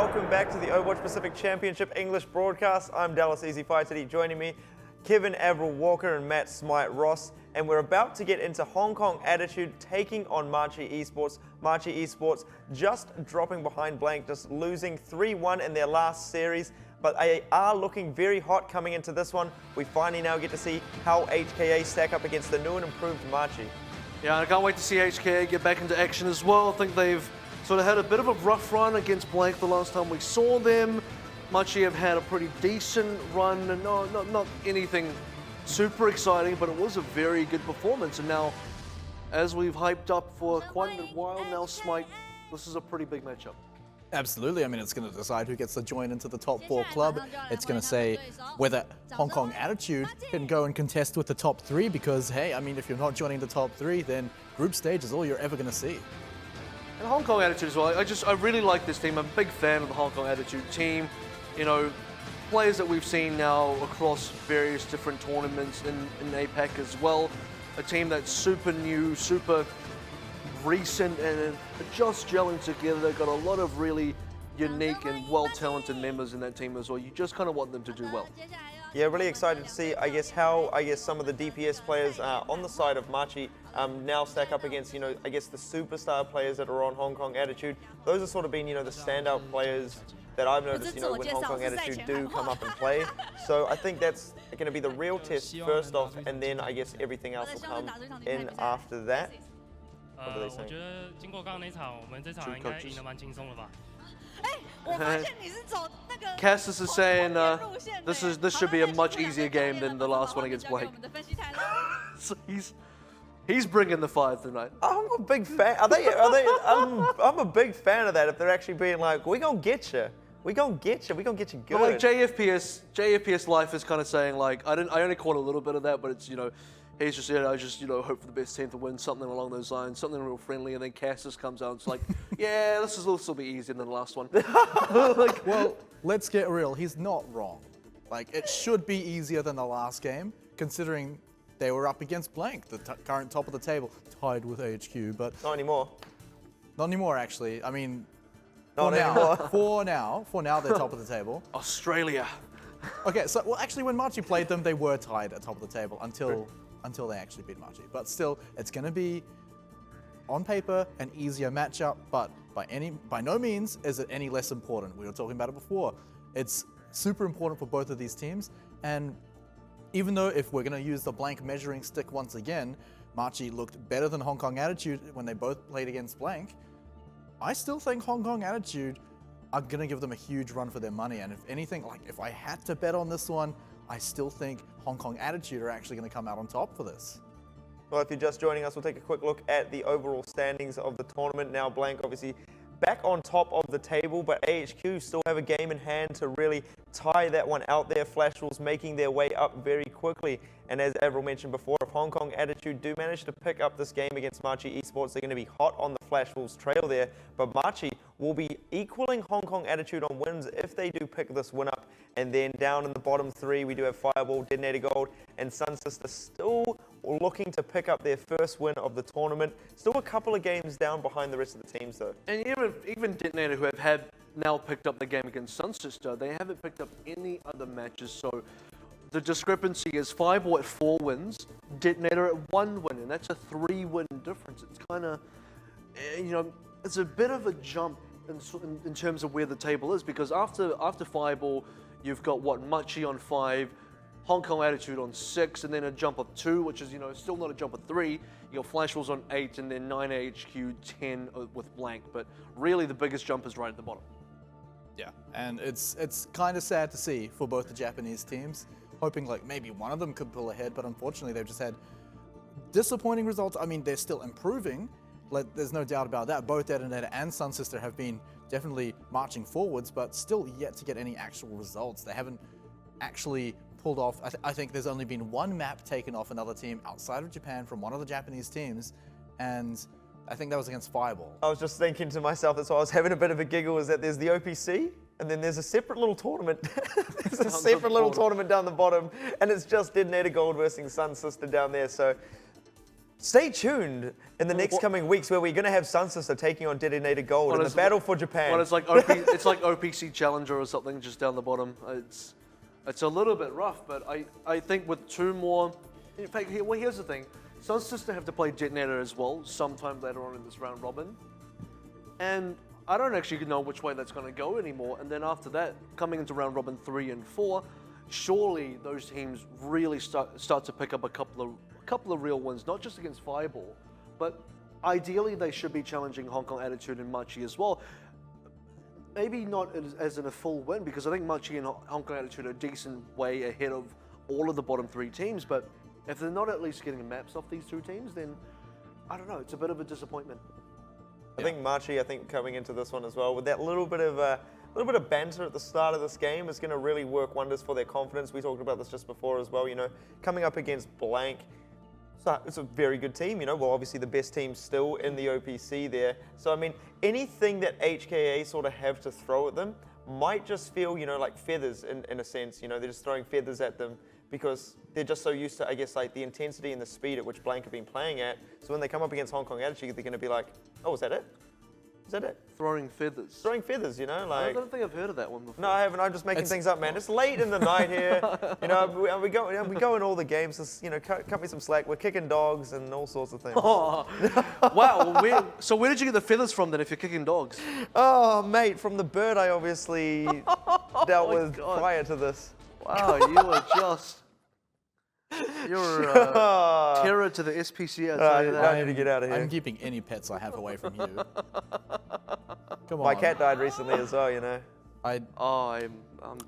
welcome back to the Overwatch Pacific Championship English broadcast. I'm Dallas Easy Fight today. Joining me, Kevin AVRL Walker and Matt Smite Ross. And we're about to get into Hong Kong Attitude taking on Machi Esports. Machi Esports just dropping behind blank, just losing 3-1 in their last series. But they are looking very hot coming into this one. We finally now get to see how HKA stack up against the new and improved Machi. Yeah, I can't wait to see HKA get back into action as well. I think they've sort of had a bit of a rough run against Blank the last time we saw them. Machi have had a pretty decent run, and not anything super exciting, but it was a very good performance. And now, as we've hyped up for quite a while now, Smite, this is a pretty big matchup. Absolutely. I mean, it's going to decide who gets to join into the top 4 club. It's going to say whether Hong Kong Attitude can go and contest with the top 3 because, hey, I mean, if you're not joining the top 3, then group stage is all you're ever going to see. And Hong Kong Attitude as well. I really like this team. I'm a big fan of the Hong Kong Attitude team. You know, players that we've seen now across various different tournaments in APAC as well. A team that's super new, super recent, and just gelling together. They've got a lot of really unique and well-talented members in that team as well. You just kind of want them to do well. Yeah, really excited to see, how some of the DPS players on the side of Machi now stack up against, the superstar players that are on Hong Kong Attitude. Those have sort of been, the standout players that I've noticed, when Hong Kong Attitude do come up and play. So I think that's going to be the real test first off, and then I guess everything else will come in after that. What do they say? Cassis is saying this should be a much easier game than the last one against Blake. So he's bringing the fire tonight. I'm a big fan. I'm a big fan of that. If they're actually being like, we gonna get you. We gonna get you good. But like JFPS Life is kind of saying like I only caught a little bit of that, but it's he's just I just hope for the best team to win, something along those lines, something real friendly, and then Cassis comes out and it's like, yeah, this will be easier than the last one. Like, well, let's get real. He's not wrong. Like, it should be easier than the last game, considering they were up against Blank, the current top of the table, tied with HQ, but not anymore. Not anymore, actually. I mean, not anymore. For now, they're top of the table. Australia. Okay, so well, actually, when Machi played them, they were tied at top of the table until they actually beat Machi. But still, it's going to be, on paper, an easier matchup, but by no means is it any less important. We were talking about it before. It's super important for both of these teams, and even though if we're going to use the Blank measuring stick once again, Machi looked better than Hong Kong Attitude when they both played against Blank, I still think Hong Kong Attitude are going to give them a huge run for their money. And if anything, like if I had to bet on this one, I still think Hong Kong Attitude are actually going to come out on top for this. Well, if you're just joining us, we'll take a quick look at the overall standings of the tournament. Now, Blank obviously back on top of the table, but AHQ still have a game in hand to really tie that one out there. Flash Wolves making their way up very quickly. And as AVRL mentioned before, if Hong Kong Attitude do manage to pick up this game against Machi Esports, they're going to be hot on the Flash Wolves trail there. But Machi will be equaling Hong Kong Attitude on wins if they do pick this win up. And then down in the bottom 3, we do have Fireball, Detonator Gold, and Sun Sister still looking to pick up their first win of the tournament. Still a couple of games down behind the rest of the teams though. And even Detonator, who have now picked up the game against Sun Sister, they haven't picked up any other matches. So the discrepancy is Fireball at 4 wins, Detonator at 1 win, and that's a 3-win difference. It's kind of, it's a bit of a jump in terms of where the table is, because after Fireball, you've got Machi on 5, Hong Kong Attitude on 6, and then a jump of 2, which is still not a jump of 3. You got Flash Wolves on 8, and then 9 AHQ, 10 with Blank. But really, the biggest jump is right at the bottom. Yeah, and it's kind of sad to see for both the Japanese teams, hoping like maybe one of them could pull ahead, but unfortunately they've just had disappointing results. I mean, they're still improving. There's no doubt about that. Both Detonator and Sun Sister have been definitely marching forwards, but still yet to get any actual results. They haven't actually pulled off. I think there's only been one map taken off another team outside of Japan from one of the Japanese teams, and I think that was against Fireball. I was just thinking to myself, that's why I was having a bit of a giggle, is that there's the OPC, and then there's a separate little tournament. There's a separate little tournament down the bottom, and it's just Detonator Gold versus Sun Sister down there. So stay tuned in the next coming weeks where we're going to have Sun Sister taking on Detonator Gold in the battle for Japan. Well, it's like OPC Challenger or something just down the bottom. It's a little bit rough, but I think with 2 more. In fact, here's the thing: Sun Sister have to play Detonator as well sometime later on in this round robin, and I don't actually know which way that's going to go anymore. And then after that, coming into round robin 3 and 4, surely those teams really start to pick up a couple of real wins, not just against Fireball, but ideally they should be challenging Hong Kong Attitude and Machi as well. Maybe not as in a full win, because I think Machi and Hong Kong Attitude are a decent way ahead of all of the bottom 3 teams, but if they're not at least getting maps off these 2 teams, then I don't know, it's a bit of a disappointment. I think Machi, coming into this one as well, with that little bit of banter at the start of this game is going to really work wonders for their confidence. We talked about this just before as well, coming up against Blank. So it's a very good team, well, obviously the best team still in the OPC there. So, I mean, anything that HKA sort of have to throw at them might just feel, like feathers in a sense, they're just throwing feathers at them because they're just so used to, I guess, like the intensity and the speed at which Blank have been playing at. So when they come up against Hong Kong Attitude, they're going to be like, oh, is that it? Is that it? Throwing feathers. Throwing feathers, like... I don't think I've heard of that one before. No, I haven't. I'm just making things up, man. It's late in the night here. We go in all the games. Just, cut me some slack. We're kicking dogs and all sorts of things. Oh, wow. So where did you get the feathers from then if you're kicking dogs? Oh, mate, from the bird I obviously dealt with prior to this. Wow, you were just... You're terror to the SPC, I tell you that. I need to get out of here. I'm keeping any pets I have away from you. Come on. My cat died recently as well, I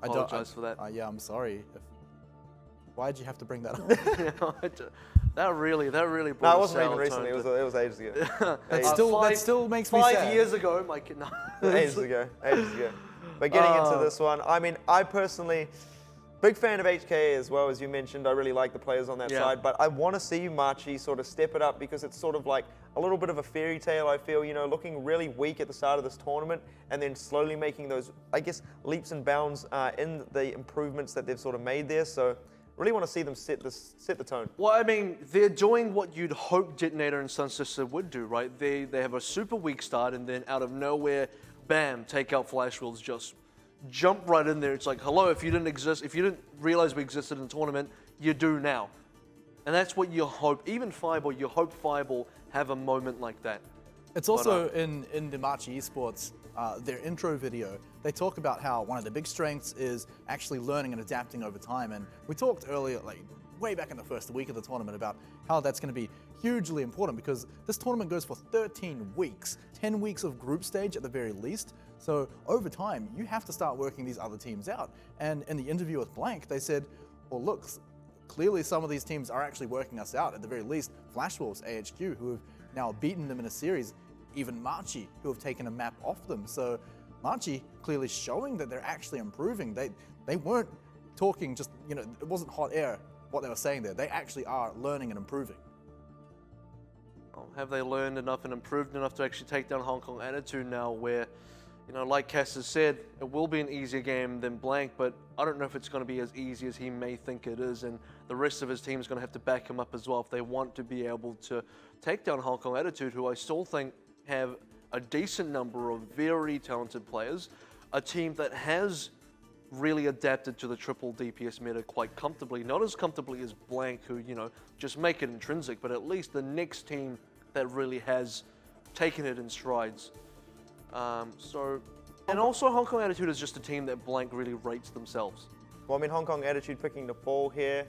apologize for that. Yeah, I'm sorry. Why'd you have to bring that up? That really brought No, it wasn't even recently. It was ages ago. That still makes me sad. 5 years ago, my kid. No. Ages ago. But getting into this one, I mean, I personally... Big fan of HKA as well, as you mentioned. I really like the players on that side, but I want to see Machi sort of step it up because it's sort of like a little bit of a fairy tale, I feel, looking really weak at the start of this tournament and then slowly making those, I guess, leaps and bounds in the improvements that they've sort of made there. So really want to see them set the tone. Well, I mean, they're doing what you'd hope Detonator and Sun Sister would do, right? They have a super weak start and then out of nowhere, bam, take out Flash Wheels, just jump right in there. It's like, hello, if you didn't realize we existed in the tournament, you do now. And that's what you hope. Even Fireball, you hope Fireball have a moment like that. It's also in the Machi Esports, their intro video, they talk about how one of the big strengths is actually learning and adapting over time. And we talked earlier, like way back in the first week of the tournament, about how that's going to be hugely important because this tournament goes for 13 weeks, 10 weeks of group stage at the very least. So over time, you have to start working these other teams out. And in the interview with Blank, they said, well, look, clearly some of these teams are actually working us out. At the very least, Flash Wolves, AHQ, who have now beaten them in a series, even Machi, who have taken a map off them. So Machi clearly showing that they're actually improving. They weren't talking just, it wasn't hot air what they were saying there. They actually are learning and improving. Well, have they learned enough and improved enough to actually take down Hong Kong Attitude now where, like Cass has said, it will be an easier game than Blank, but I don't know if it's going to be as easy as he may think it is, and the rest of his team is going to have to back him up as well if they want to be able to take down Hong Kong Attitude, who I still think have a decent number of very talented players, a team that has really adapted to the triple DPS meta quite comfortably, not as comfortably as Blank, who, just make it intrinsic, but at least the next team that really has taken it in strides. And also Hong Kong Attitude is just a team that Blank really rates themselves. Well, I mean, Hong Kong Attitude picking the fall here.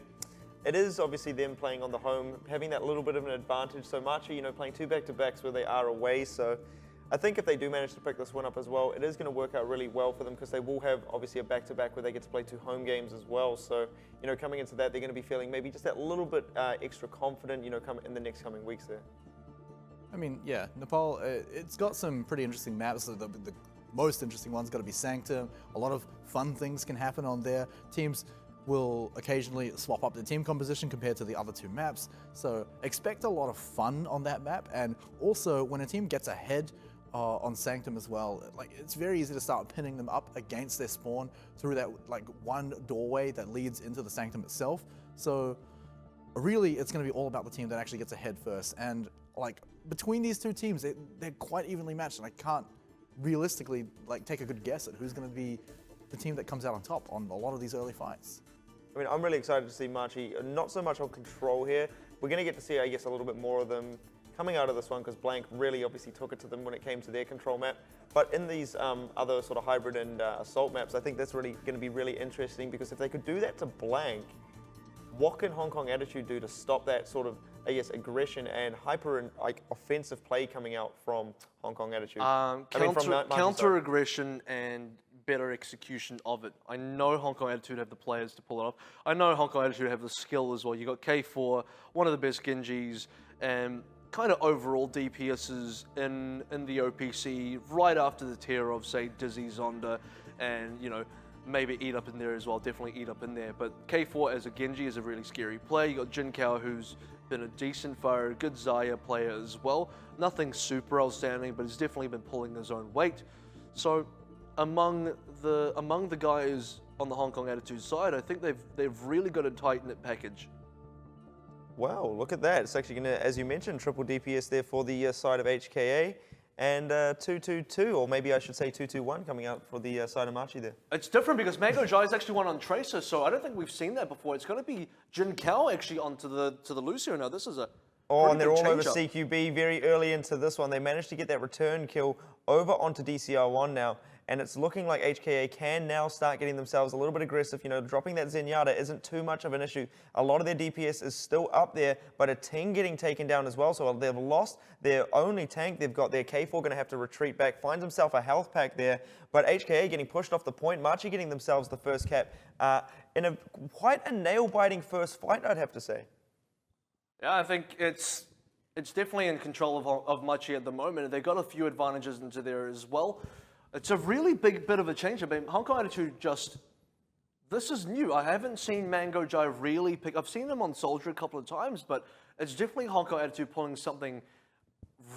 It is obviously them playing on the home, having that little bit of an advantage. So Machi, playing 2 back-to-backs where they are away. So I think if they do manage to pick this one up as well, it is going to work out really well for them because they will have obviously a back-to-back where they get to play 2 home games as well. So, coming into that, they're going to be feeling maybe just that little bit extra confident, come in the next coming weeks there. I mean, yeah, Nepal, it's got some pretty interesting maps. The most interesting one's got to be Sanctum. A lot of fun things can happen on there. Teams will occasionally swap up the team composition compared to the other 2 maps. So expect a lot of fun on that map. And also, when a team gets ahead on Sanctum as well, it's very easy to start pinning them up against their spawn through that one doorway that leads into the Sanctum itself. So really it's going to be all about the team that actually gets ahead first. And like between these two teams, they're quite evenly matched, and I can't realistically like take a good guess at who's going to be the team that comes out on top on a lot of these early fights. I mean, I'm really excited to see Machi, not so much on control here. We're going to get to see, I guess, a little bit more of them coming out of this one, because Blank really obviously took it to them when it came to their control map. But in these other sort of hybrid and assault maps, I think that's really going to be really interesting, because if they could do that to Blank, what can Hong Kong Attitude do to stop that sort of, I guess, aggression and hyper and like offensive play coming out from Hong Kong Attitude? Counter aggression and better execution of it. I know Hong Kong Attitude have the players to pull it off. I know Hong Kong Attitude have the skill as well. You got K4, one of the best Genjis, and kind of overall DPSs in the OPC, right after the tier of, say, Dizzy, Zonda, and, you know, maybe Eat Up in there as well, definitely Eat Up in there. But K4 as a Genji is a really scary player. You got Jin Kao, who's been a decent fighter, a good Zarya player as well. Nothing super outstanding, but he's definitely been pulling his own weight. So among the guys on the Hong Kong Attitude side, I think they've really got a tight-knit package. Wow, look at that. It's actually going to, as you mentioned, triple DPS there for the side of HKA, and 2-2-2, or maybe I should say 2-2-1 coming out for the side of Machi there. It's different because Mango Jai is actually one on Tracer, so I don't think we've seen that before. It's going to be Jin Kao actually onto the Lucio now. This is a and they're all over change-up. CQB very early into this one. They managed to get that return kill over onto DCR1 now, and it's looking like HKA can now start getting themselves a little bit aggressive. You know, dropping that Zenyatta isn't too much of an issue. A lot of their DPS is still up there, but a Ting getting taken down as well, so they've lost their only tank. They've got their K4 going to have to retreat back, finds himself a health pack there, but HKA getting pushed off the point, Machi getting themselves the first cap in a quite a nail-biting first fight, I'd have to say. Yeah, I think it's definitely in control of Machi at the moment. They've got a few advantages into there as well. It's a really big bit of a change. I mean, Hong Kong Attitude this is new. I haven't seen Mango Jai really pick. I've seen them on Soldier a couple of times, but it's definitely Hong Kong Attitude pulling something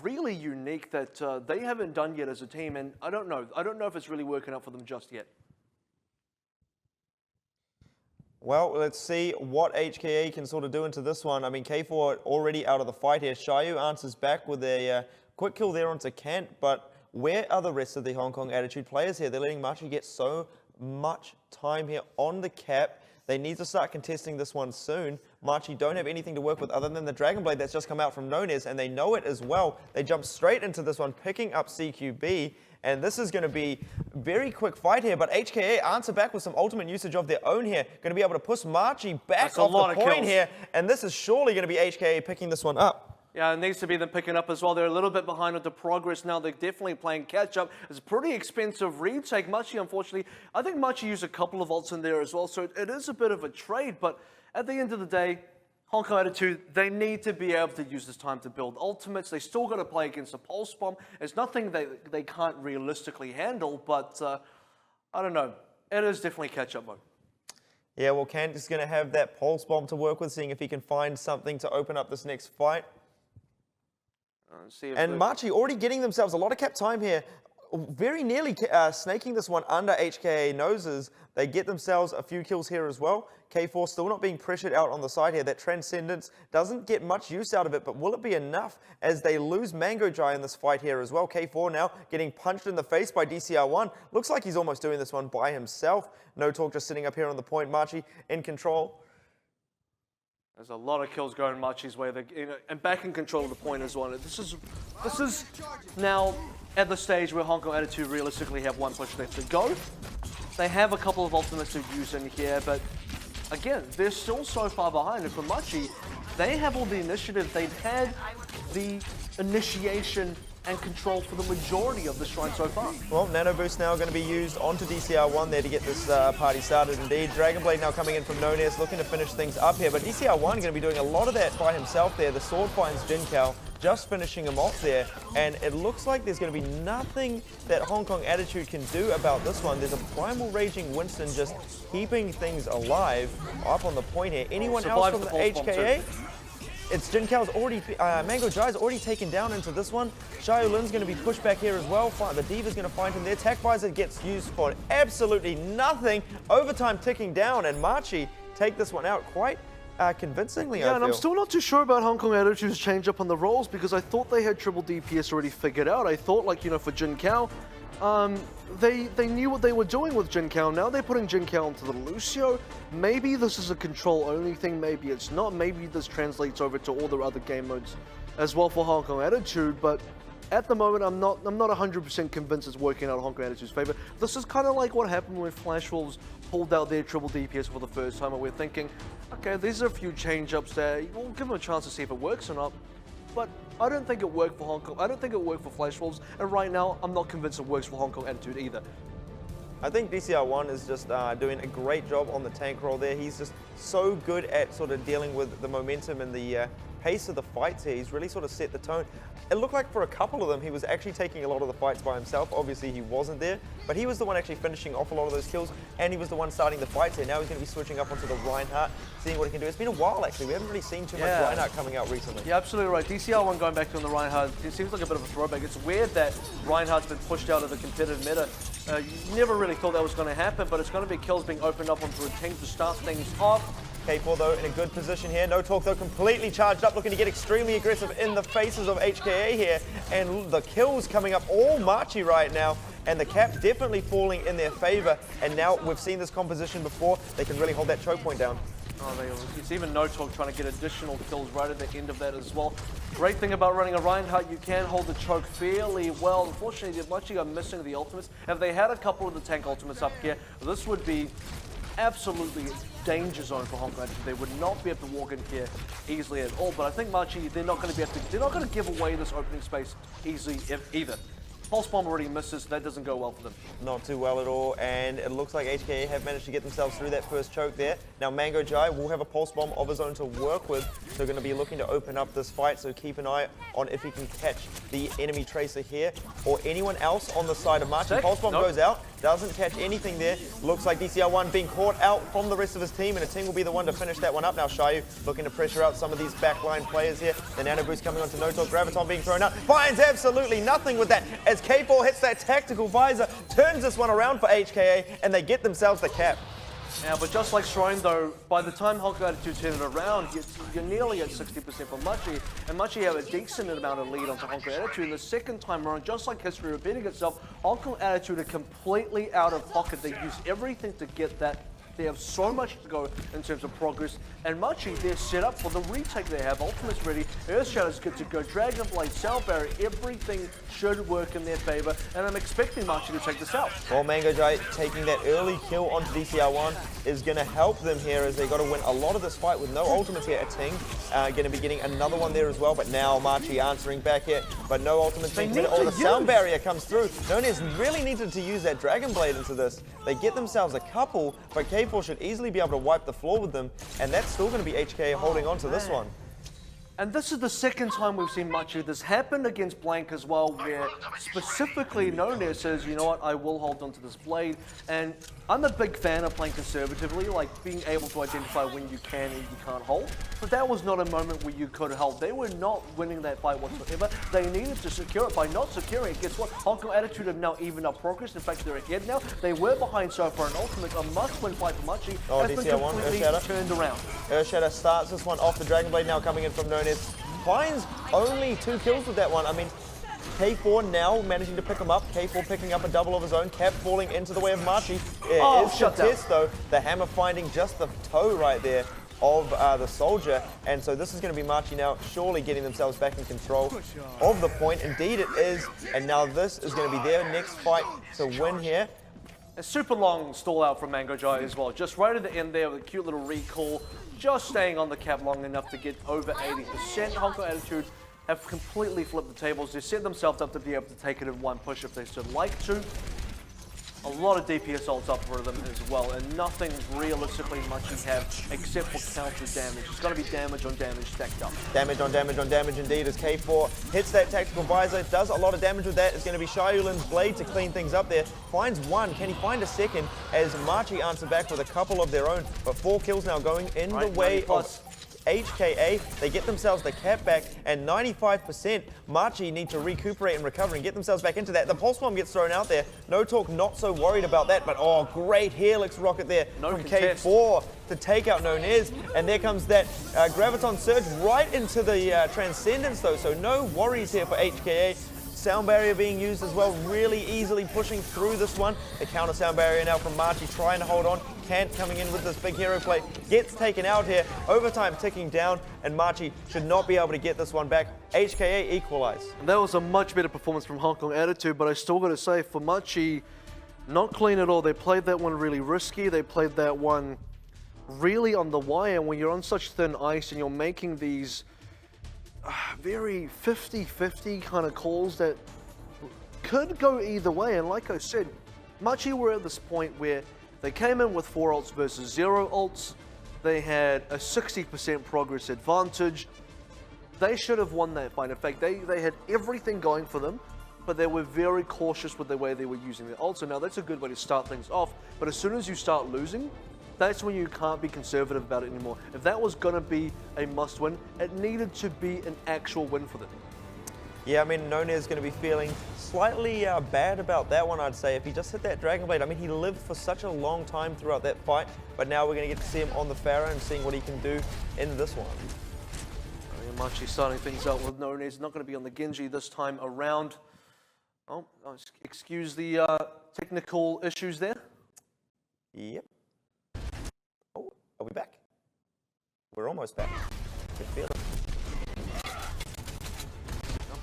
really unique that they haven't done yet as a team, and I don't know if it's really working out for them just yet. Well, let's see what HKA can sort of do into this one. I mean, K4 already out of the fight here. Shayu answers back with a quick kill there onto Kent, but where are the rest of the Hong Kong Attitude players here? They're letting Machi get so much time here on the cap. They need to start contesting this one soon. Machi don't have anything to work with other than the Dragon Blade that's just come out from Nonez, and they know it as well. They jump straight into this one, picking up CQB, and this is going to be a very quick fight here, but HKA answer back with some ultimate usage of their own here. Going to be able to push Machi back off the point here, and this is surely going to be HKA picking this one up. Yeah, it needs to be them picking up as well. They're a little bit behind with the progress now. They're definitely playing catch-up. It's a pretty expensive retake. Machi, unfortunately, I think Machi used a couple of ults in there as well, so it is a bit of a trade, but at the end of the day, Hong Kong Attitude, they need to be able to use this time to build ultimates. They still got to play against a pulse bomb. It's nothing they can't realistically handle, but I don't know. It is definitely catch-up mode. Yeah, well, Kent is going to have that pulse bomb to work with, seeing if he can find something to open up this next fight. And Machi already getting themselves a lot of cap time here, very nearly snaking this one under HKA noses. They get themselves a few kills here as well. K4 still not being pressured out on the side here. That Transcendence doesn't get much use out of it, but will it be enough as they lose Mango Jai in this fight here as well? K4 now getting punched in the face by DCR1. Looks like he's almost doing this one by himself. No Talk just sitting up here on the point. Machi in control. There's a lot of kills going Machi's way, and back in control of the point as well. This is now at the stage where Hong Kong Attitude realistically have one push left to go. They have a couple of ultimates to use in here, but again, they're still so far behind. And for Machi, they have all the initiative. They've had the initiation and control for the majority of the shrine so far. Well, Nano Boost now going to be used onto DCR1 there to get this party started indeed. Dragon Blade now coming in from Nonez, looking to finish things up here, but DCR1 going to be doing a lot of that by himself there. The sword finds Jin Kao, just finishing him off there, and it looks like there's going to be nothing that Hong Kong Attitude can do about this one. There's a Primal Raging Winston just keeping things alive up on the point here. Anyone else from the HKA? It's Jin Kao's already, Mango Jai's already taken down into this one. Xiao Lin's going to be pushed back here as well. The Diva's going to find him there. Tech Visor gets used for absolutely nothing. Overtime ticking down, and Machi take this one out quite convincingly, Yeah, I and feel. I'm still not too sure about Hong Kong Attitude's change up on the roles because I thought they had triple DPS already figured out. I thought, like, you know, for Jin Kao, they knew what they were doing with Jin Kao. Now they're putting Jin Kao into the Lucio. Maybe this is a control-only thing, maybe it's not. Maybe this translates over to all the other game modes as well for Hong Kong Attitude, but at the moment, I'm not 100% convinced it's working out in Hong Kong Attitude's favor. This is kind of like what happened when Flash Wolves pulled out their triple DPS for the first time, and we're thinking, okay, these are a few change-ups there. We'll give them a chance to see if it works or not. But I don't think it worked for Hong Kong. I don't think it worked for Flash Wolves, and right now, I'm not convinced it works for Hong Kong Attitude either. I think DCR1 is just doing a great job on the tank role there. He's just so good at sort of dealing with the momentum and the pace of the fights here. He's really sort of set the tone. It looked like for a couple of them, he was actually taking a lot of the fights by himself. Obviously, he wasn't there, but he was the one actually finishing off a lot of those kills, and he was the one starting the fights here. Now he's going to be switching up onto the Reinhardt, seeing what he can do. It's been a while, actually. We haven't really seen too much Reinhardt coming out recently. Yeah, absolutely right. DCR1 going back to the Reinhardt, it seems like a bit of a throwback. It's weird that Reinhardt's been pushed out of the competitive meta. You never really thought that was going to happen, but it's going to be kills being opened up onto a tank to start things off. K4 though in a good position here. No Talk though completely charged up, looking to get extremely aggressive in the faces of HKA here. And the kills coming up all Machi right now. And the cap definitely falling in their favor. And now we've seen this composition before. They can really hold that choke point down. It's even No Talk trying to get additional kills right at the end of that as well. Great thing about running a Reinhardt, you can hold the choke fairly well. Unfortunately, they're actually missing the ultimates. If they had a couple of the tank ultimates up here, this would be absolutely danger zone for Hong Kong. They would not be able to walk in here easily at all. But I think Machi, they're not going to be able to. They're not going to give away this opening space easily either. Pulse Bomb already misses, that doesn't go well for them. Not too well at all, and it looks like HKA have managed to get themselves through that first choke there. Now Mango Jai will have a Pulse Bomb of his own to work with, so going to be looking to open up this fight, so keep an eye on if he can catch the enemy Tracer here, or anyone else on the side of Machi. Pulse Bomb goes out, doesn't catch anything there. Looks like DCR1 being caught out from the rest of his team, and a team will be the one to finish that one up. Now Shayu looking to pressure out some of these backline players here. The Nano Boost coming onto No Talk, Graviton being thrown out. Finds absolutely nothing with that, as K4 hits that tactical visor, turns this one around for HKA, and they get themselves the cap. Yeah, but just like Shrine though, by the time Hong Kong Attitude turn it around, you're nearly at 60% for Machi, and Machi have a decent amount of lead onto Hong Kong Attitude. And the second time around, just like history repeating itself, Hong Kong Attitude are completely out of pocket. They use everything to get that. They have so much to go in terms of progress, and Machi, they're set up for the retake. They have ultimates ready, Earth Shadow's good to go, Dragon Blade, Sound Barrier, everything should work in their favor, and I'm expecting Machi to take this out. Well, Mango Jai taking that early kill onto DCR1 is going to help them here, as they got to win a lot of this fight with no ultimates here at Ting. Going to be getting another one there as well, but now Machi answering back here, but no ultimates being committed. Oh, the Sound Barrier comes through. Nonez really needed to use that Dragon Blade into this. They get themselves a couple, but K4 should easily be able to wipe the floor with them, and that's still going to be HK holding on to this one. And this is the second time we've seen Machi. This happened against Blank as well, where specifically Nonez says, you know what, I will hold on to this blade. And I'm a big fan of playing conservatively, like being able to identify when you can and you can't hold. But that was not a moment where you could hold. They were not winning that fight whatsoever. They needed to secure it. By not securing it, guess what? Hong Kong Attitude have now evened up progress. In fact, they're ahead now. They were behind so far, an ultimate, a must-win fight for Machi. Oh, has been DCR1, completely turned around. Earth Shadow starts this one off. The Dragon Blade now coming in from Nonez. Finds only 2 kills with that one. I mean, K4 now managing to pick him up. K4 picking up a double of his own. Cap falling into the way of Machi. It is the test though. The hammer finding just the toe right there of the soldier. And so this is going to be Machi now surely getting themselves back in control of the point. Indeed it is. And now this is going to be their next fight to win here. A super long stall out from Mango Jai as well. Just right at the end there with a cute little recall. Just staying on the cap long enough to get over 80%. Hong Kong Attitude have completely flipped the tables. They set themselves up to be able to take it in one push if they should like to. A lot of DPS ults up for them as well, and nothing realistically much you have except for counter damage. It's going to be damage on damage stacked up. Damage on damage on damage indeed, as K4 hits that tactical visor, does a lot of damage with that. It's going to be Shayulin's blade to clean things up there. Finds one, can he find a second? As Machi answer back with a couple of their own, but 4 kills now going in the way of HKA, they get themselves the cap back, and 95%, Machi need to recuperate and recover and get themselves back into that. The pulse bomb gets thrown out there. No Talk not so worried about that, but oh, great Helix rocket there from K4 to take out Nunez. And there comes that Graviton Surge right into the Transcendence though, so no worries here for HKA. Sound barrier being used as well, really easily pushing through this one. The counter sound barrier now from Machi trying to hold on. Kant coming in with this big hero play, gets taken out here. Overtime ticking down, and Machi should not be able to get this one back. HKA equalize. And that was a much better performance from Hong Kong Attitude, but I still got to say, for Machi, not clean at all. They played that one really risky. They played that one really on the wire. And when you're on such thin ice and you're making these very 50-50 kind of calls that could go either way. And like I said, Machi were at this point where they came in with 4 ults versus 0 ults. They had a 60% progress advantage. They should have won that fight. In fact, they had everything going for them, but they were very cautious with the way they were using their ults. So now that's a good way to start things off. But as soon as you start losing, that's when you can't be conservative about it anymore. If that was going to be a must-win, it needed to be an actual win for them. Yeah, I mean, Nunez is going to be feeling slightly bad about that one, I'd say. If he just hit that Dragon Blade, I mean, he lived for such a long time throughout that fight, but now we're going to get to see him on the Pharah and seeing what he can do in this one. Machi starting things out with Nunez, not going to be on the Genji this time around. Oh, excuse the technical issues there. Yep. Oh, are we back? We're almost back. Good feeling.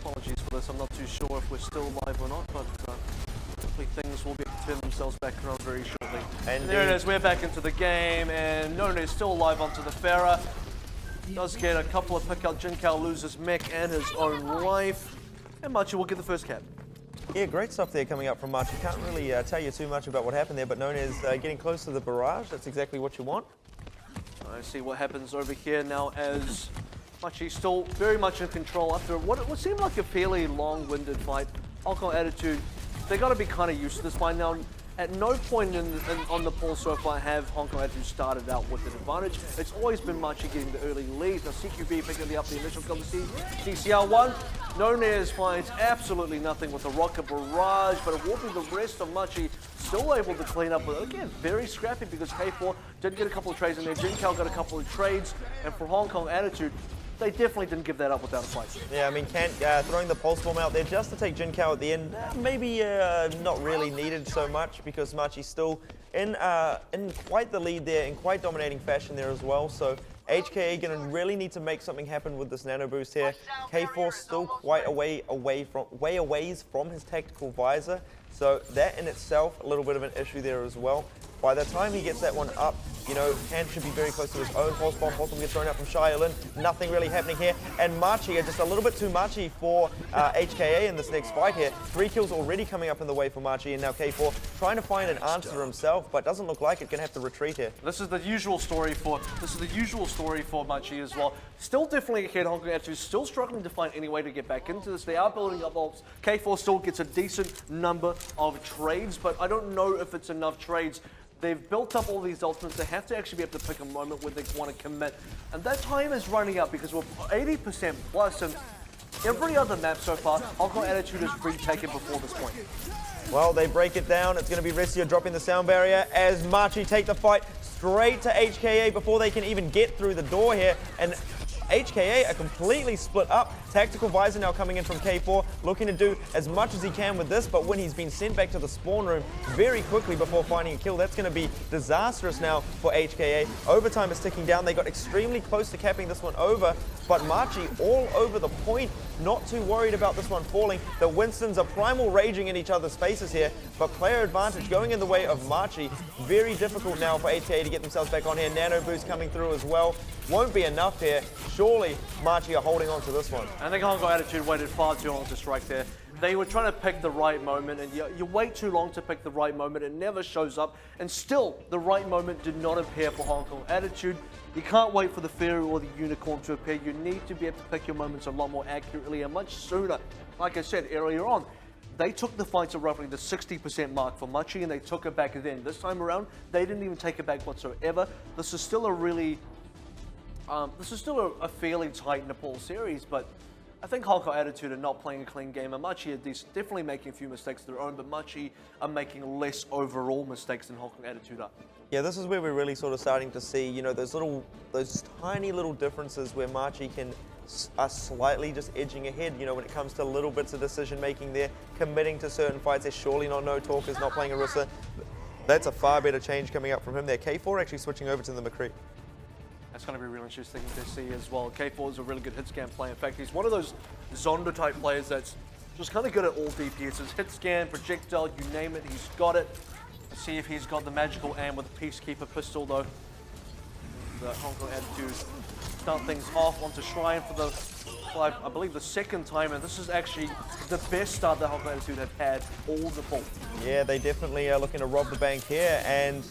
Apologies for this. I'm not too sure if we're still live or not, but hopefully things will be able to turn themselves back around very shortly. And there it is. We're back into the game, and Nunez still alive onto the Pharah. Does get a couple of pick out. Jinkao loses mech and his own life, and Machi will get the first cap. Yeah, great stuff there coming up from Machi. Can't really tell you too much about what happened there, but Nunez getting close to the barrage. That's exactly what you want. I see what happens over here now as Machi still very much in control after what would seem like a fairly long-winded fight. Hong Kong Attitude, they got to be kind of used to this by now. At no point on the poll so far have Hong Kong Attitude started out with an advantage. It's always been Machi getting the early lead. Now CQB picking up the initial couple of TCR1. Nunez finds absolutely nothing with a rocket barrage, but it will be the rest of Machi still able to clean up with it. Again, very scrappy because K4 did get a couple of trades in there. Jinkao got a couple of trades, and for Hong Kong Attitude, they definitely didn't give that up without a fight. Yeah, I mean, Kant throwing the pulse bomb out there just to take Jinkao at the end, maybe not really needed so much because Machi's still in quite the lead there, in quite dominating fashion there as well. So HKA going to really need to make something happen with this nano boost here. K4 still quite a way away from his tactical visor. So that in itself, a little bit of an issue there as well. By the time he gets that one up, you know, Kant should be very close to his own pulse bomb. Pulse bomb gets thrown out from Shiolin. Nothing really happening here. And Machi are just a little bit too Machi for HKA in this next fight here. 3 kills already coming up in the way for Machi, and now K4 trying to find an answer himself, but doesn't look like it. Gonna have to retreat here. This is the usual story for Machi as well. Still definitely ahead. Hong Kong Attitude still struggling to find any way to get back into this. They are building up ults. K4 still gets a decent number of trades, but I don't know if it's enough trades. They've built up all these ultimates. They have to actually be able to pick a moment where they want to commit. And that time is running out because we're 80% plus, and every other map so far, Hong Kong Attitude has retaken before this point. Well, they break it down. It's going to be Ressia dropping the sound barrier as Machi take the fight straight to HKA before they can even get through the door here. And HKA are completely split up. Tactical visor now coming in from K4, looking to do as much as he can with this, but when he's been sent back to the spawn room very quickly before finding a kill, that's going to be disastrous now for HKA. Overtime is ticking down. They got extremely close to capping this one over, but Machi all over the point, not too worried about this one falling. The Winstons are primal raging in each other's faces here, but player advantage going in the way of Machi. Very difficult now for HKA to get themselves back on here. Nano boost coming through as well. Won't be enough here. Surely Machi are holding on to this one. I think Hong Kong Attitude waited far too long to strike there. They were trying to pick the right moment, and you wait too long to pick the right moment. It never shows up, and still the right moment did not appear for Hong Kong Attitude. You can't wait for the fairy or the unicorn to appear. You need to be able to pick your moments a lot more accurately and much sooner. Like I said earlier on, they took the fight to roughly the 60% mark for Machi, and they took it back then. This time around, they didn't even take it back whatsoever. This is still a really this is still a fairly tight Nepal series, but I think Hong Kong Attitude are not playing a clean game, and Machi are definitely making a few mistakes of their own, but Machi are making less overall mistakes than Hong Kong Attitude are. Yeah, this is where we're really sort of starting to see, you know, those tiny little differences where Machi are slightly just edging ahead, you know, when it comes to little bits of decision making there, committing to certain fights. They're surely not No Talkers, not playing Orisa. That's a far better change coming up from him there. K4 actually switching over to the McCree. That's going to be really interesting to see as well. K4 is a really good hit scan player. In fact, he's one of those Zonda type players that's just kind of good at all DPSs. Hit scan, projectile, you name it, he's got it. Let's see if he's got the magical aim with the Peacekeeper pistol though. The Hong Kong Attitude start things off onto Shrine for the, I believe the second time, and this is actually the best start that Hong Kong Attitude have had all the ball. Yeah, they definitely are looking to rob the bank here, and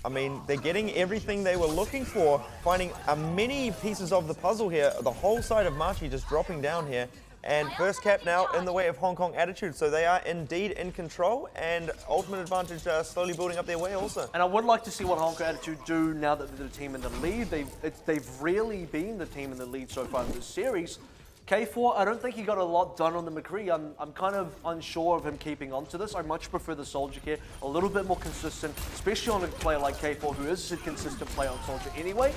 I mean, they're getting everything they were looking for, finding many pieces of the puzzle here. The whole side of Machi just dropping down here. And first cap now in the way of Hong Kong Attitude. So they are indeed in control, and ultimate advantage slowly building up their way also. And I would like to see what Hong Kong Attitude do now that they're the team in the lead. They've really been the team in the lead so far in this series. K4, I don't think he got a lot done on the McCree. I'm kind of unsure of him keeping on to this. I much prefer the Soldier here, a little bit more consistent, especially on a player like K4, who is a consistent player on Soldier anyway.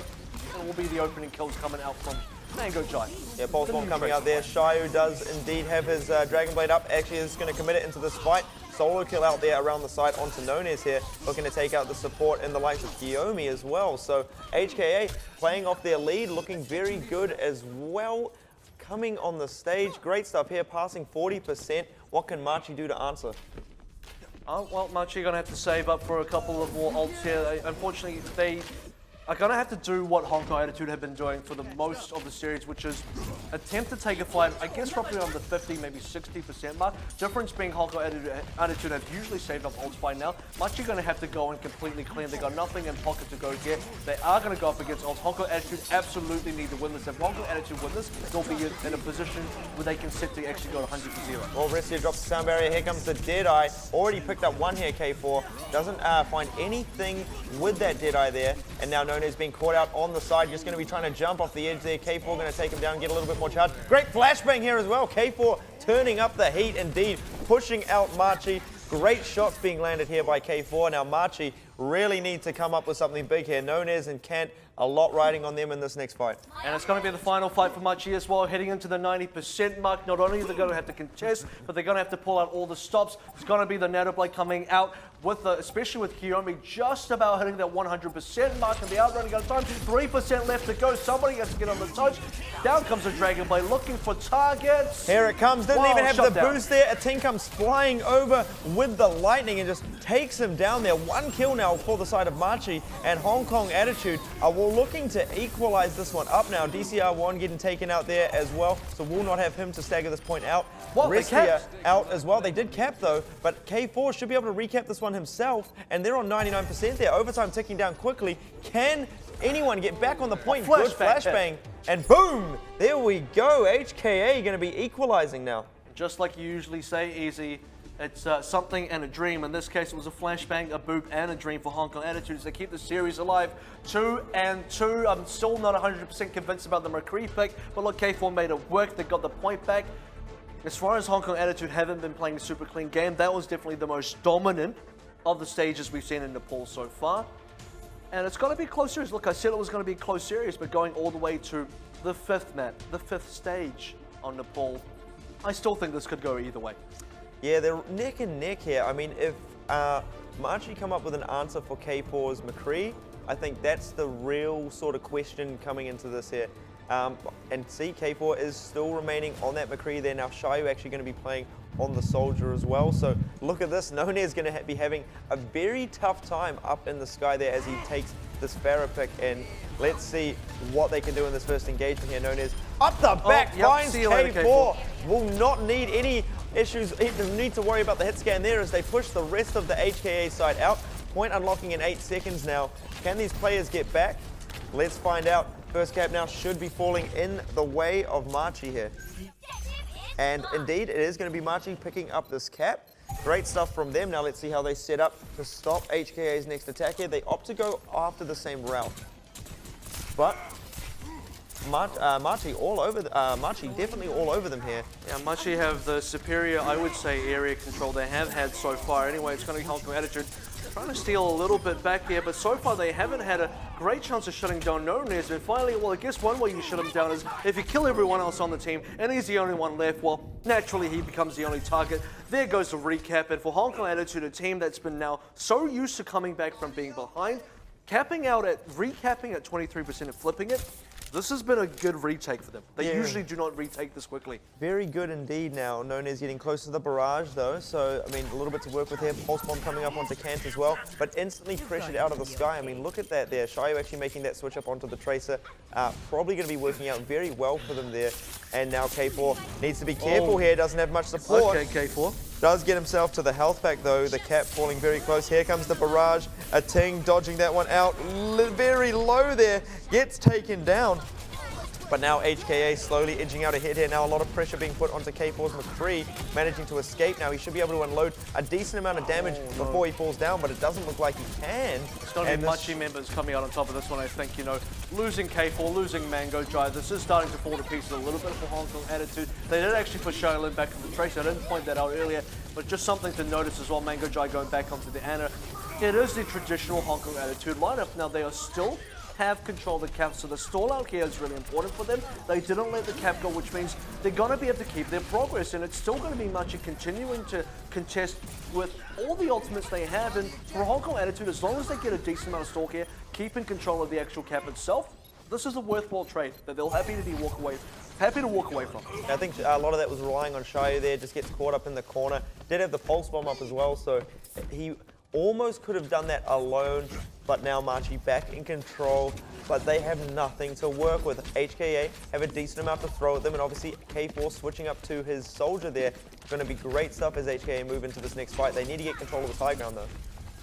And will be the opening kills coming out from Mango Jai. Yeah, Pulse Bomb coming out there. Shayu does indeed have his Dragon Blade up. Actually is going to commit it into this fight. Solo kill out there around the side onto Nonez here, looking to take out the support in the likes of Kiyomi as well. So HKA playing off their lead, looking very good as well. Coming on the stage, great stuff here, passing 40%. What can Machi do to answer? Well, Machi are going to have to save up for a couple of more ults here. Unfortunately, they are going to have to do what Hong Kong Attitude have been doing for the most of the series, which is attempt to take a fight, I guess roughly on the 50, maybe 60% mark. Difference being Hong Kong Attitude have usually saved up ults by now. Machi are going to have to go in completely clean. They got nothing in pocket to go get. They are going to go up against ults. Hong Kong Attitude absolutely need to win this. If Hong Kong Attitude win this, they'll be in a position where they can sit to actually go to 100-0. Well, Restia drops the sound barrier. Here comes the Deadeye. Already picked up one here, K4. Doesn't find anything with that Deadeye there. And now Nonez being caught out on the side. Just going to be trying to jump off the edge there. K4 going to take him down, get a little bit more charge. Great flashbang here as well. K4 turning up the heat indeed, pushing out Machi. Great shots being landed here by K4. Now Machi really need to come up with something big here. Nonez and Kant, a lot riding on them in this next fight. And it's going to be the final fight for Machi as well, heading into the 90% mark. Not only are they going to have to contest, but they're going to have to pull out all the stops. It's going to be the Nato Blade coming out, with especially with Kiyomi just about hitting that 100% mark, and the outrunning out of time. 3% left to go. Somebody has to get on the touch. Down comes the Dragon Blade, looking for targets. Here it comes. Didn't even have the boost there. A team comes flying over with the lightning and just takes him down there. One kill now for the side of Machi, and Hong Kong Attitude are looking to equalize this one up now. DCR1 getting taken out there as well, so we'll not have him to stagger this point out. Restia out as well. They did cap though, but K4 should be able to recap this one himself, and they're on 99% there. Overtime ticking down quickly. Can anyone get back on the point? Good flashbang, and boom! There we go. HKA going to be equalizing now. Just like you usually say, Easy. It's something and a dream. In this case, it was a flashbang, a boop, and a dream for Hong Kong Attitudes. They keep the series alive. 2-2. I'm still not 100% convinced about the McCree pick, but look, K4 made it work. They got the point back. As far as Hong Kong Attitude haven't been playing a super clean game, that was definitely the most dominant of the stages we've seen in Nepal so far. And it's going to be close series. Look, I said it was going to be close series, but going all the way to the fifth map, the fifth stage on Nepal, I still think this could go either way. Yeah, they're neck and neck here. I mean, if Machi come up with an answer for K4's McCree, I think that's the real sort of question coming into this here. And see, K4 is still remaining on that McCree there. Now Shayu actually going to be playing on the Soldier as well. So look at this. None is going to be having a very tough time up in the sky there as he takes this Farah pick. And let's see what they can do in this first engagement here. Nonez up the back, finds K4. Will not need any issues. He doesn't need to worry about the hit scan there as they push the rest of the HKA side out. Point unlocking in 8 seconds now. Can these players get back? Let's find out. First cap now should be falling in the way of Machi here. And indeed, it is going to be Machi picking up this cap. Great stuff from them. Now let's see how they set up to stop HKA's next attack here. They opt to go after the same route. But Machi all over, Machi definitely all over them here. Yeah, Machi have the superior, I would say, area control they have had so far. Anyway, it's going to be Hong Kong Attitude trying to steal a little bit back here, but so far they haven't had a great chance of shutting down Nunez. And finally, well, I guess one way you shut him down is if you kill everyone else on the team and he's the only one left, well, naturally he becomes the only target. There goes the recap. And for Hong Kong Attitude, a team that's been now so used to coming back from being behind, recapping at 23% and flipping it, this has been a good retake for them. They usually do not retake this quickly. Very good indeed now. Nunez getting close to the barrage though, so I mean a little bit to work with here. Pulse bomb coming up onto Kant as well, but instantly pressured out of the sky. I mean look at that there. Shayu actually making that switch up onto the Tracer. Probably going to be working out very well for them there. And now K4 needs to be careful here, doesn't have much support. Okay, K4. Does get himself to the health pack though, the cap falling very close. Here comes the barrage, a Ting dodging that one out, very low there, gets taken down. But now HKA slowly edging out ahead here. Now a lot of pressure being put onto K4's McCree, managing to escape now. He should be able to unload a decent amount of damage before he falls down, but it doesn't look like he can. It's going to be Machi members coming out on top of this one, I think. You know, losing K4, losing Mango Jai. This is starting to fall to pieces a little bit for Hong Kong Attitude. They did actually push Shaolin back from the Tracer. I didn't point that out earlier, but just something to notice as well. Mango Jai going back onto the Ana. It is the traditional Hong Kong Attitude lineup. Now they are still have control of the cap, so the stall out here is really important for them. They didn't let the cap go, which means they're going to be able to keep their progress, and it's still going to be Machi continuing to contest with all the ultimates they have. And for Hong Kong Attitude, as long as they get a decent amount of stall here, keeping control of the actual cap itself, this is a worthwhile trade that they'll happy to walk away from. I think a lot of that was relying on Shayu there, just gets caught up in the corner. Did have the pulse bomb up as well, so he almost could have done that alone, but now Machi back in control, but they have nothing to work with. HKA have a decent amount to throw at them, and obviously K4 switching up to his soldier there. Going to be great stuff as HKA move into this next fight. They need to get control of the high ground though.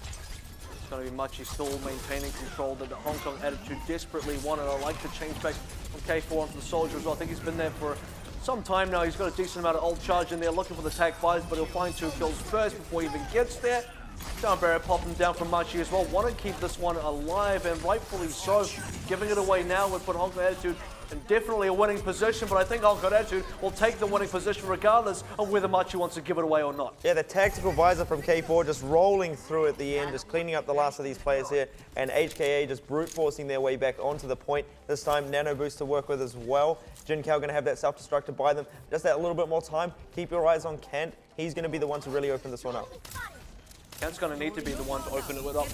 It's going to be Machi still maintaining control that the Hong Kong Attitude desperately wanted. I like the change back from K4 onto the soldier as well. I think he's been there for some time now. He's got a decent amount of ult charge in there, looking for the tag fires, but he'll find 2 kills first before he even gets there. Down barrier popping down from Machi as well. Want to keep this one alive, and rightfully so. Giving it away now would put Hong Kong Attitude in definitely a winning position, but I think Hong Kong Attitude will take the winning position regardless of whether Machi wants to give it away or not. Yeah, the tactical visor from K4 just rolling through at the end, just cleaning up the last of these players here, and HKA just brute forcing their way back onto the point. This time, Nano Boost to work with as well. Jin Kao going to have that self-destruct to buy them. Just that little bit more time. Keep your eyes on Kent. He's going to be the one to really open this one up. Kent's going to need to be the one to open it up.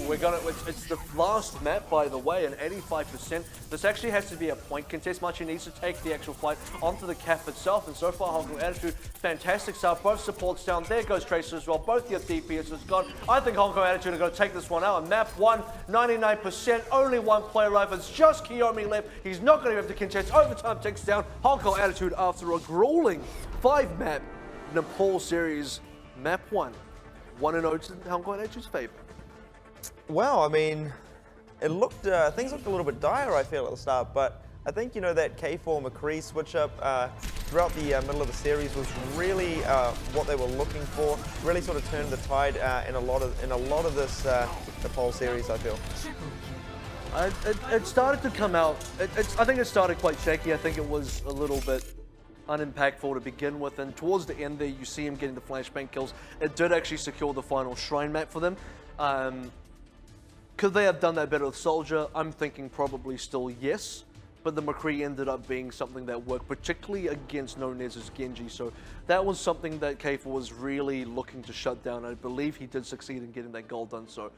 It's the last map, by the way, and 85%. This actually has to be a point contest. Machi needs to take the actual fight onto the cap itself, and so far Hong Kong Attitude, fantastic start. Both supports down. There goes Tracer as well. Both your DPS is gone. I think Hong Kong Attitude are going to take this one out. And map 1, 99%, only one player left. It's just Kiyomi left. He's not going to be able to contest. Overtime takes down Hong Kong Attitude after a grueling 5-map Nepal series. Map 1. 1-0 to Hong Kong Attitude's favor. Well, I mean, it looked things looked a little bit dire, I feel, at the start, but I think, you know, that K4 McCree switch up throughout the middle of the series was really what they were looking for. Really sort of turned the tide in a lot of this Nepal series, I feel. It started to come out. I think it started quite shaky. I think it was a little bit unimpactful to begin with, and towards the end there you see him getting the flashbang kills. It did actually secure the final shrine map for them. Could they have done that better with Soldier? I'm thinking probably still yes, but the McCree ended up being something that worked, particularly against Nunez's Genji, so that was something that K4 was really looking to shut down. I believe he did succeed in getting that goal done, so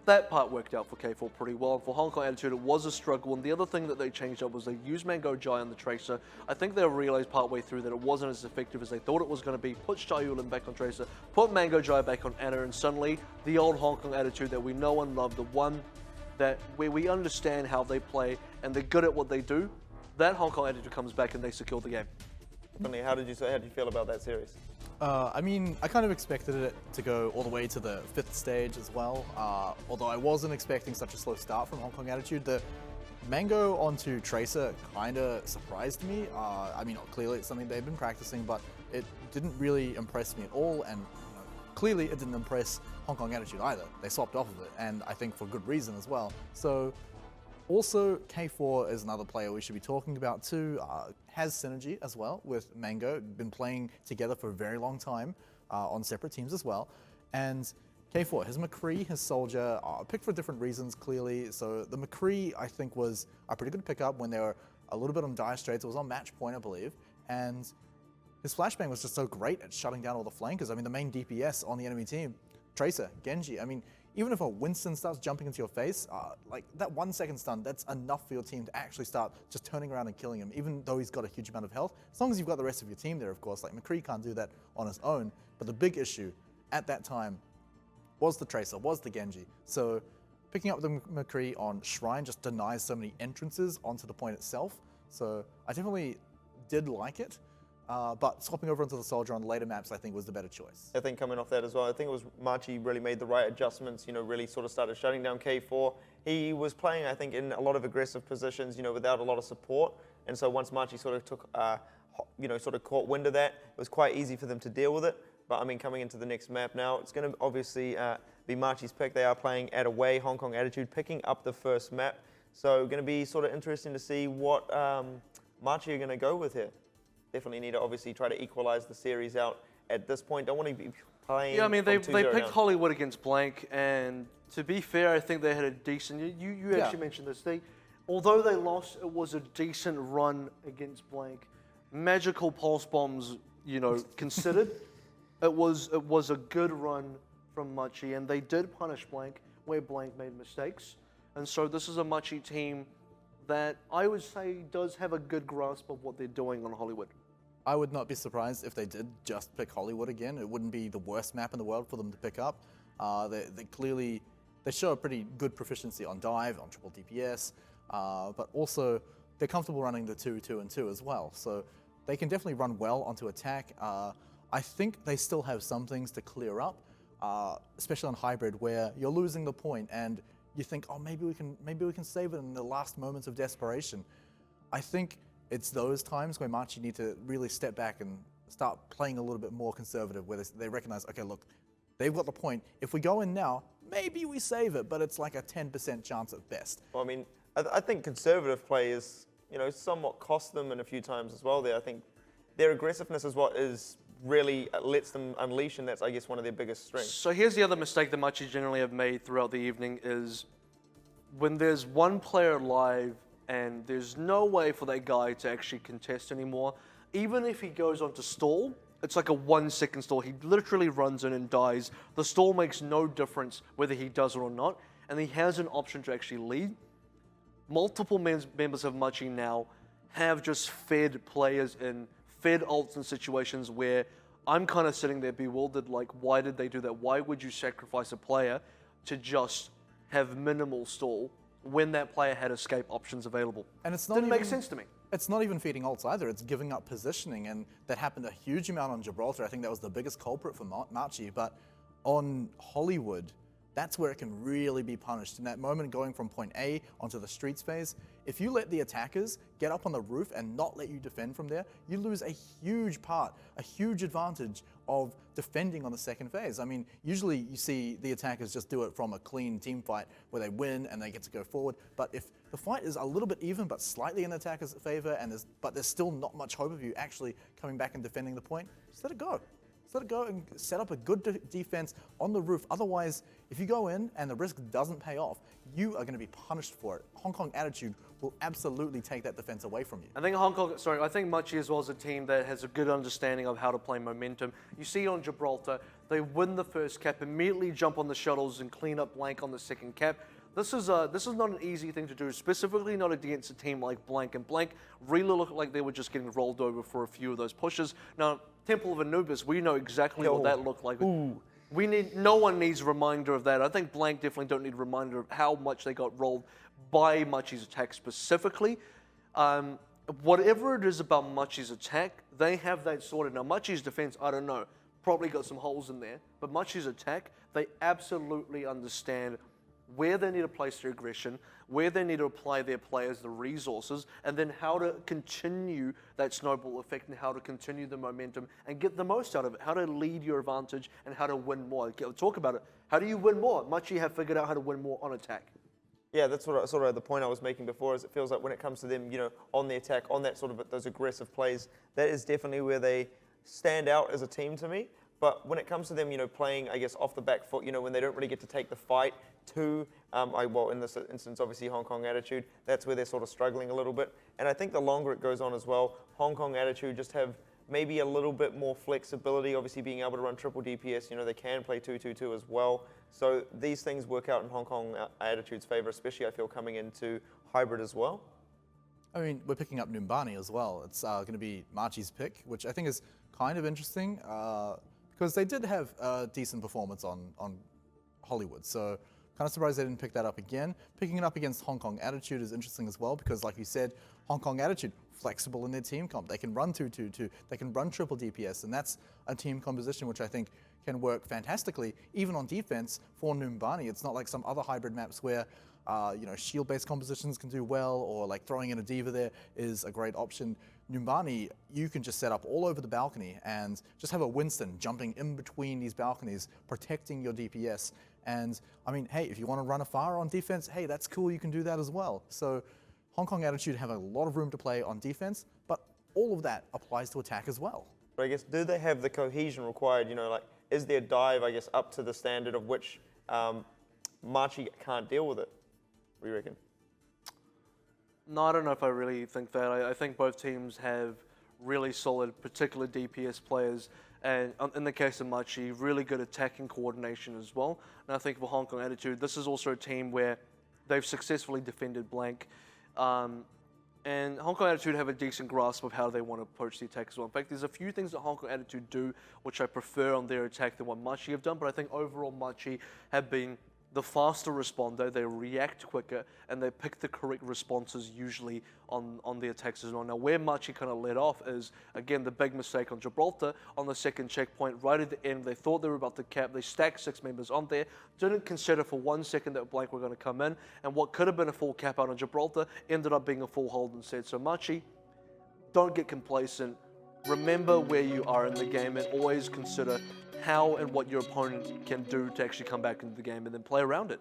that part worked out for K4 pretty well. And for Hong Kong Attitude, it was a struggle. And the other thing that they changed up was they used Mango Jai on the Tracer. I think they realized partway through that it wasn't as effective as they thought it was going to be. Put Shaolin back on Tracer, put Mango Jai back on Ana, and suddenly the old Hong Kong Attitude that we know and love, the one that where we understand how they play and they're good at what they do, that Hong Kong Attitude comes back and they secure the game. How did you feel about that series? I mean, I kind of expected it to go all the way to the 5th stage as well, although I wasn't expecting such a slow start from Hong Kong Attitude. The Mango onto Tracer kind of surprised me. I mean, clearly it's something they've been practicing, but it didn't really impress me at all, and clearly it didn't impress Hong Kong Attitude either. They swapped off of it, and I think for good reason as well. So Also, K4 is another player we should be talking about too. Has synergy as well with Mango. Been playing together for a very long time on separate teams as well. And K4, his McCree, his Soldier, picked for different reasons clearly. So the McCree, I think, was a pretty good pickup when they were a little bit on dire straits. It was on match point, I believe. And his flashbang was just so great at shutting down all the flankers. I mean, the main DPS on the enemy team, Tracer, Genji. I mean, even if a Winston starts jumping into your face, like that 1 second stun, that's enough for your team to actually start just turning around and killing him, even though he's got a huge amount of health. As long as you've got the rest of your team there, of course. Like McCree can't do that on his own. But the big issue at that time was the Tracer, was the Genji. So picking up the McCree on Shrine just denies so many entrances onto the point itself. So I definitely did like it. But swapping over onto the Soldier on later maps, I think, was the better choice. I think coming off that as well, I think it was Machi really made the right adjustments, really sort of started shutting down K4. He was playing, I think, in a lot of aggressive positions, without a lot of support. And so once Machi sort of took, sort of caught wind of that, it was quite easy for them to deal with it. But I mean, coming into the next map now, it's going to obviously be Machi's pick. They are playing at away, Hong Kong Attitude, picking up the first map. So going to be sort of interesting to see what Machi are going to go with here. Definitely need to obviously try to equalize the series out at this point. Don't want to be playing. Yeah, I mean, they picked down. Hollywood against Blank, and to be fair, I think they had a decent. You actually mentioned this. Although they lost, it was a decent run against Blank. Magical pulse bombs, considered, it was a good run from Machi, and they did punish Blank where Blank made mistakes, and so this is a Machi team that I would say does have a good grasp of what they're doing on Hollywood. I would not be surprised if they did just pick Hollywood again. It wouldn't be the worst map in the world for them to pick up. They clearly show a pretty good proficiency on dive, on triple DPS, but also they're comfortable running the 2, 2, and 2 as well. So they can definitely run well onto attack. I think they still have some things to clear up, especially on hybrid where you're losing the point and you think, oh, maybe we can save it in the last moments of desperation. I think it's those times where Machi need to really step back and start playing a little bit more conservative, where they recognize, okay, look, they've got the point. If we go in now, maybe we save it, but it's like a 10% chance at best. Well, I mean, I think conservative play is, somewhat cost them in a few times as well there. I think their aggressiveness is what really lets them unleash, and that's, I guess, one of their biggest strengths. So here's the other mistake that Machi generally have made throughout the evening is when there's one player live and there's no way for that guy to actually contest anymore, even if he goes on to stall, it's like a 1 second stall. He literally runs in and dies. The stall makes no difference whether he does it or not, and he has an option to actually lead. Multiple members of Machi now have just fed players in, fed ults in situations where I'm kind of sitting there bewildered, like, why did they do that? Why would you sacrifice a player to just have minimal stall when that player had escape options available? And it's not Didn't even, make sense to me. It's not even feeding ults either, it's giving up positioning, and that happened a huge amount on Gibraltar. I think that was the biggest culprit for Machi, but on Hollywood, that's where it can really be punished. In that moment going from point A onto the streets phase, if you let the attackers get up on the roof and not let you defend from there, you lose a huge part, a huge advantage of defending on the second phase. I mean, usually you see the attackers just do it from a clean team fight where they win and they get to go forward. But if the fight is a little bit even but slightly in the attacker's favor, but there's still not much hope of you actually coming back and defending the point, just let it go. Just let it go and set up a good defense on the roof. Otherwise, if you go in and the risk doesn't pay off, you are going to be punished for it. Hong Kong Attitude will absolutely take that defense away from you. I think Machi as well is a team that has a good understanding of how to play momentum. You see on Gibraltar, they win the first cap, immediately jump on the shuttles and clean up Blank on the second cap. This is not an easy thing to do, specifically not against a team like Blank. And Blank really looked like they were just getting rolled over for a few of those pushes. Now, Temple of Anubis, we know exactly what that looked like. Ooh. No one needs a reminder of that. I think Blank definitely don't need a reminder of how much they got rolled by Machi's attack specifically. Whatever it is about Machi's attack, they have that sorted. Now, Machi's defense, I don't know, probably got some holes in there, but Machi's attack, they absolutely understand where they need to place their aggression, where they need to apply their players, the resources, and then how to continue that snowball effect and how to continue the momentum and get the most out of it, how to lead your advantage and how to win more. Talk about it. How do you win more? Machi have figured out how to win more on attack. Yeah, that's sort of the point I was making before. Is it feels like when it comes to them, on the attack, on that sort of those aggressive plays, that is definitely where they stand out as a team to me. But when it comes to them, playing, I guess, off the back foot, when they don't really get to take the fight to, well, in this instance, obviously Hong Kong Attitude, that's where they're sort of struggling a little bit. And I think the longer it goes on as well, Hong Kong Attitude just have maybe a little bit more flexibility, obviously being able to run triple DPS, they can play 2-2-2 as well. So these things work out in Hong Kong Attitude's favor, especially I feel coming into hybrid as well. I mean, we're picking up Numbani as well. It's going to be Machi's pick, which I think is kind of interesting because they did have a decent performance on Hollywood. So kind of surprised they didn't pick that up again. Picking it up against Hong Kong Attitude is interesting as well because, like you said, Hong Kong Attitude, flexible in their team comp. They can run 2-2-2. They can run triple DPS, and that's a team composition which I think can work fantastically, even on defense for Numbani. It's not like some other hybrid maps where shield-based compositions can do well, or like throwing in a diva there is a great option. Numbani, you can just set up all over the balcony and just have a Winston jumping in between these balconies, protecting your DPS. And I mean, hey, if you want to run a fire on defense, hey, that's cool, you can do that as well. So Hong Kong Attitude have a lot of room to play on defense, but all of that applies to attack as well. But I guess, do they have the cohesion required? Is their dive, I guess, up to the standard of which Machi can't deal with it? What do you reckon? No, I don't know if I really think that. I think both teams have really solid, particular DPS players, and in the case of Machi, really good attacking coordination as well. And I think for Hong Kong Attitude, this is also a team where they've successfully defended blank. And Hong Kong Attitude have a decent grasp of how they want to approach the attack as well. In fact, there's a few things that Hong Kong Attitude do which I prefer on their attack than what Machi have done, but I think overall Machi have been the faster responder, they react quicker, and they pick the correct responses usually on the attacks as well. Now, where Machi kind of let off is, again, the big mistake on Gibraltar on the second checkpoint right at the end. They thought they were about to cap, they stacked 6 members on there, didn't consider for 1 second that blank were going to come in, and what could have been a full cap out on Gibraltar ended up being a full hold instead. So Machi, don't get complacent. Remember where you are in the game and always consider how and what your opponent can do to actually come back into the game and then play around it.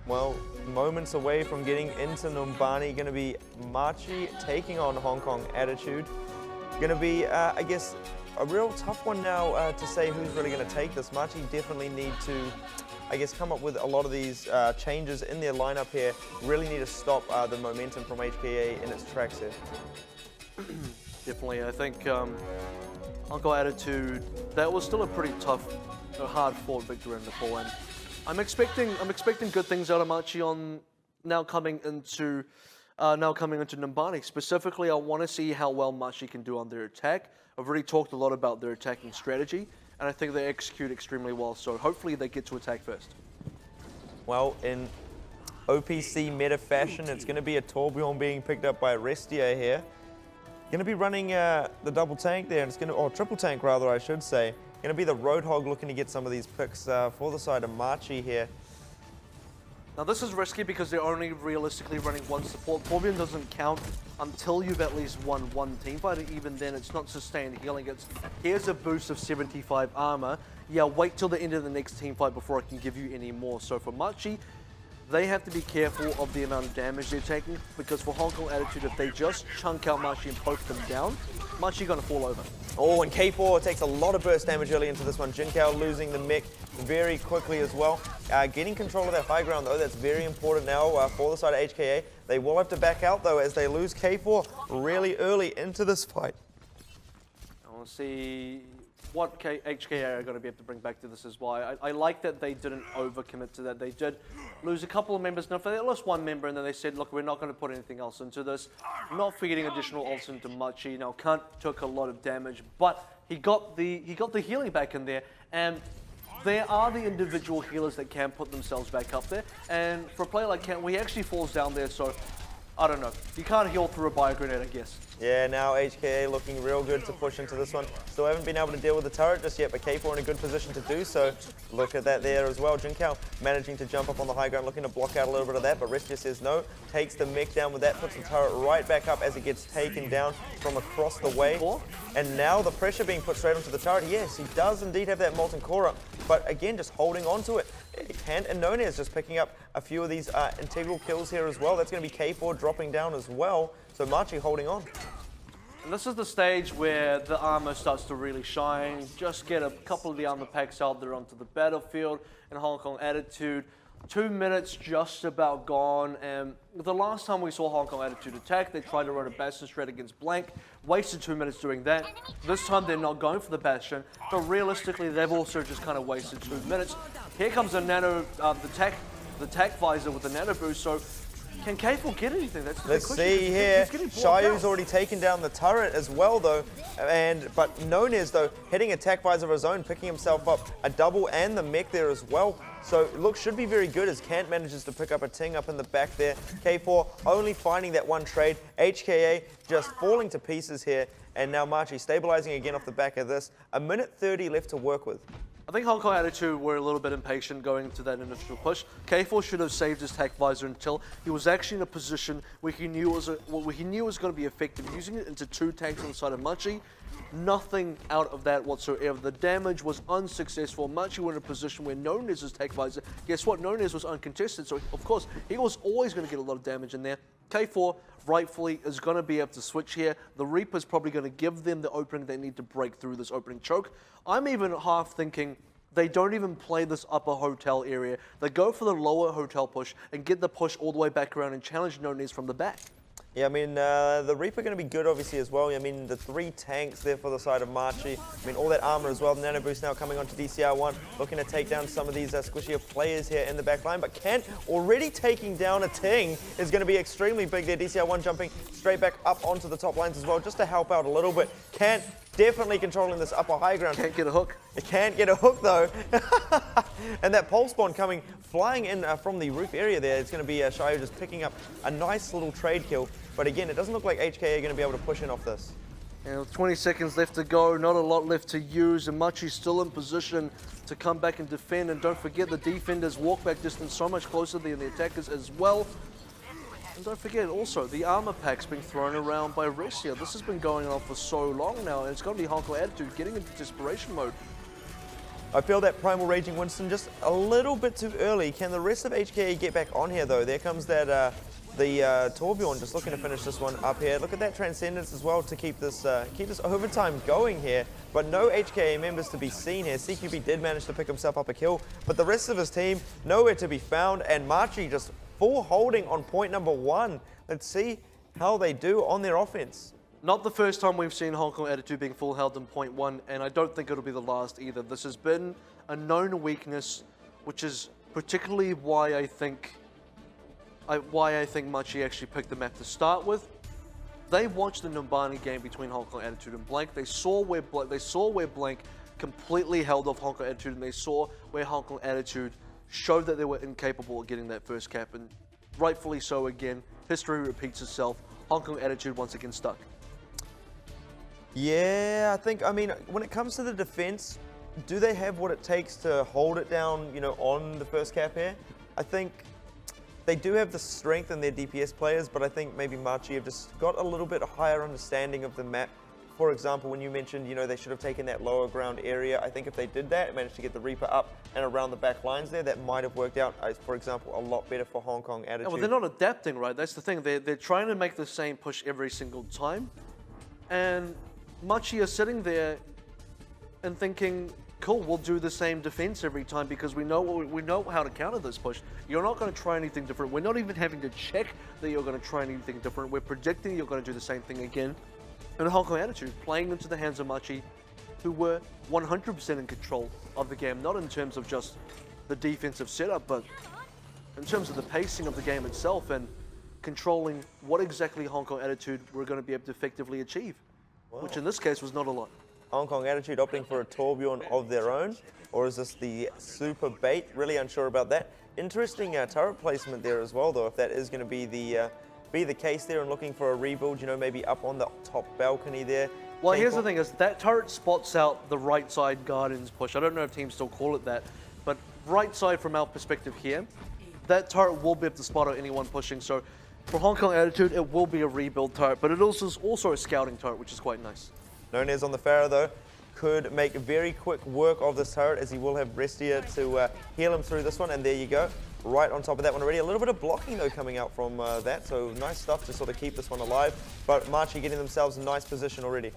Well, moments away from getting into Numbani, going to be Machi taking on Hong Kong Attitude. Going to be, I guess, a real tough one now to say who's really going to take this. Machi definitely need to, I guess, come up with a lot of these changes in their lineup here. Really need to stop the momentum from HKA in its tracks here. Definitely, I think Hong Kong Attitude, that was still a pretty tough, hard-fought victory in Nepal, and I'm expecting good things out of Machi on now coming into Numbani. Specifically, I want to see how well Machi can do on their attack. I've already talked a lot about their attacking strategy, and I think they execute extremely well. So hopefully, they get to attack first. Well, in OPC meta fashion, it's going to be a Torbjorn being picked up by Restia here. Going to be running the double tank there, and it's going to, or triple tank rather, I should say. Going to be the Roadhog looking to get some of these picks for the side of Machi here. Now this is risky because they're only realistically running one support. Torbjorn doesn't count until you've at least won one teamfight, and even then it's not sustained healing. It's, here's a boost of 75 armor. Yeah, wait till the end of the next teamfight before I can give you any more. So for Machi, they have to be careful of the amount of damage they're taking, because for Hong Kong Attitude, if they just chunk out Machi and poke them down, Machi gonna fall over. Oh, and K4 takes a lot of burst damage early into this one. Jinkao losing the mech very quickly as well. Getting control of that high ground though, that's very important now for the side of HKA. They will have to back out though as they lose K4 really early into this fight. I want to see what HKA are going to be able to bring back to this as well. I like that they didn't overcommit to that. They did lose a couple of members. Now, they lost one member, and then they said, look, we're not going to put anything else into this. Not feeding additional ults into Machi. Now, Kunt took a lot of damage, but he got the healing back in there, and there are the individual healers that can put themselves back up there. And for a player like Kunt, he actually falls down there, so I don't know. You can't heal through a bio grenade, I guess. Yeah, now HKA looking real good to push into this one. Still haven't been able to deal with the turret just yet, but K4 in a good position to do so. Look at that there as well. Jinkao managing to jump up on the high ground, looking to block out a little bit of that, but Restia says no. Takes the mech down with that, puts the turret right back up as it gets taken down from across the way. And now the pressure being put straight onto the turret. Yes, he does indeed have that Molten Core up, but again, just holding on to it. Kant and Nonez just picking up a few of these integral kills here as well. That's going to be K4 dropping down as well. So Machi holding on. And this is the stage where the armor starts to really shine. Just get a couple of the armor packs out there onto the battlefield in Hong Kong Attitude. 2 minutes just about gone, and the last time we saw Hong Kong Attitude attack, they tried to run a Bastion straight against Blank, wasted 2 minutes doing that. This time they're not going for the Bastion, but realistically they've also just kind of wasted 2 minutes. Here comes the Nano, the tech visor with the Nano boost, so can K4 get anything? That's the Let's question. see here. Shayu's out. already taken down the turret as well, though. But Nonez, though, hitting a tech visor of his own, picking himself up a double and the mech there as well. So look, should be very good as Kant manages to pick up a ting up in the back there. K4 only finding that one trade. HKA just falling to pieces here. And now Machi stabilizing again off the back of this. 1:30 left to work with. I think Hong Kong Attitude were a little bit impatient going into that initial push. K4 should have saved his tech visor until he was actually in a position where he knew was going to be effective, using it into 2 tanks on the side of Machi. Nothing out of that whatsoever. The damage was unsuccessful. Machi were in a position where Nonez's tech visor, guess what? Nonez was uncontested, so of course he was always going to get a lot of damage in there. K4 rightfully is going to be able to switch here. The Reaper's probably going to give them the opening they need to break through this opening choke. I'm even half thinking they don't even play this upper hotel area. They go for the lower hotel push and get the push all the way back around and challenge Nonez from the back. Yeah, I mean, the Reaper going to be good, obviously, as well. I mean, the 3 tanks there for the side of Machi. I mean, all that armor as well. Nano Boost now coming onto DCR1, looking to take down some of these squishier players here in the back line. But Kant already taking down a ting is going to be extremely big there. DCR1 jumping straight back up onto the top lines as well, just to help out a little bit. Kant definitely controlling this upper high ground. Can't get a hook. It can't get a hook, though. And that pole spawn coming, flying in from the roof area there. It's going to be Shayo just picking up a nice little trade kill. But again, it doesn't look like HK are going to be able to push in off this. And with 20 seconds left to go, not a lot left to use, and Machi's still in position to come back and defend. And don't forget, the defenders' walkback distance so much closer than the attackers as well. And don't forget, also, the armor pack's being thrown around by Ressia. This has been going on for so long now, and it's going to be Hong Kong Attitude getting into desperation mode. I feel that Primal Raging Winston just a little bit too early. Can the rest of HKA get back on here, though? There comes that... the Torbjorn just looking to finish this one up here. Look at that Transcendence as well to keep this overtime going here. But no HKA members to be seen here. CQB did manage to pick himself up a kill, but the rest of his team nowhere to be found. And Machi just full holding on point number 1. Let's see how they do on their offense. Not the first time we've seen Hong Kong Attitude being full held in point 1, and I don't think it'll be the last either. This has been a known weakness, which is particularly why I think Machi actually picked the map to start with. They watched the Numbani game between Hong Kong Attitude and Blank. They saw where Blank completely held off Hong Kong Attitude, and they saw where Hong Kong Attitude showed that they were incapable of getting that first cap, and rightfully so again. History repeats itself. Hong Kong Attitude once again stuck. Yeah, I mean, when it comes to the defense, do they have what it takes to hold it down, on the first cap here? I think they do have the strength in their DPS players, but I think maybe Machi have just got a little bit higher understanding of the map. For example, when you mentioned, they should have taken that lower ground area, I think if they did that, managed to get the Reaper up and around the back lines there, that might have worked out, for example, a lot better for Hong Kong Attitude. Yeah, well, they're not adapting, right? That's the thing. They're trying to make the same push every single time. And Machi are sitting there and thinking, cool, we'll do the same defense every time because we know how to counter this push. You're not going to try anything different. We're not even having to check that you're going to try anything different. We're predicting you're going to do the same thing again. And Hong Kong Attitude playing into the hands of Machi, who were 100% in control of the game, not in terms of just the defensive setup, but in terms of the pacing of the game itself and controlling what exactly Hong Kong Attitude were going to be able to effectively achieve, which in this case was not a lot. Hong Kong Attitude opting for a Torbjorn of their own, or is this the super bait? Really unsure about that. Interesting turret placement there as well, though, if that is going to be the case there and looking for a rebuild, maybe up on the top balcony there. Well, here's the thing, is that turret spots out the right side Guardians push. I don't know if teams still call it that, but right side from our perspective here, that turret will be able to spot out anyone pushing. So for Hong Kong Attitude, it will be a rebuild turret, but it is also a scouting turret, which is quite nice. Nonez on the Pharaoh, though. could make very quick work of this turret, as he will have Restia to heal him through this one. And there you go. Right on top of that one already. A little bit of blocking though coming out from that, so nice stuff to sort of keep this one alive. But Machi getting themselves in nice position already.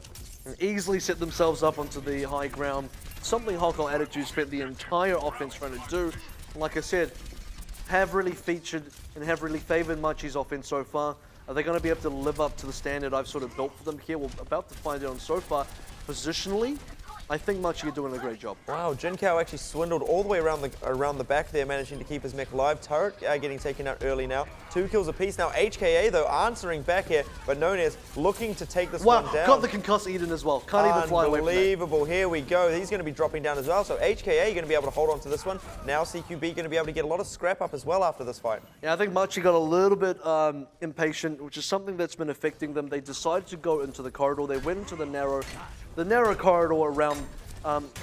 And easily set themselves up onto the high ground. Something Hong Kong Attitude spent the entire offense trying to do. Like I said, have really featured and have really favored Machi's offense so far. Are they going to be able to live up to the standard I've sort of built for them here? We're about to find out. So far, positionally, I think Machi are doing a great job. Wow, Jinkao actually swindled all the way around the back there, managing to keep his mech alive. Turret getting taken out early now. 2 kills apiece. Now HKA, though, answering back here, but Nunez looking to take this one down. Got the concuss Eden as well. Can't even fly away from that. Unbelievable. Here we go. He's going to be dropping down as well. So HKA going to be able to hold on to this one. Now CQB going to be able to get a lot of scrap up as well after this fight. Yeah, I think Machi got a little bit impatient, which is something that's been affecting them. They decided to go into the corridor. They went into the narrow corridor around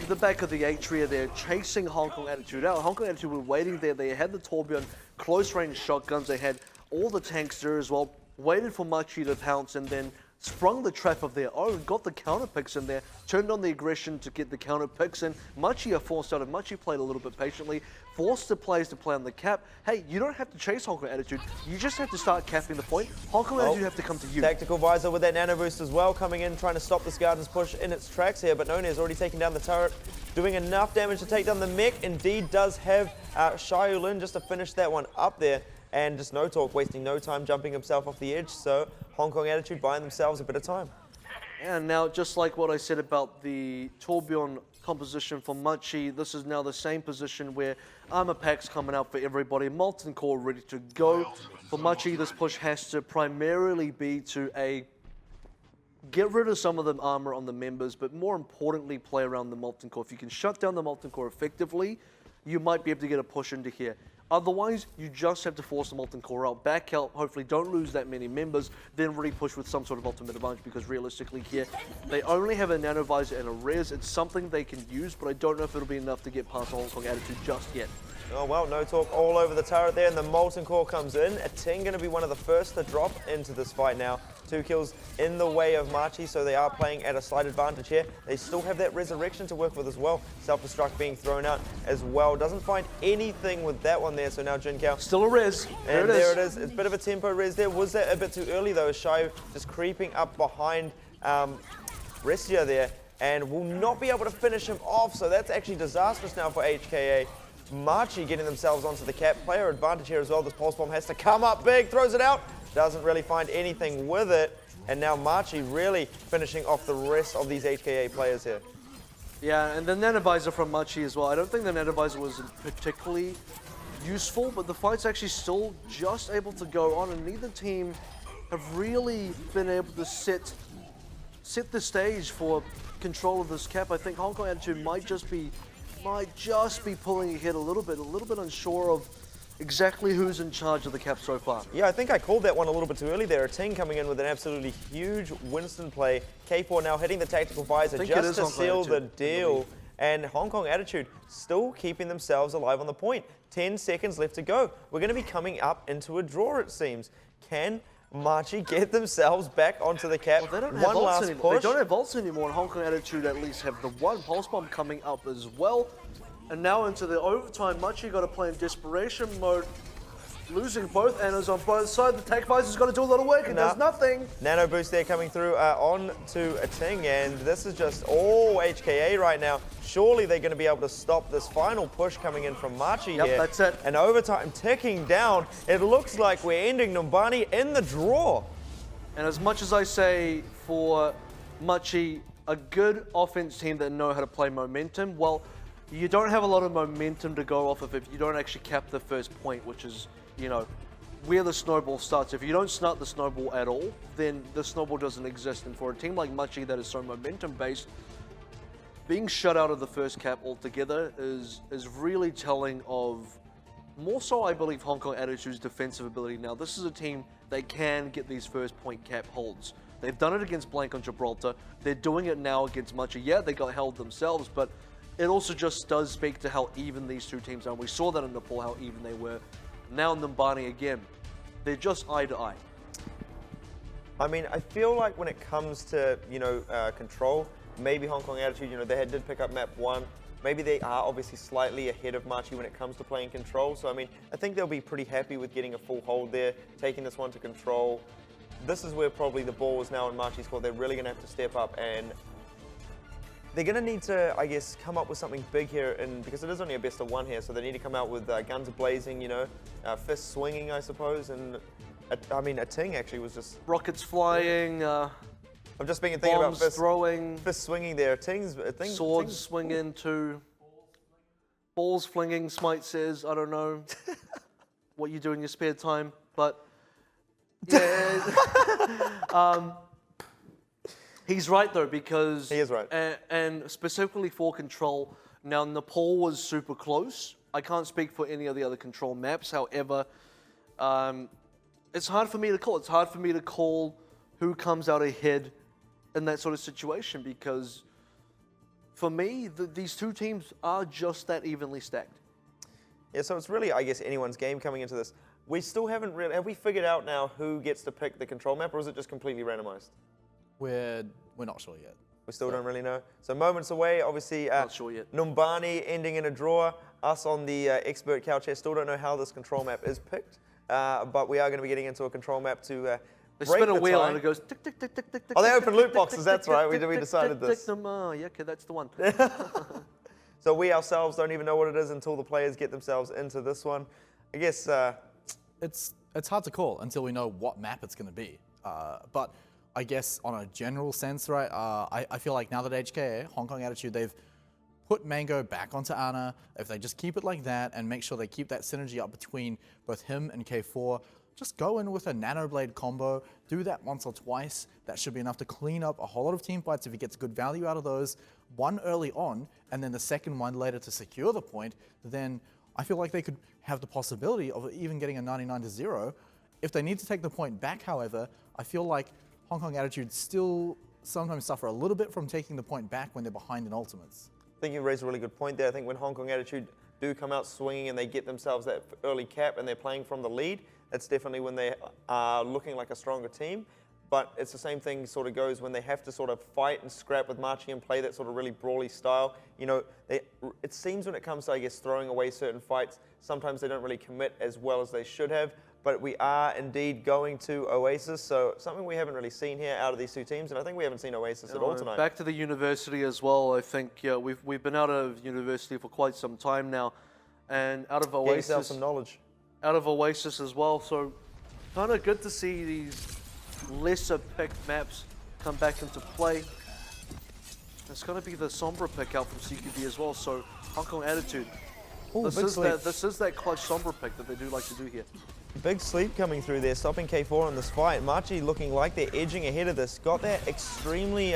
the back of the atria there, chasing Hong Kong Attitude out. Hong Kong Attitude were waiting there. They had the Tourbillon close-range shotguns. They had all the tanks there as well. Waited for Machi to pounce and then sprung the trap of their own. Got the counter picks in there. Turned on the aggression to get the counter picks in. Machi are forced out, and Machi played a little bit patiently. Forced the players to play on the cap. Hey, you don't have to chase Hong Kong Attitude. You just have to start capping the point. Hong Kong Attitude have to come to you. Tactical Visor with that nano boost as well, coming in, trying to stop this Garden's push in its tracks here, but None has already taken down the turret, doing enough damage to take down the mech. Indeed does have Xiaolin just to finish that one up there, and just No Talk wasting no time jumping himself off the edge, so Hong Kong Attitude buying themselves a bit of time. And now, just like what I said about the Tourbillon composition for Machi, this is now the same position where armor packs coming out for everybody, Molten Core ready to go. For Machi, this push has to primarily be to get rid of some of the armor on the members, but more importantly, play around the Molten Core. If you can shut down the Molten Core effectively, you might be able to get a push into here. Otherwise, you just have to force the Molten Core out, back out, hopefully don't lose that many members, then really push with some sort of ultimate advantage, because realistically here, they only have a Nano Visor and a Res. It's something they can use, but I don't know if it'll be enough to get past the Hong Kong Attitude just yet. Oh well, No Talk all over the turret there, and the Molten Core comes in. A Ting going to be one of the first to drop into this fight now. 2 kills in the way of Machi, so they are playing at a slight advantage here. They still have that Resurrection to work with as well. Self-destruct being thrown out as well. Doesn't find anything with that one there, so now Jinkao. Still a Res. And there it is. It's a bit of a tempo Res there. Was that a bit too early though? Shai just creeping up behind Restia there, and will not be able to finish him off, so that's actually disastrous now for HKA. Machi getting themselves onto the cap. Player advantage here as well. This Pulse Bomb has to come up big, throws it out. Doesn't really find anything with it. And now Machi really finishing off the rest of these HKA players here. Yeah, and the Nanovisor from Machi as well. I don't think the Nanovisor was particularly useful, but the fight's actually still just able to go on, and neither team have really been able to set the stage for control of this cap. I think Hong Kong Attitude might just be pulling ahead a little bit unsure of exactly who's in charge of the cap so far. Yeah, I think I called that one a little bit too early there. A Ting coming in with an absolutely huge Winston play. K4 now hitting the Tactical Visor just to seal the deal. And Hong Kong Attitude still keeping themselves alive on the point. 10 seconds left to go. We're going to be coming up into a draw, it seems. Can Machi get themselves back onto the cap? Well, they don't one have last anymore. push. They don't have ults anymore, and Hong Kong Attitude at least have the one Pulse Bomb coming up as well. And now into the overtime, Machi got to play in desperation mode, losing both Annas on both sides. The Tech Visor's got to do a lot of work, and does nothing. Nano boost there coming through on to a Ting, and this is just all HKA right now. Surely they're going to be able to stop this final push coming in from Machi here. Yep, that's it. And overtime ticking down. It looks like we're ending Numbani in the draw. And as much as I say for Machi, a good offense team that know how to play momentum, well, you don't have a lot of momentum to go off of if you don't actually cap the first point, which is, you know, where the snowball starts. If you don't start the snowball at all, then the snowball doesn't exist. And for a team like Machi that is so momentum-based, being shut out of the first cap altogether is really telling of, more so I believe, Hong Kong Attitude's defensive ability. Now, this is a team that can get these first point cap holds. They've done it against Blank on Gibraltar. They're doing it now against Machi. Yeah, they got held themselves, but it also just does speak to how even these two teams are. And we saw that in Nepal, how even they were. Now Numbani again, they're just eye to eye. I mean, I feel like when it comes to, control, maybe Hong Kong Attitude, they did pick up map 1. Maybe they are obviously slightly ahead of Machi when it comes to playing control. So, I mean, I think they'll be pretty happy with getting a full hold there, taking this one to control. This is where probably the ball is now in Machi's court. They're really going to have to step up, and they're going to need to, I guess, come up with something big here, and because it is only a best of 1 here, so they need to come out with guns blazing, fists swinging, I suppose, and a ting actually was just... Rockets flying, I'm just thinking about bombs throwing, fist swinging there, swords swinging too, balls flinging, Smite says, I don't know what you do in your spare time, but yeah. He's right though, because... He is right. And specifically for control, now Nepal was super close. I can't speak for any of the other control maps, however, it's hard for me to call. It's hard for me to call who comes out ahead in that sort of situation, because for me, these two teams are just that evenly stacked. Yeah, so it's really, I guess, anyone's game coming into this. We still haven't really... Have we figured out now who gets to pick the control map, or is it just completely randomized? We're not sure yet. We still don't really know. So moments away, obviously. Not sure yet. Numbani ending in a draw. Us on the expert couch here still don't know how this control map is picked, but we are going to be getting into a control map to They break spin a the wheel tie. and it goes tick, tick, tick, tick, tick, tick. Oh, they tick, open tick, loot tick, boxes, tick, that's tick, right. tick, We tick, decided tick, this. tick, yeah, okay, that's the one. So we ourselves don't even know what it is until the players get themselves into this one. I guess... It's hard to call until we know what map it's going to be. But I guess on a general sense, right, I feel like now that HKA, Hong Kong Attitude, they've put Mango back onto Ana. If they just keep it like that and make sure they keep that synergy up between both him and K4, just go in with a Nanoblade combo, do that once or twice. That should be enough to clean up a whole lot of team fights if he gets good value out of those. One early on, and then the second one later to secure the point, then I feel like they could have the possibility of even getting a 99-0. If they need to take the point back, however, I feel like Hong Kong Attitude still sometimes suffer a little bit from taking the point back when they're behind in ultimates. I think you raised a really good point there. I think when Hong Kong Attitude do come out swinging and they get themselves that early cap and they're playing from the lead, that's definitely when they are looking like a stronger team. But it's the same thing sort of goes when they have to sort of fight and scrap with Machi and play that sort of really brawly style. It seems when it comes to, I guess, throwing away certain fights, sometimes they don't really commit as well as they should have. But we are indeed going to Oasis, so something we haven't really seen here out of these two teams, and I think we haven't seen Oasis at all tonight. Back to the university as well. I think we've been out of university for quite some time now, and out of Oasis, Get yourself some knowledge. Out of Oasis as well. So kind of good to see these lesser picked maps come back into play. It's going to be the Sombra pick out from CQB as well. So Hong Kong Attitude. Ooh, this is that clutch Sombra pick that they do like to do here. Big sleep coming through there, stopping K4 in this fight. Machi looking like they're edging ahead of this. Got that extremely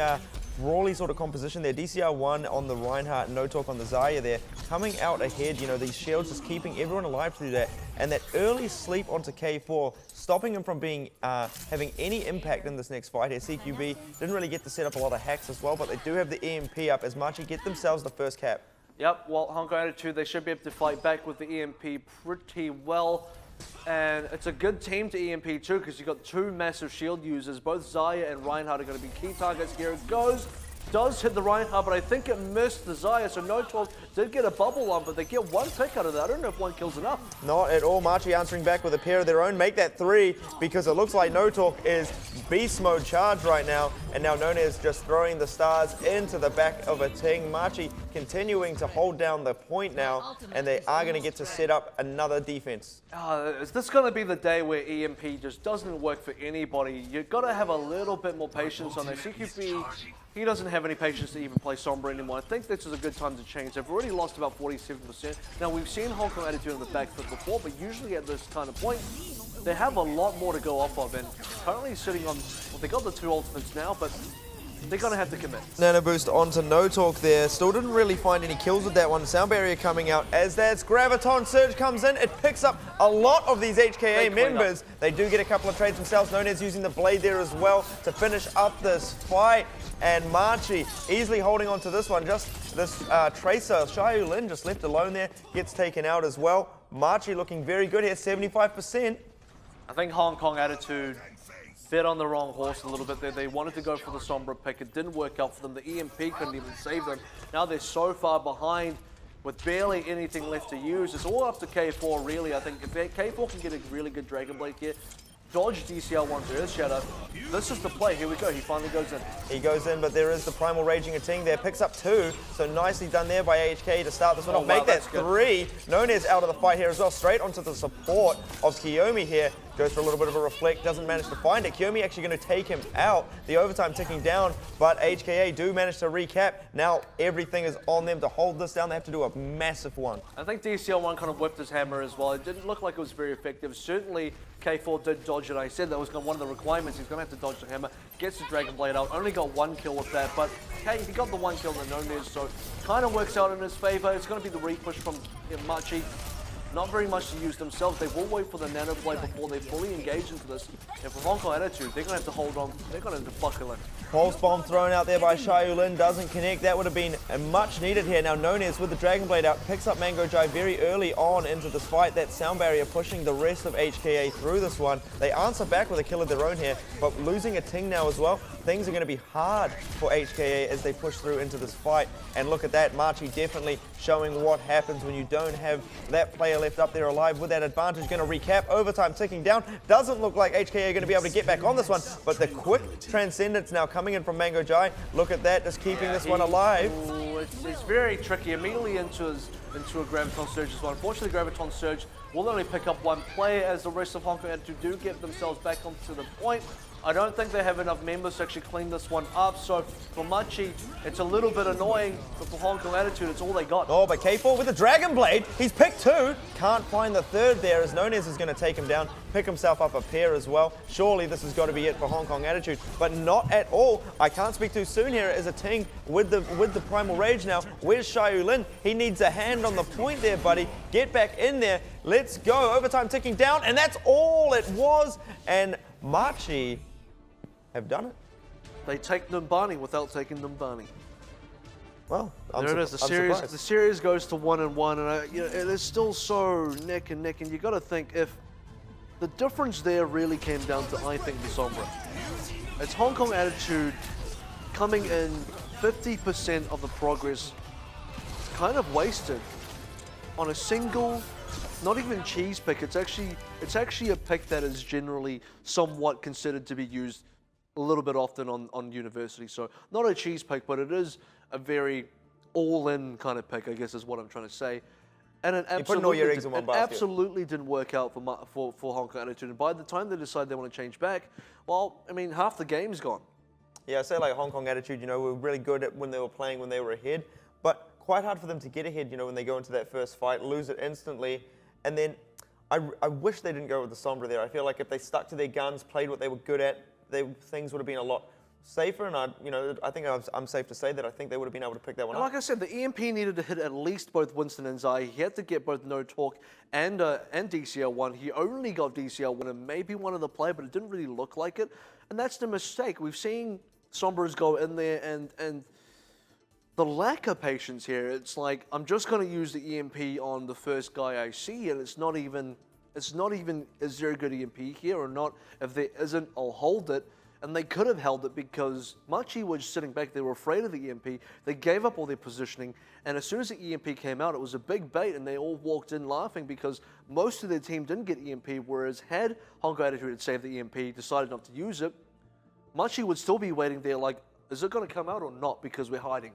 brawly sort of composition there. DCR1 on the Reinhardt, no talk on the Zarya there. Coming out ahead, these shields just keeping everyone alive through that. And that early sleep onto K4, stopping him from being having any impact in this next fight here. CQB didn't really get to set up a lot of hacks as well, but they do have the EMP up as Machi get themselves the first cap. Yep, well, Hong Kong Attitude, they should be able to fight back with the EMP pretty well. And it's a good team to EMP too, because you've got two massive shield users. Both Zarya and Reinhardt are going to be key targets. Here it goes. Does hit the Reinhardt, but I think it missed the Zarya. So No 12 did get a bubble on, but they get one pick out of that. I don't know if one kills enough. Not at all. Machi answering back with a pair of their own. Make that 3, because it looks like No Talk is beast mode charged right now. And now Nona is just throwing the stars into the back of a ting. Machi continuing to hold down the point now, and they are going to get to set up another defense. Is this going to be the day where EMP just doesn't work for anybody? You've got to have a little bit more patience on that. CQB, he doesn't have any patience to even play Sombra anymore. I think this is a good time to change. They've already lost about 47%. Now, we've seen Hong Kong Attitude on the back foot before, but usually at this kind of point, they have a lot more to go off of. And currently sitting on, well, they got the 2 ultimates now, but they're going to have to commit. Nano boost onto No Talk there. Still didn't really find any kills with that one. Sound barrier coming out as that Graviton Surge comes in. It picks up a lot of these HKA members. They do get a couple of trades themselves. Nonez using the blade there as well to finish up this fight. And Machi easily holding on to this one. Just this Tracer, Xiaoyu Lin just left alone there. Gets taken out as well. Machi looking very good here, 75%. I think Hong Kong Attitude bet on the wrong horse a little bit there. They wanted to go for the Sombra pick. It didn't work out for them. The EMP couldn't even save them. Now they're so far behind with barely anything left to use. It's all up to K4, really. I think if K4 can get a really good Dragon Blade here, dodge DCL1's Earth Shadow. This is the play. Here we go. He finally goes in. He goes in, but there is the Primal Raging Ating there. Picks up 2, so nicely done there by AHK to start this one off. Wow, Make that that's good. 3. Nonez out of the fight here as well. Straight onto the support of Kiyomi here. Goes for a little bit of a reflect, doesn't manage to find it. Kiyomi actually going to take him out. The overtime ticking down, but HKA do manage to recap. Now everything is on them to hold this down. They have to do a massive one. I think DCL1 kind of whipped his hammer as well. It didn't look like it was very effective. Certainly K4 did dodge it. I said that was one of the requirements. He's going to have to dodge the hammer. Gets the Dragon Blade out. Only got 1 kill with that, but hey, he got the 1 kill in the Nonez, so kind of works out in his favor. It's going to be the repush from Machi. Not very much to use themselves. They will wait for the nano play before they fully engage into this. And for Hong Kong Attitude, they're going to have to hold on. They're going to have to buckle in. Pulse bomb thrown out there by Xiaolin, doesn't connect. That would have been much needed here. Now Nonez with the Dragon Blade out, picks up Mango Jai very early on into this fight. That sound barrier pushing the rest of HKA through this one. They answer back with a kill of their own here, but losing a Ting now as well. Things are going to be hard for HKA as they push through into this fight. And look at that, Machi definitely showing what happens when you don't have that player left up there alive with that advantage. Going to recap, overtime ticking down. Doesn't look like HKA are going to be able to get back on this one, but the quick transcendence now coming in from Mango Jai. Look at that, just keeping this one alive. Ooh, it's very tricky. Immediately into a Graviton Surge as well. Unfortunately, Graviton Surge will only pick up 1 player as the rest of Hong Kong Attitude do get themselves back onto the point. I don't think they have enough members to actually clean this one up, so for Machi, it's a little bit annoying, but for Hong Kong Attitude, it's all they got. Oh, but K4 with the Dragon Blade, he's picked 2, can't find the 3rd there as Nonez is going to take him down, pick himself up a pair as well. Surely this has got to be it for Hong Kong Attitude, but not at all. I can't speak too soon here as a Ting with the Primal Rage now. Where's Xiaolin? He needs a hand on the point there, buddy. Get back in there. Let's go. Overtime ticking down, and that's all it was. And Machi have done it. They take Numbani without taking Numbani. Well, there it is. The series goes to 1-1, and you know, it is still so neck and neck. And you got to think if the difference there really came down to, I think, the Sombra. It's Hong Kong Attitude coming in 50% of the progress, kind of wasted on a single, not even cheese pick. It's actually a pick that is generally somewhat considered to be used a little bit often on university. So not a cheese pick, but it is a very all-in kind of pick, I guess is what I'm trying to say. And it absolutely didn't work out for Hong Kong Attitude. And by the time they decide they want to change back, well, I mean, half the game's gone. Yeah, I say like Hong Kong Attitude, you know, were really good at when they were playing when they were ahead, but quite hard for them to get ahead, you know, when they go into that first fight, lose it instantly. And then I wish they didn't go with the Sombra there. I feel like if they stuck to their guns, played what they were good at, things would have been a lot safer, and I think I'm safe to say that I think they would have been able to pick that one up. Like I said, the EMP needed to hit at least both Winston and Zai. He had to get both No Talk and DCL1. He only got DCL1 and maybe one of the play, but it didn't really look like it. And that's the mistake. We've seen Sombras go in there and the lack of patience here. It's like, I'm just going to use the EMP on the first guy I see, and it's not even, is there a good EMP here or not? If there isn't, I'll hold it. And they could have held it because Machi was sitting back. They were afraid of the EMP. They gave up all their positioning. And as soon as the EMP came out, it was a big bait. And they all walked in laughing because most of their team didn't get EMP. Whereas had Hong Kong Attitude had saved the EMP, decided not to use it, Machi would still be waiting there like, is it going to come out or not? Because we're hiding.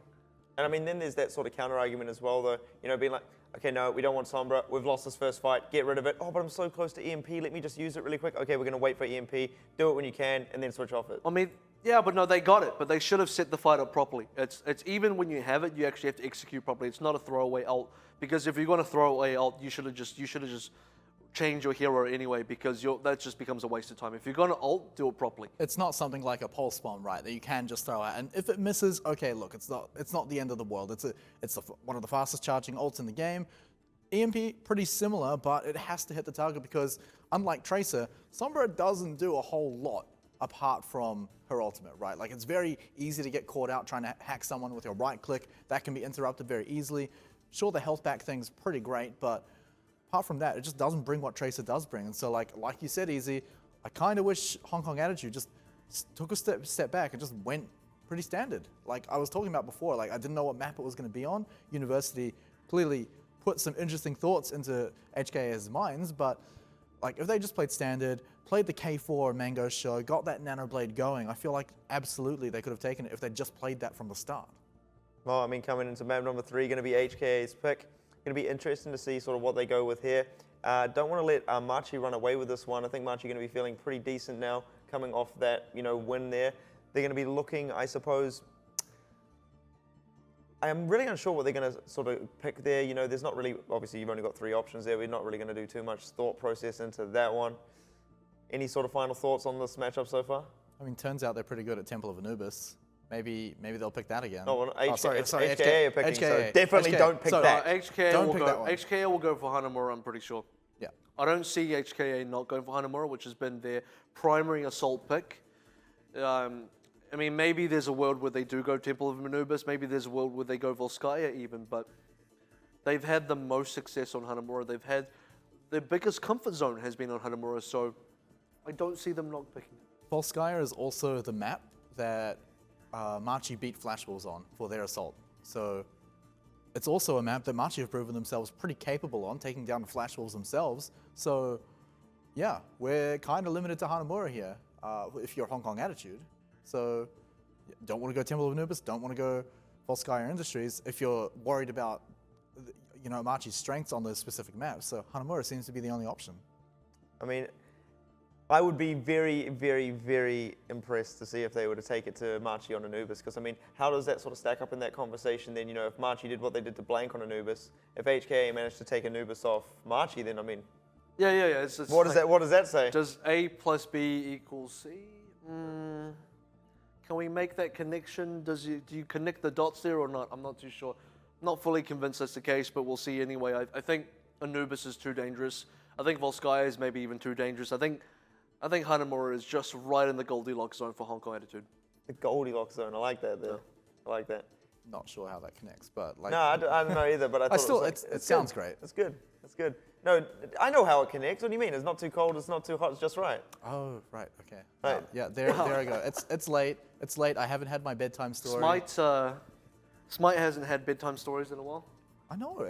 And I mean, then there's that sort of counter argument as well, though. You know, being like, okay, no, we don't want Sombra. We've lost this first fight. Get rid of it. Oh, but I'm so close to EMP. Let me just use it really quick. Okay, we're going to wait for EMP. Do it when you can, and then switch off it. I mean, yeah, but no, they got it. But they should have set the fight up properly. It's even when you have it, you actually have to execute properly. It's not a throwaway ult. Because if you're going to throw away ult, you should have just change your hero anyway, because that just becomes a waste of time. If you're going to ult, do it properly. It's not something like a pulse bomb, right, that you can just throw out. And if it misses, okay, look, it's not the end of the world. It's one of the fastest charging ults in the game. EMP, pretty similar, but it has to hit the target because, unlike Tracer, Sombra doesn't do a whole lot apart from her ultimate, right? Like, it's very easy to get caught out trying to hack someone with your right click. That can be interrupted very easily. Sure, the health back thing's pretty great, but apart from that, it just doesn't bring what Tracer does bring. And so, like you said, Easy, I kind of wish Hong Kong Attitude just took a step back and just went pretty standard. Like I was talking about before, like I didn't know what map it was going to be on. University clearly put some interesting thoughts into HKA's minds, but like if they just played standard, played the K4 Mango show, got that Nano Blade going, I feel like absolutely they could have taken it if they just played that from the start. Well, I mean, coming into map number 3, going to be HKA's pick. Going to be interesting to see sort of what they go with here. Don't want to let Machi run away with this one. I think Machi going to be feeling pretty decent now, coming off that win there. They're going to be looking, I suppose. I'm really unsure what they're going to sort of pick there. There's not really, obviously you've only got 3 options there. We're not really going to do too much thought process into that one. Any sort of final thoughts on this matchup so far? I mean, turns out they're pretty good at Temple of Anubis. Maybe they'll pick that again. No, well, sorry, HKA are picking, so HKA. definitely don't pick that. HKA will go for Hanamura, I'm pretty sure. Yeah. I don't see HKA not going for Hanamura, which has been their primary assault pick. I mean, maybe there's a world where they do go Temple of Anubis, maybe there's a world where they go Volskaya even, but they've had the most success on Hanamura. They've had their biggest comfort zone has been on Hanamura, so I don't see them not picking it. Volskaya is also the map that Machi beat Flash Wolves on for their assault. So it's also a map that Machi have proven themselves pretty capable on, taking down the Flash Wolves themselves. So yeah, we're kind of limited to Hanamura here if you're Hong Kong Attitude. So don't want to go Temple of Anubis, don't want to go Volskaya Industries if you're worried about Machi's strengths on those specific maps. So Hanamura seems to be the only option. I mean, I would be very, very, very impressed to see if they were to take it to Machi on Anubis, because I mean, how does that sort of stack up in that conversation then? If Machi did what they did to Blank on Anubis, if HKA managed to take Anubis off Machi, then I mean, yeah. It's what does that say? Does A plus B equals C? Can we make that connection? Do you connect the dots there or not? I'm not too sure. Not fully convinced that's the case, but we'll see anyway. I think Anubis is too dangerous. I think Volskaya is maybe even too dangerous. I think Hanamura is just right in the Goldilocks zone for Hong Kong Attitude. The Goldilocks zone, I like that there. I like that. Not sure how that connects, but like... No, I don't know either, but I thought it sounds great. It's good. It's good. No, I know how it connects. What do you mean? It's not too cold, it's not too hot, it's just right. Oh, right, okay. Right. Yeah, there I go. It's late. It's late. I haven't had my bedtime story. Smite hasn't had bedtime stories in a while. I know.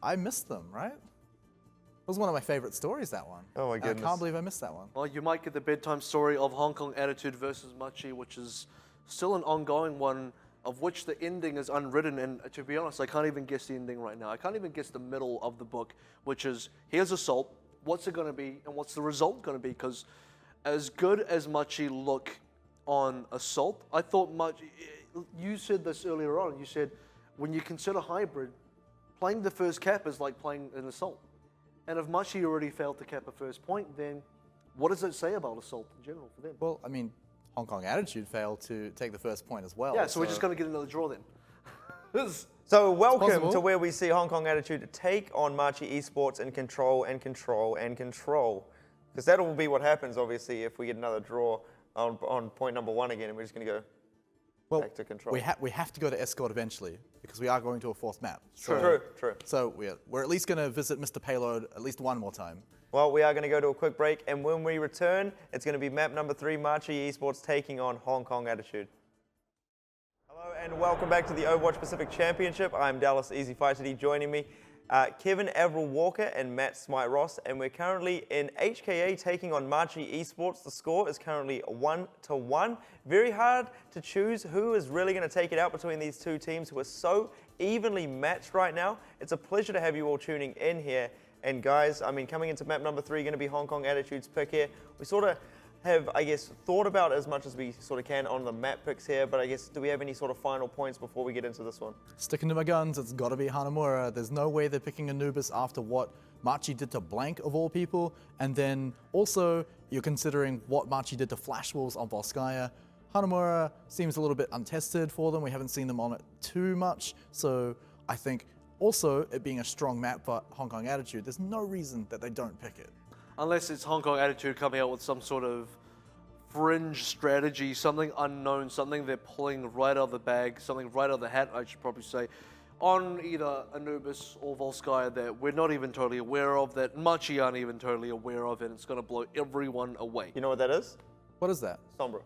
I missed them, right? It was one of my favorite stories, that one. Oh my goodness. I can't believe I missed that one. Well, you might get the bedtime story of Hong Kong Attitude versus Machi, which is still an ongoing one, of which the ending is unwritten. And to be honest, I can't even guess the ending right now. I can't even guess the middle of the book, which is, here's Assault, what's it going to be, and what's the result going to be? Because as good as Machi look on Assault, I thought Machi, you said this earlier on, you said, when you consider hybrid, playing the first cap is like playing an Assault. And if Machi already failed to cap a first point, then what does it say about Assault in general for them? Well, I mean, Hong Kong Attitude failed to take the first point as well. Yeah, so we're just going to get another draw then. So welcome to where we see Hong Kong Attitude take on Machi Esports and control and control and control. Because that will be what happens, obviously, if we get another draw on point number 1 again, and we're just going to go back to control. We have to go to Escort eventually, because we are going to a 4th map. True. So we're at least going to visit Mr. Payload at least one more time. Well, we are going to go to a quick break, and when we return, it's going to be map number 3, Machi Esports taking on Hong Kong Attitude. Hello, and welcome back to the Overwatch Pacific Championship. I'm Dallas Easy Fighter. Joining me, Kevin Avril Walker and Matt Smite Ross, and we're currently in HKA taking on Machi Esports. The score is currently 1-1. Very hard to choose who is really going to take it out between these two teams who are so evenly matched right now. It's a pleasure to have you all tuning in here. And guys, I mean, coming into map number 3, going to be Hong Kong Attitude's pick here. We sort of have, I guess, thought about as much as we sort of can on the map picks here, but I guess, do we have any sort of final points before we get into this one? Sticking to my guns, it's got to be Hanamura. There's no way they're picking Anubis after what Machi did to Blank, of all people. And then also, you're considering what Machi did to Flash Wolves on Volskaya. Hanamura seems a little bit untested for them. We haven't seen them on it too much. So I think also, it being a strong map for Hong Kong Attitude, there's no reason that they don't pick it. Unless it's Hong Kong Attitude coming out with some sort of fringe strategy, something unknown, something they're pulling right out of the bag, something right out of the hat, I should probably say, on either Anubis or Volskaya that we're not even totally aware of, that Machi aren't even totally aware of, and it's going to blow everyone away. You know what that is? What is that? Sombra.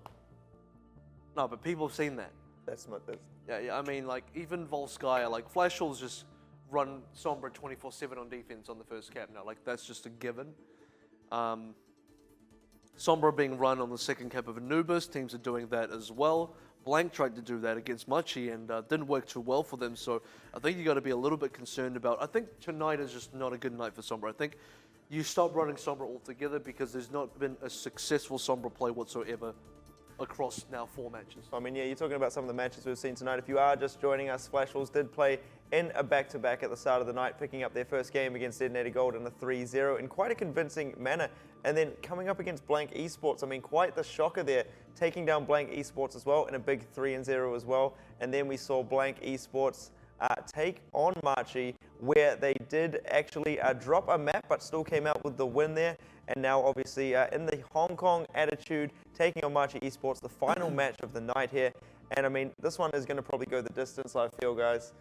No, but people have seen that. That's what that's. Yeah, I mean, like, even Volskaya, like, Flashall's just run Sombra 24/7 on defense on the first cap now. Like, that's just a given. Sombra being run on the second cap of Anubis, teams are doing that as well. Blank tried to do that against Machi and didn't work too well for them, so I think you got to be a little bit concerned about. I think tonight is just not a good night for Sombra. I think you stop running Sombra altogether because there's not been a successful Sombra play whatsoever across now 4 matches. I mean, yeah, you're talking about some of the matches we've seen tonight. If you are just joining us, Flashballs did play in a back-to-back at the start of the night, picking up their first game against Detonator Gold in a 3-0 in quite a convincing manner. And then coming up against Blank Esports, I mean, quite the shocker there, taking down Blank Esports as well in a big 3-0 as well. And then we saw Blank Esports take on Machi, where they did actually drop a map, but still came out with the win there. And now, obviously, in the Hong Kong attitude, taking on Machi Esports, the final match of the night here. And I mean, this one is going to probably go the distance, I feel, guys.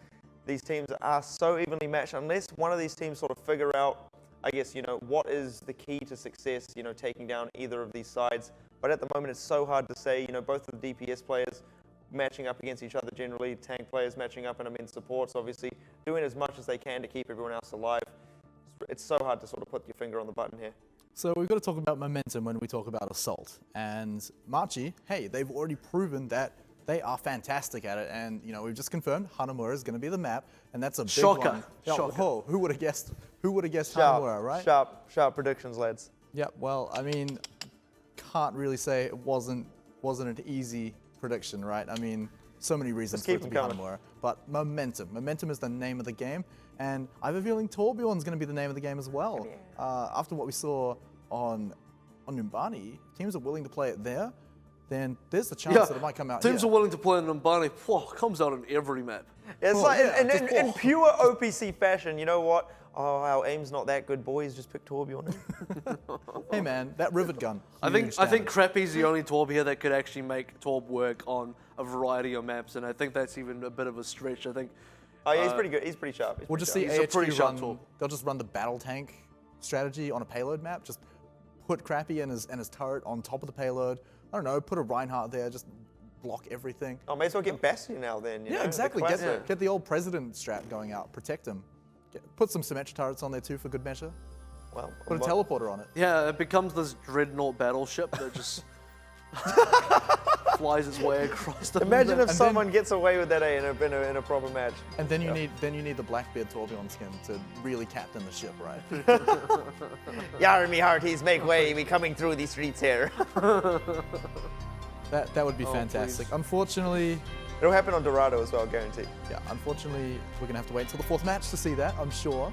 These teams are so evenly matched, unless one of these teams sort of figure out, I guess, you know, what is the key to success, you know, taking down either of these sides. But at the moment, it's so hard to say, you know, both of the DPS players matching up against each other generally, tank players matching up, and I mean, supports, obviously, doing as much as they can to keep everyone else alive. It's so hard to sort of put your finger on the button here. So we've got to talk about momentum when we talk about Assault. And Machi, hey, they've already proven that they are fantastic at it. And, you know, we've just confirmed Hanamura is going to be the map. And that's a big Shocker. one. Yeah, Shocker. whoa, who would have guessed Sharp, Hanamura, right? Sharp predictions, lads. Yeah, well, I mean, can't really say it wasn't an easy prediction, right? I mean, so many reasons for it to be Hanamura. But momentum. Momentum is the name of the game. And I have a feeling Torbjorn's going to be the name of the game as well. After what we saw on Numbani, teams are willing to play it there, then there's the chance that it might come out Teams here. are willing to play in Numbani. Comes out on every map. It's like, in pure OPC fashion, you know what? Oh, our aim's not that good, boys. Just pick Torbjorn. Hey man, that rivet gun. I think Crappy's the only Torb here that could actually make Torb work on a variety of maps, and I think that's even a bit of a stretch. I think. Oh yeah, he's pretty good. He's pretty sharp. We'll just see AHQ run. They'll just run the battle tank strategy on a payload map. Just put Crappy and his turret on top of the payload. I don't know. Put a Reinhardt there. Just block everything. Oh, may as well get Bastion now then. You know, exactly. Get the old president strat going out. Protect him. Put some Symmetra turrets on there too for good measure. Well, put a teleporter on it. Yeah, it becomes this dreadnought battleship that just flies its way across the. Imagine if someone gets away with that in a proper match. And then you need the Blackbeard Torbjorn skin to really captain the ship, right? Yar me hearties, make way. We coming through these streets here. That would be fantastic. Please. Unfortunately. It'll happen on Dorado as well, guaranteed. Yeah, unfortunately, we're going to have to wait until the 4th match to see that, I'm sure.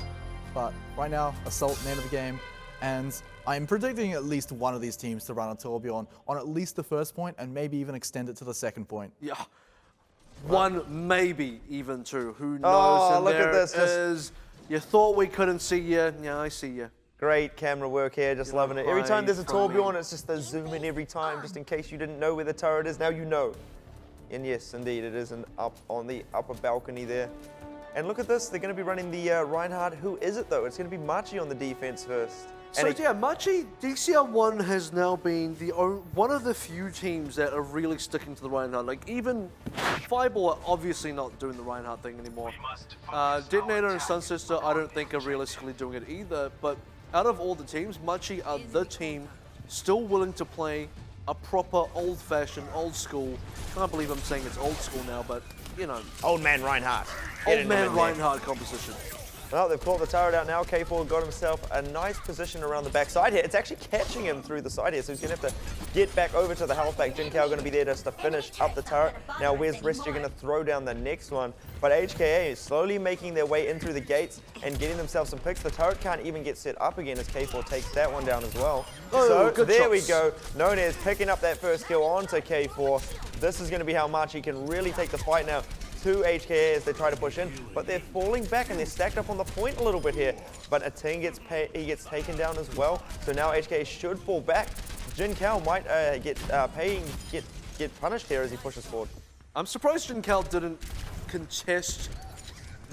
But right now, Assault, name of the game. And I'm predicting at least one of these teams to run a Torbjorn on at least the first point and maybe even extend it to the 2nd point. Yeah. One, maybe even 2. Who knows? Oh, and look at this. Is, you thought we couldn't see you. Yeah, I see you. Great camera work here, just loving it. Every time there's a Torbjorn, it's just a zoom in every time, just in case you didn't know where the turret is. Now you know. And yes, indeed, it is up on the upper balcony there. And look at this, they're going to be running the Reinhardt. Who is it, though? It's going to be Machi on the defense first. So yeah, Machi, DCR1 has now been one of the few teams that are really sticking to the Reinhardt. Like, even Fireball are obviously not doing the Reinhardt thing anymore. Detonator and Sun Sister, I don't think are realistically doing it either. But out of all the teams, Machi are the team still willing to play a proper old-fashioned, old-school. Can't believe I'm saying it's old school now, but you know. Old man Reinhardt. Old man Reinhardt composition. Well, they've caught the turret out now. K4 got himself a nice position around the back side here. It's actually catching him through the side here, so he's going to have to get back over to the health pack. Jinkao going to be there just to finish up the turret. Now, where's Restia going to throw down the next one? But HKA is slowly making their way in through the gates and getting themselves some picks. The turret can't even get set up again as K4 takes that one down as well. Oh, so there we shots. go. Nunez picking up that first kill onto K4. This is going to be how Machi can really take the fight now. 2 HKA as they try to push in, but they're falling back and they're stacked up on the point a little bit here. But Ating gets taken down as well, so now HKA should fall back. Jin Kao might get punished here as he pushes forward. I'm surprised Jin Kao didn't contest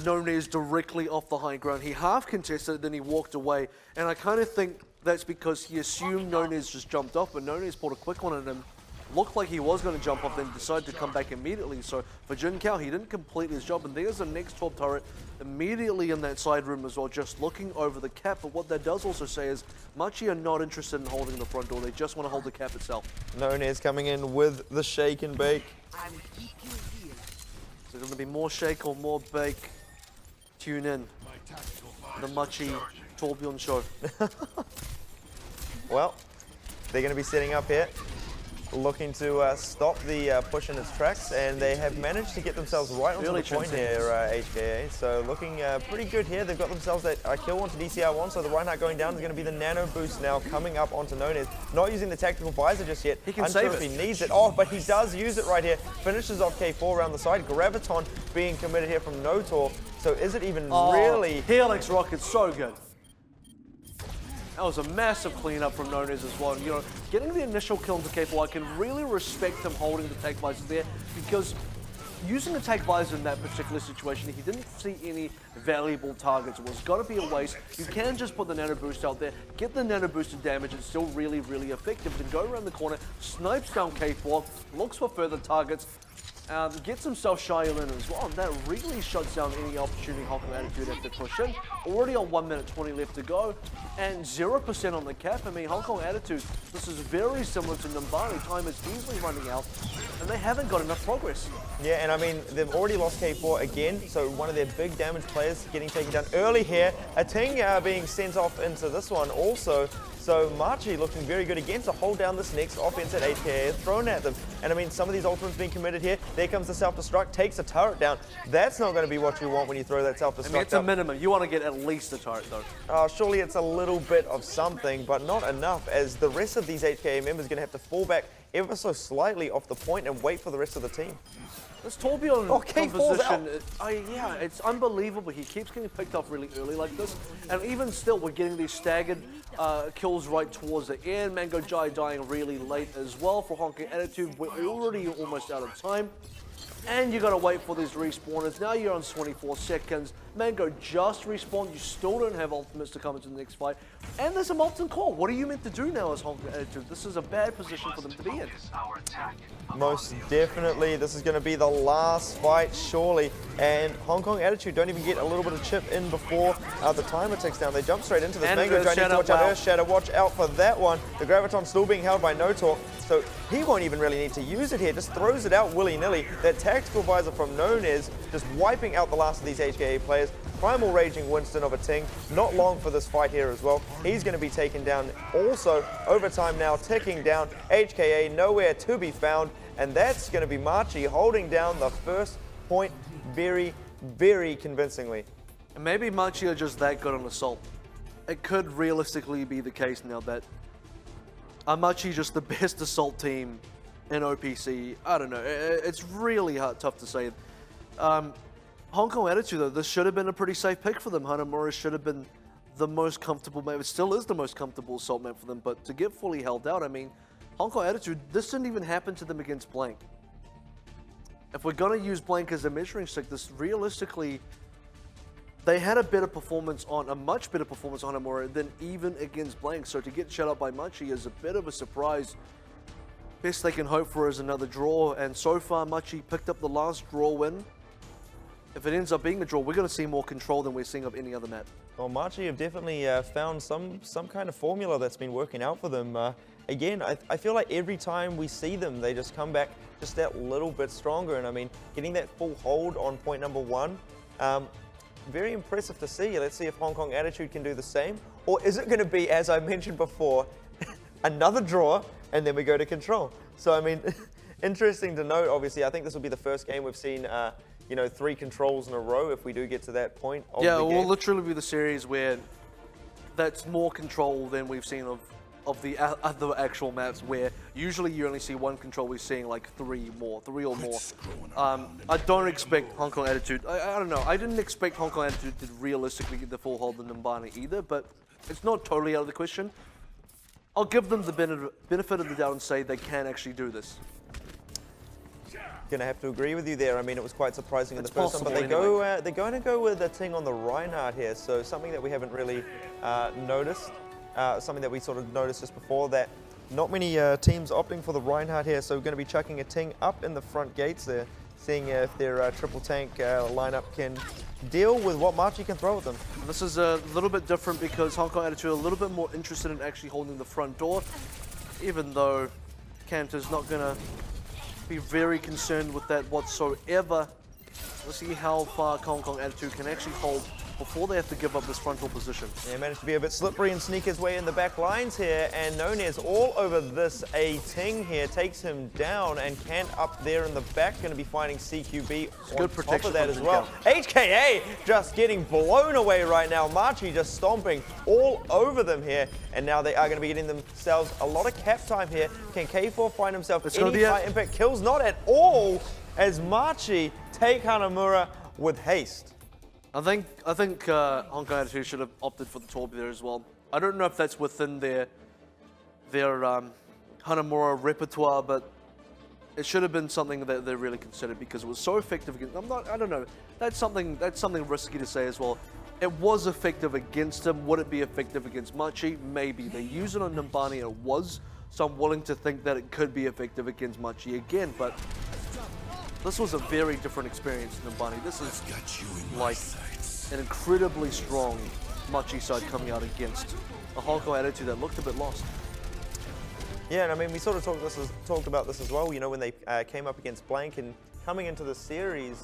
Nonez directly off the high ground. He half contested, then he walked away. And I kind of think that's because he assumed Nonez just jumped off, but Nonez pulled a quick one at him. Looked like he was going to jump off, then decided to come back immediately. So for Jin Kao, he didn't complete his job. And there's the next top turret immediately in that side room as well, just looking over the cap. But what that does also say is Machi are not interested in holding the front door. They just want to hold the cap itself. Nonez coming in with the shake and bake. So going to be more shake or more bake. Tune in. The Machi Torbjorn show. Well, they're going to be setting up here, looking to stop the push in its tracks, and they have managed to get themselves right onto Really the point here, HKA. So looking pretty good here. They've got themselves that kill onto DCR1, so the Reinhardt going down is going to be the nano boost now coming up onto Nonez. Not using the tactical visor just yet. He can Unsure save if it. he needs it. Oh, but he does use it right here. Finishes off K4 around the side. Graviton being committed here from Notor. So is it even really... Helix Rocket's so good. That was a massive cleanup from Nonez as well. You know, getting the initial kill into K4, I can really respect him holding the tag visor there, because using the tag visor in that particular situation, he didn't see any valuable targets. It was got to be a waste. You can just put the nano boost out there, get the nano boosted damage. It's still really, really effective. Then go around the corner, snipes down K4, looks for further targets. Gets himself shy in as well, and that really shuts down any opportunity Hong Kong Attitude have to push in. Already on 1 minute 20 left to go, and 0% on the cap. I mean, Hong Kong Attitude, this is very similar to Numbani. Time is easily running out, and they haven't got enough progress. Yeah, and I mean, they've already lost K4 again, so one of their big damage players getting taken down early here. A Ting being sent off into this one also. So Machi looking very good again to hold down this next offense at 8K thrown at them. And I mean, some of these ultimates being committed here. There comes the self-destruct, takes a turret down. That's not going to be what you want when you throw that self-destruct. I mean, it's a minimum. You want to get at least a turret, though. Surely it's a little bit of something, but not enough, as the rest of these 8K members are going to have to fall back ever so slightly off the point and wait for the rest of the team. This Torbjorn falls out. composition, yeah, it's unbelievable. He keeps getting picked off really early like this. And even still, we're getting these staggered kills right towards the end. Mango Jai dying really late as well for Hong Kong Attitude. We're already almost out of time. And you got to wait for these respawners. Now you're on 24 seconds. Mango just respawned. You still don't have ultimates to come into the next fight. And there's a molten core. What are you meant to do now as Hong Kong Attitude? This is a bad position for them to be in. Most definitely, this is going to be the last fight, surely. And Hong Kong Attitude don't even get a little bit of chip in before the timer ticks down. They jump straight into this. And Mango Jai needs to watch out. Earth Shadow, watch out for that one. The Graviton still being held by Notor, so he won't even really need to use it here. Just throws it out willy-nilly. That tactical visor from Nonez just wiping out the last of these HKA players. Primal Raging Winston of a Ting, not long for this fight here as well. He's going to be taken down also. Overtime now ticking down. HKA nowhere to be found. And that's going to be Machi holding down the first point very, very convincingly. And maybe Machi are just that good on Assault. It could realistically be the case now that are Machi just the best Assault team in OPC? I don't know. It's really tough to say. Hong Kong Attitude, though, this should have been a pretty safe pick for them. Hanamura should have been the most comfortable map. It still is the most comfortable Assault map for them, but to get fully held out, I mean, Hong Kong Attitude, this didn't even happen to them against Blank. If we're going to use Blank as a measuring stick, this realistically, they had a much better performance on Hanamura than even against Blank. So to get shut up by Machi is a bit of a surprise. Best they can hope for is another draw, and so far Machi picked up the last draw win. If it ends up being a draw, we're going to see more control than we're seeing of any other map. Well, Machi have definitely found some kind of formula that's been working out for them. Again, I feel like every time we see them, they just come back just that little bit stronger. And I mean, getting that full hold on point number one, very impressive to see. Let's see if Hong Kong Attitude can do the same. Or is it going to be, as I mentioned before, another draw, and then we go to control? So, I mean, interesting to note, obviously. I think this will be the first game we've seen, 3 controls in a row if we do get to that point of the game. Yeah, it will literally be the series where that's more control than we've seen of the other actual maps, where usually you only see one control. We're seeing like 3 or more. I don't expect Hong Kong Attitude. I don't know. I didn't expect Hong Kong Attitude to realistically get the full hold in Numbani either, but it's not totally out of the question. I'll give them the benefit of the doubt and say they can actually do this. Gonna have to agree with you there. I mean, it was quite surprising in the It's first one, but possible they're going to go with a Ting on the Reinhardt here. So something that we haven't really noticed, something that we sort of noticed just before, that not many teams opting for the Reinhardt here. So we're going to be chucking a Ting up in the front gates there, seeing if their triple tank lineup can deal with what Machi can throw at them. This is a little bit different because Hong Kong Attitude are a little bit more interested in actually holding the front door, even though Cantor's not going to be very concerned with that whatsoever. We'll see how far Hong Kong Attitude can actually hold before they have to give up this frontal position. Yeah, managed to be a bit slippery and sneak his way in the back lines here, and Nunez all over this Ting here, takes him down, and Kant up there in the back going to be finding CQB on good top protection of that from as well. HKA just getting blown away right now. Machi just stomping all over them here, and now they are going to be getting themselves a lot of cap time here. Can K4 find himself any high impact kills? Not at all, as Machi take Hanamura with haste. I think Hong Kong Attitude should have opted for the Torby there as well. I don't know if that's within their Hanamura repertoire, but it should have been something that they really considered because it was so effective against. I don't know. That's something risky to say as well. It was effective against him. Would it be effective against Machi? Maybe. They used it on Numbani and it was, so I'm willing to think that it could be effective against Machi again, but this was a very different experience than Numbani. This is like an incredibly strong Machi side coming out against a Hong Kong Attitude that looked a bit lost. Yeah, and I mean, we sort of talked about this as well, you know, when they came up against Blank, and coming into the series,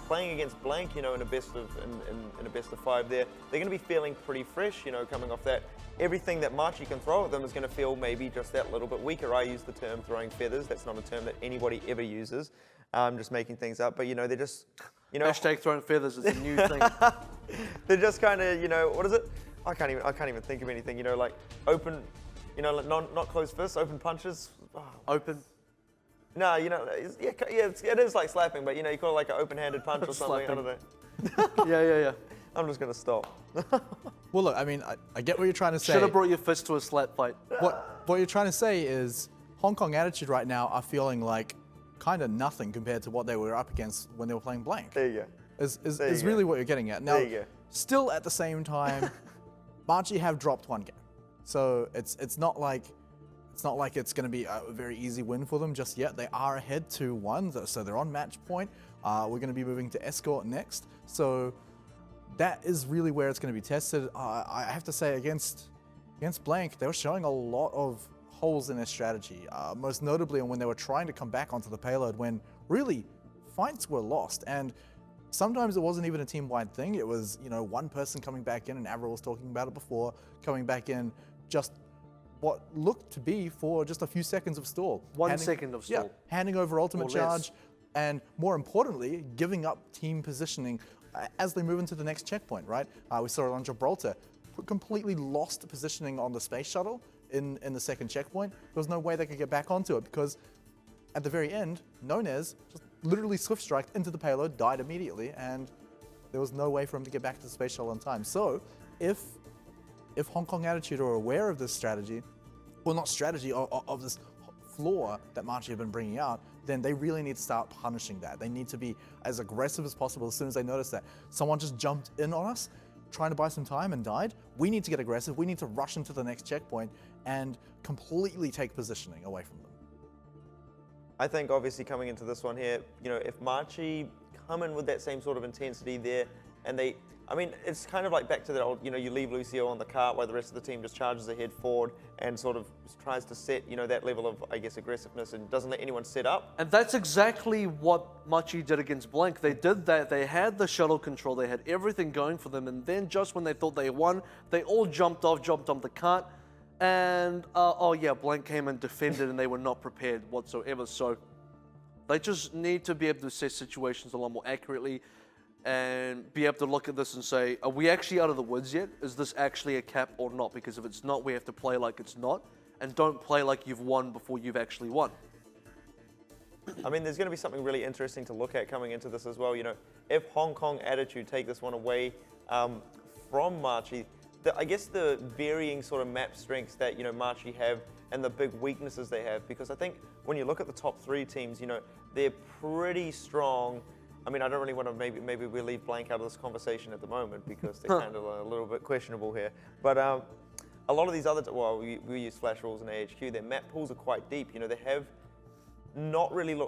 playing against Blank, you know, in a best of 5 there, they're going to be feeling pretty fresh, you know, coming off that. Everything that Machi can throw at them is going to feel maybe just that little bit weaker. I use the term throwing feathers. That's not a term that anybody ever uses. I'm just making things up, but you know, they're just, you know. Hashtag throwing feathers is a new thing. They're just kind of, you know, what is it? I can't even think of anything, you know, like open, you know, like not closed fists, open punches. Oh. Open. No, you know, it is like slapping, but you know, you call it like an open-handed punch or something. I don't know. Yeah. I'm just gonna stop. Well, look, I mean, I get what you're trying to say. Should have brought your fist to a slap fight. What you're trying to say is Hong Kong Attitude right now are feeling like kind of nothing compared to what they were up against when they were playing Blank. There you go. Is really what you're getting at. Now, there you go. Still at the same time, Machi have dropped one game, so it's not like it's going to be a very easy win for them just yet. They are ahead 2-1, so they're on match point. We're going to be moving to Escort next, so that is really where it's going to be tested. I have to say, against Blank, they were showing a lot of holes in their strategy, most notably when they were trying to come back onto the payload when really fights were lost. And sometimes it wasn't even a team-wide thing. It was, you know, one person coming back in, and AVRL was talking about it before, coming back in just what looked to be for just a few seconds of stall. 1 second of stall. Yeah, handing over ultimate Or charge, less. and more importantly, giving up team positioning as they move into the next checkpoint, right? We saw it on Gibraltar. Completely lost positioning on the space shuttle in the second checkpoint. There was no way they could get back onto it because at the very end, Nunez just literally swift striked into the payload, died immediately, and there was no way for him to get back to the space shuttle on time. So if Hong Kong Attitude are aware of this strategy, well, not strategy, of this flaw that Machi have been bringing out, then they really need to start punishing that. They need to be as aggressive as possible as soon as they notice that someone just jumped in on us, trying to buy some time and died. We need to get aggressive. We need to rush into the next checkpoint and completely take positioning away from them. I think obviously coming into this one here, you know, if Machi come in with that same sort of intensity there, and I mean, it's kind of like back to that old, you know, you leave Lucio on the cart while the rest of the team just charges ahead forward and sort of tries to set, you know, that level of, I guess, aggressiveness and doesn't let anyone set up. And that's exactly what Machi did against Blank. They did that. They had the shuttle control. They had everything going for them. And then just when they thought they won, they all jumped on the cart. And, oh yeah, Blank came and defended and they were not prepared whatsoever. So they just need to be able to assess situations a lot more accurately and be able to look at this and say, are we actually out of the woods yet? Is this actually a cap or not? Because if it's not, we have to play like it's not, and don't play like you've won before you've actually won. I mean, there's going to be something really interesting to look at coming into this as well. You know, if Hong Kong Attitude take this one away from Machi, I guess the varying sort of map strengths that, you know, Machi have and the big weaknesses they have, because I think when you look at the top 3 teams, you know, they're pretty strong. I mean, I don't really want to, maybe we leave Blank out of this conversation at the moment because they're kind of a little bit questionable here. But a lot of these other, well, we use flash rules in AHQ, their map pools are quite deep. You know, they have not really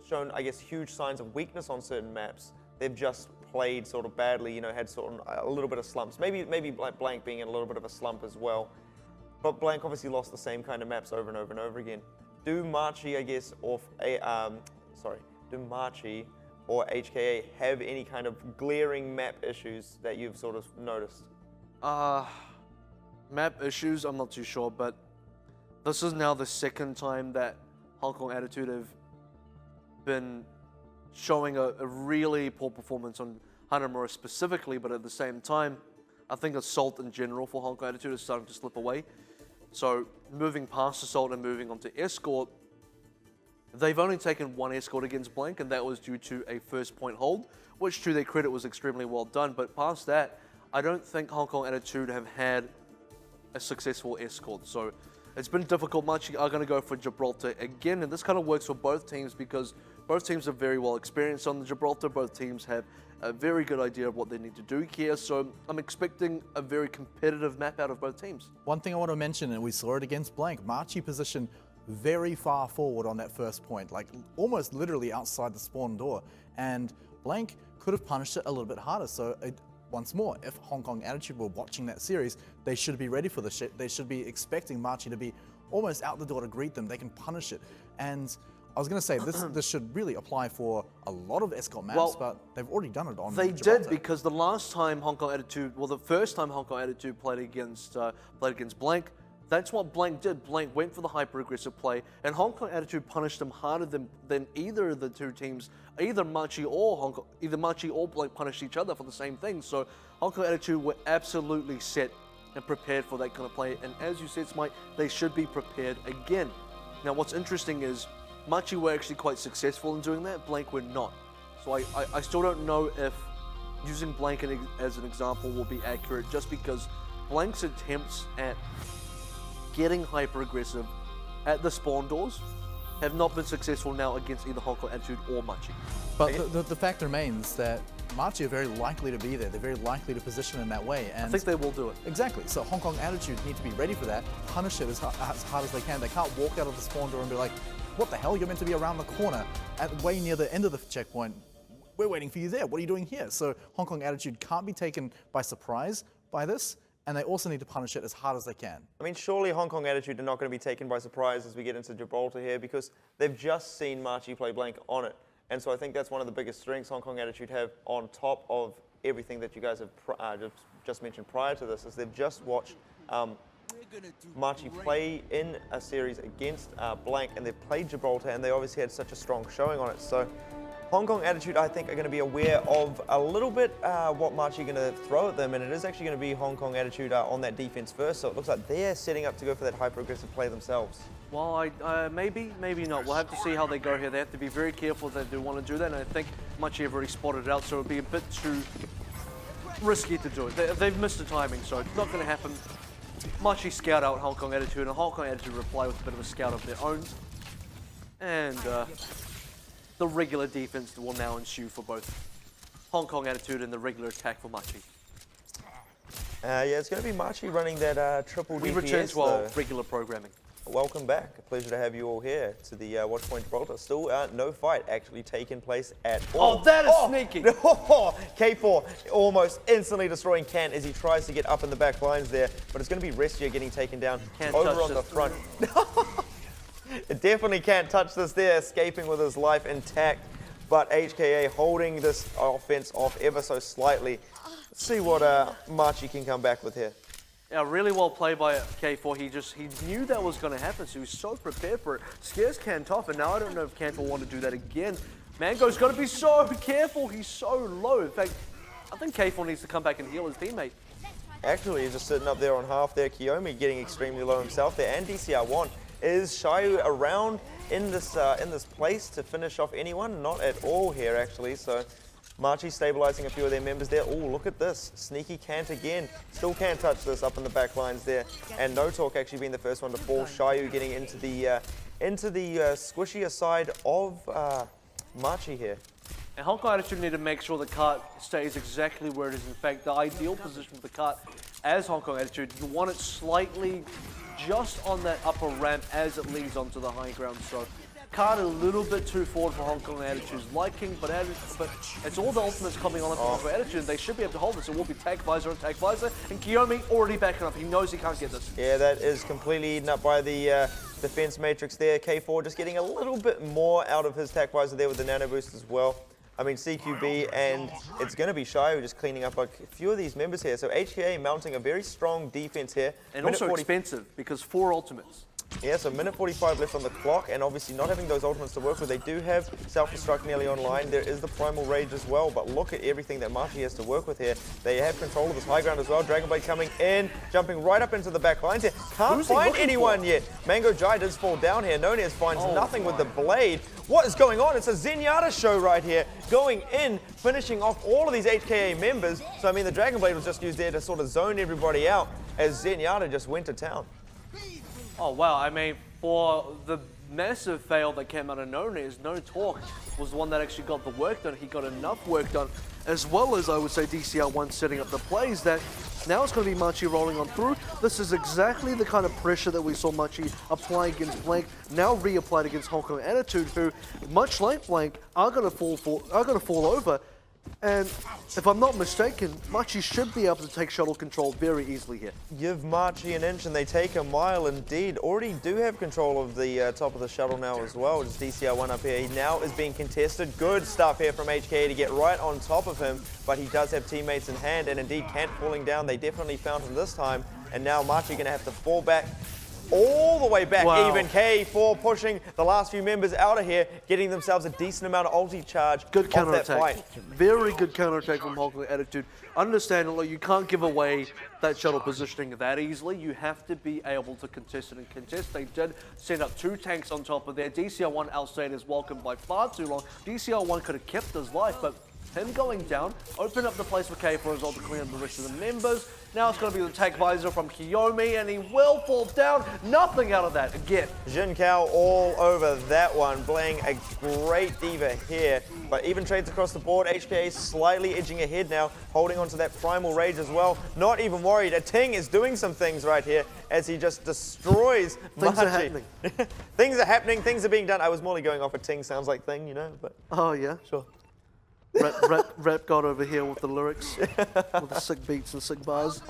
shown, I guess, huge signs of weakness on certain maps. They've just played sort of badly, you know, had sort of a little bit of slumps. Maybe like Blank being in a little bit of a slump as well. But Blank obviously lost the same kind of maps over and over and over again. Do Machi, I guess, do Machi or HKA have any kind of glaring map issues that you've sort of noticed? Map issues, I'm not too sure, but this is now the second time that Hong Kong Attitude have been showing a really poor performance on Hanamura specifically, but at the same time, I think Assault in general for Hong Kong Attitude is starting to slip away. So moving past Assault and moving on to Escort, they've only taken one Escort against Blank, and that was due to a first point hold, which to their credit was extremely well done. But past that, I don't think Hong Kong Attitude have had a successful Escort. So it's been difficult. Machi are going to go for Gibraltar again, and this kind of works for both teams because both teams are very well experienced on the Gibraltar. Both teams have a very good idea of what they need to do here. So I'm expecting a very competitive map out of both teams. One thing I want to mention, and we saw it against Blank, Machi positioned very far forward on that first point, like almost literally outside the spawn door. And Blank could have punished it a little bit harder. So once more, if Hong Kong Attitude were watching that series, they should be ready for the shit. They should be expecting Machi to be almost out the door to greet them. They can punish it. And I was going to say, this should really apply for a lot of Escort maps, but they've already done it on They Gibraltar. did, because the last time Hong Kong Attitude, well, the first time Hong Kong Attitude played against Blank, that's what Blank did. Blank went for the hyper-aggressive play, and Hong Kong Attitude punished them harder than either of the two teams. Either Machi or Blank punished each other for the same thing. So Hong Kong Attitude were absolutely set and prepared for that kind of play. And as you said, Smite, they should be prepared again. Now, what's interesting is Machi were actually quite successful in doing that. Blank were not. So I still don't know if using Blank as an example will be accurate, just because Blank's attempts at getting hyper-aggressive at the spawn doors have not been successful now against either Hong Kong Attitude or Machi. But the fact remains that Machi are very likely to be there. They're very likely to position in that way. And I think they will do it. Exactly. So Hong Kong Attitude need to be ready for that, punish it as hard as they can. They can't walk out of the spawn door and be like, what the hell? You're meant to be around the corner at way near the end of the checkpoint. We're waiting for you there. What are you doing here? So Hong Kong Attitude can't be taken by surprise by this, and they also need to punish it as hard as they can. I mean, surely Hong Kong Attitude are not going to be taken by surprise as we get into Gibraltar here, because they've just seen Machi play Blank on it. And so I think that's one of the biggest strengths Hong Kong Attitude have on top of everything that you guys have just mentioned prior to this, is they've just watched Machi play in a series against Blank, and they've played Gibraltar, and they obviously had such a strong showing on it. So Hong Kong Attitude, I think, are going to be aware of a little bit what Machi are going to throw at them, and it is actually going to be Hong Kong Attitude on that defense first, so it looks like they're setting up to go for that hyper-aggressive play themselves. Well, maybe not. We'll have to see how they go here. They have to be very careful that they want to do that, and I think Machi have already spotted it out, so it would be a bit too risky to do it. They've missed the timing, so it's not going to happen. Machi scout out Hong Kong Attitude, and Hong Kong Attitude reply with a bit of a scout of their own. And the regular defense will now ensue for both Hong Kong Attitude and the regular attack for Machi. Yeah, it's going to be Machi running that triple DPS. We return to our regular programming. Welcome back. A pleasure to have you all here to the Watchpoint Gibraltar. Still no fight actually taking place at all. Oh, that is sneaky! K4 almost instantly destroying Kant as he tries to get up in the back lines there, but it's going to be Restia getting taken down over on the front. It definitely can't touch this there, escaping with his life intact, but HKA holding this offense off ever so slightly. Let's see what Machi can come back with here. Yeah, really well played by K4. He knew that was going to happen, so he was so prepared for it. Scares Kant off, and now I don't know if Kant will want to do that again. Mango's got to be so careful. He's so low. In fact, I think K4 needs to come back and heal his teammate. Actually, he's just sitting up there on half there. Kiyomi getting extremely low himself there, and DCR1. Is Shayu around in this place to finish off anyone? Not at all here, actually. So Machi stabilizing a few of their members there. Oh, look at this. Sneaky Kant again. Still can't touch this up in the back lines there. And No Talk actually being the first one to fall. Shayu getting into the squishier side of Machi here. And Hong Kong Attitude need to make sure the cart stays exactly where it is. In fact, the ideal position for the cart as Hong Kong Attitude, you want it slightly just on that upper ramp as it leads onto the high ground. So cart a little bit too forward for Hong Kong Attitude's liking, but it's all the ultimates coming on for Hong Kong Attitude. They should be able to hold this. It will be Tag Visor and Tag Visor, and Kiyomi already backing up. He knows he can't get this. Yeah, that is completely eaten up by the defense matrix there. K4 just getting a little bit more out of his Tag Visor there with the Nano Boost as well. I mean, CQB, and it's going to be Shy just cleaning up a few of these members here. So HKA mounting a very strong defense here. And also expensive, because 4 ultimates. Yeah, so minute 45 left on the clock, and obviously not having those ultimates to work with. They do have self-destruct nearly online. There is the Primal Rage as well, but look at everything that Machi has to work with here. They have control of this high ground as well. Dragon Blade coming in, jumping right up into the back lines here. Can't find anyone yet. Mango Jai does fall down here. Nonez finds nothing with the blade. What is going on? It's a Zenyatta show right here, going in, finishing off all of these HKA members. So, I mean, the Dragon Blade was just used there to sort of zone everybody out as Zenyatta just went to town. Oh, wow. I mean, for the massive fail that came out of Nonez, No Talk was the one that actually got the work done. He got enough work done, as well as, I would say, DCR1 setting up the plays that now it's going to be Machi rolling on through. This is exactly the kind of pressure that we saw Machi apply against Blank, now reapplied against Hong Kong Attitude, who, much like Blank, are going to fall over. And if I'm not mistaken, Machi should be able to take shuttle control very easily here. Give Machi an inch and they take a mile indeed. Already do have control of the top of the shuttle now as well. Just DCR1 up here. He now is being contested. Good stuff here from HKA to get right on top of him. But he does have teammates in hand, and indeed Kent falling down. They definitely found him this time. And now Machi going to have to fall back all the way back. Wow. Even K4 pushing the last few members out of here, getting themselves a decent amount of ulti charge. Good off that counterattack. fight. Very good counterattack from Hong Kong Attitude. Understandably, you can't give away that shuttle positioning that easily. You have to be able to contest it and contest. They did send up 2 tanks on top of there. DCR1 outstayed his welcome by far too long. DCR1 could have kept his life, but him going down opened up the place for K4 as well to clean up the rest of the members. Now it's going to be the Tag Visor from Kiyomi, and he will fall down. Nothing out of that again. Jin Kao all over that one, playing a great diva here. But even trades across the board, HKA slightly edging ahead now, holding onto that Primal Rage as well. Not even worried. A Ting is doing some things right here as he just destroys Things Machi. are happening. Things are happening, things are being done. I was more going off a Ting sounds like thing, you know, but Oh, yeah. sure. Rap God over here with the lyrics, with the sick beats and sick bars.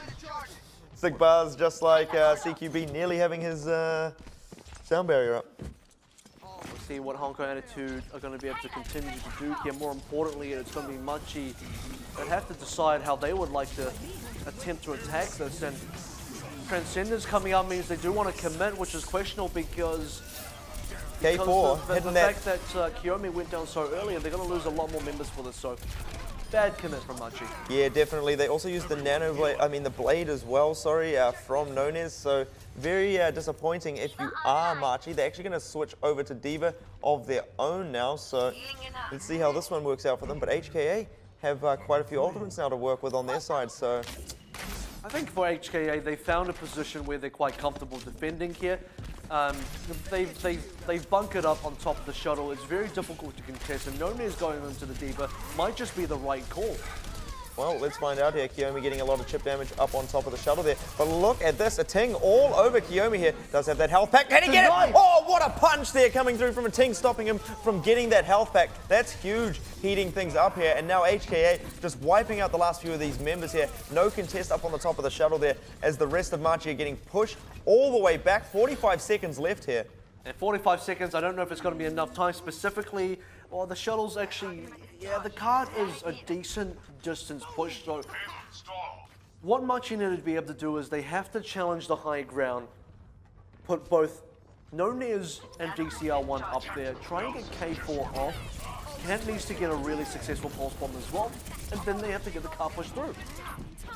Sick bars, just like CQB nearly having his sound barrier up. We'll see what Hong Kong Attitude are going to be able to continue to do here. More importantly, it's going to be Machi that have to decide how they would like to attempt to attack this. And Transcendence coming up means they do want to commit, which is questionable because K4 the hitting that. fact that Kiyomi went down so early, they're going to lose a lot more members for this. So bad commit from Machi. Yeah, definitely. They also used the nano blade, the blade as well, sorry, from Nonez. So very disappointing if you are Machi. They're actually going to switch over to Diva of their own now. So let's see how this one works out for them. But HKA have quite a few ultimates now to work with on their side. So I think for HKA, they found a position where they're quite comfortable defending here. They've bunkered up on top of the shuttle. It's very difficult to contest, and Nonez going into the Diva might just be the right call. well, let's find out here. Kiyomi getting a lot of chip damage up on top of the shuttle there. But look at this. A Ting all over Kiyomi here. Does have that health pack. Can he get it? Oh, what a punch there coming through from a Ting, stopping him from getting that health pack. That's huge, heating things up here. And now HKA just wiping out the last few of these members here. No contest up on the top of the shuttle there as the rest of Machi are getting pushed all the way back. 45 seconds left here. And 45 seconds, I don't know if it's going to be enough time specifically. Well, the shuttle's actually, yeah, the cart is a decent distance push. So what Machi needed to be able to do is they have to challenge the high ground, put both Nonez and DCR1 up there, try and get K4 off. Kent needs to get a really successful pulse bomb as well, and then they have to get the car pushed through.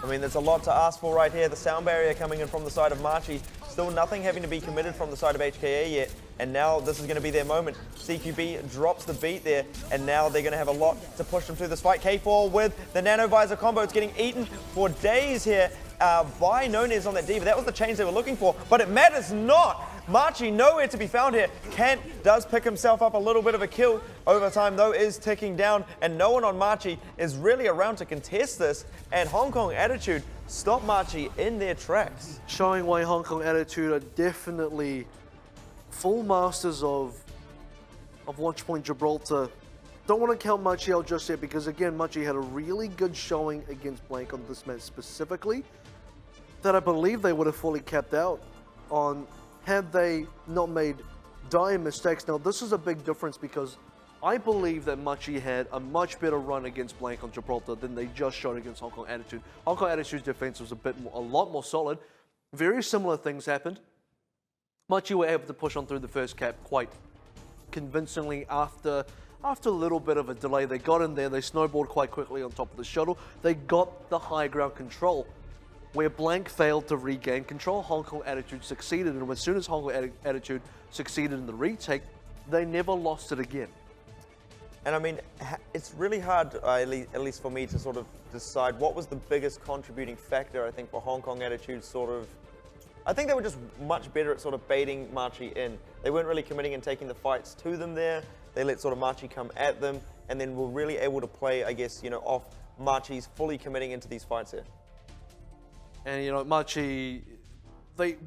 I mean, there's a lot to ask for right here. The sound barrier coming in from the side of Machi. Still nothing having to be committed from the side of HKA yet. And now this is going to be their moment. CQB drops the beat there. And now they're going to have a lot to push them through this fight. K4 with the Nano Visor combo. It's getting eaten for days here by Nonez on that Diva. That was the change they were looking for. But it matters not. Machi nowhere to be found here. Kent does pick himself up a little bit of a kill. Overtime, though, is ticking down, and no one on Machi is really around to contest this, and Hong Kong Attitude stop Machi in their tracks. Showing why Hong Kong Attitude are definitely full masters of Watchpoint Gibraltar. Don't want to count Machi out just yet because, again, Machi had a really good showing against Blank on this match specifically that I believe they would have fully capped out on had they not made dire mistakes. Now, this is a big difference because I believe that Machi had a much better run against Blank on Gibraltar than they just showed against Hong Kong Attitude. Hong Kong Attitude's defense was a lot more solid. Very similar things happened. Machi were able to push on through the first cap quite convincingly after a little bit of a delay. They got in there, they snowballed quite quickly on top of the shuttle. They got the high ground control. Where Blank failed to regain control, Hong Kong Attitude succeeded, and as soon as Hong Kong Attitude succeeded in the retake, they never lost it again. And I mean, it's really hard, at least for me, to sort of decide what was the biggest contributing factor, I think, for Hong Kong Attitude sort of... I think they were just much better at sort of baiting Machi in. They weren't really committing and taking the fights to them there. They let sort of Machi come at them, and then were really able to play, I guess, you know, off Machi's fully committing into these fights here. And, you know, Machi,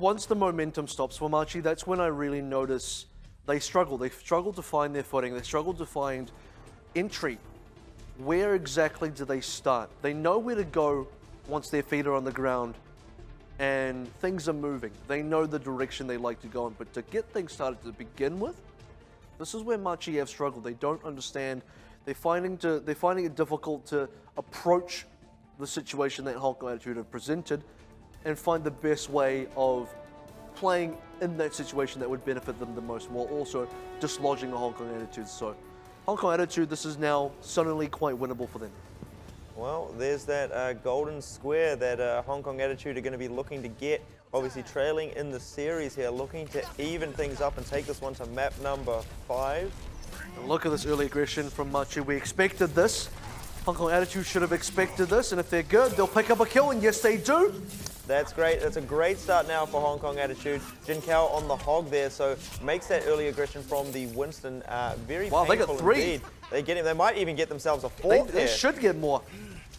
once the momentum stops for Machi, that's when I really notice they struggle. They struggle to find their footing. They struggle to find entry. Where exactly do they start? They know where to go once their feet are on the ground and things are moving. They know the direction they like to go in, but to get things started to begin with, this is where Machi have struggled. They don't understand. They're finding it difficult to approach the situation that Hong Kong Attitude have presented and find the best way of playing in that situation that would benefit them the most, while also dislodging the Hong Kong Attitude. So Hong Kong Attitude, this is now suddenly quite winnable for them. Well, there's that golden square that Hong Kong Attitude are going to be looking to get. Obviously trailing in the series here, looking to even things up and take this one to map number 5. And look at this early aggression from Machi. We expected this. Hong Kong Attitude should have expected this, and if they're good, they'll pick up a kill, and yes, they do. That's great. That's a great start now for Hong Kong Attitude. Jin Kao on the hog there, so makes that early aggression from the Winston very wow, painful. they got 3. Indeed. They might even get themselves a 4th They should get more.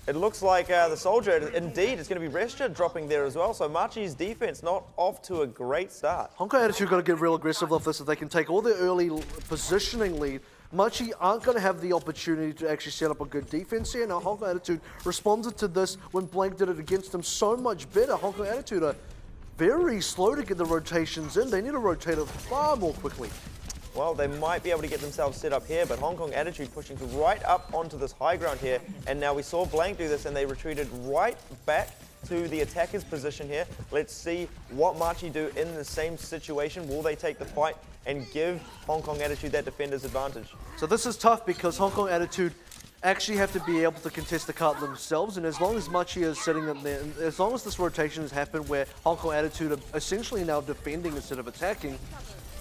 It looks like the soldier, indeed, it's going to be Restia dropping there as well. So Machi's defense not off to a great start. Hong Kong Attitude got to get real aggressive off this if they can take all their early positioning lead. Machi aren't going to have the opportunity to actually set up a good defense here. Now, Hong Kong Attitude responded to this when Blank did it against them so much better. Hong Kong Attitude are very slow to get the rotations in. They need to rotate it far more quickly. Well, they might be able to get themselves set up here, but Hong Kong Attitude pushing to right up onto this high ground here. And now we saw Blank do this, and they retreated right back to the attacker's position here. Let's see what Machi do in the same situation. Will they take the fight and give Hong Kong Attitude that defender's advantage? So this is tough because Hong Kong Attitude actually have to be able to contest the cart themselves, and as long as Machi is sitting up there, and as long as this rotation has happened where Hong Kong Attitude are essentially now defending instead of attacking,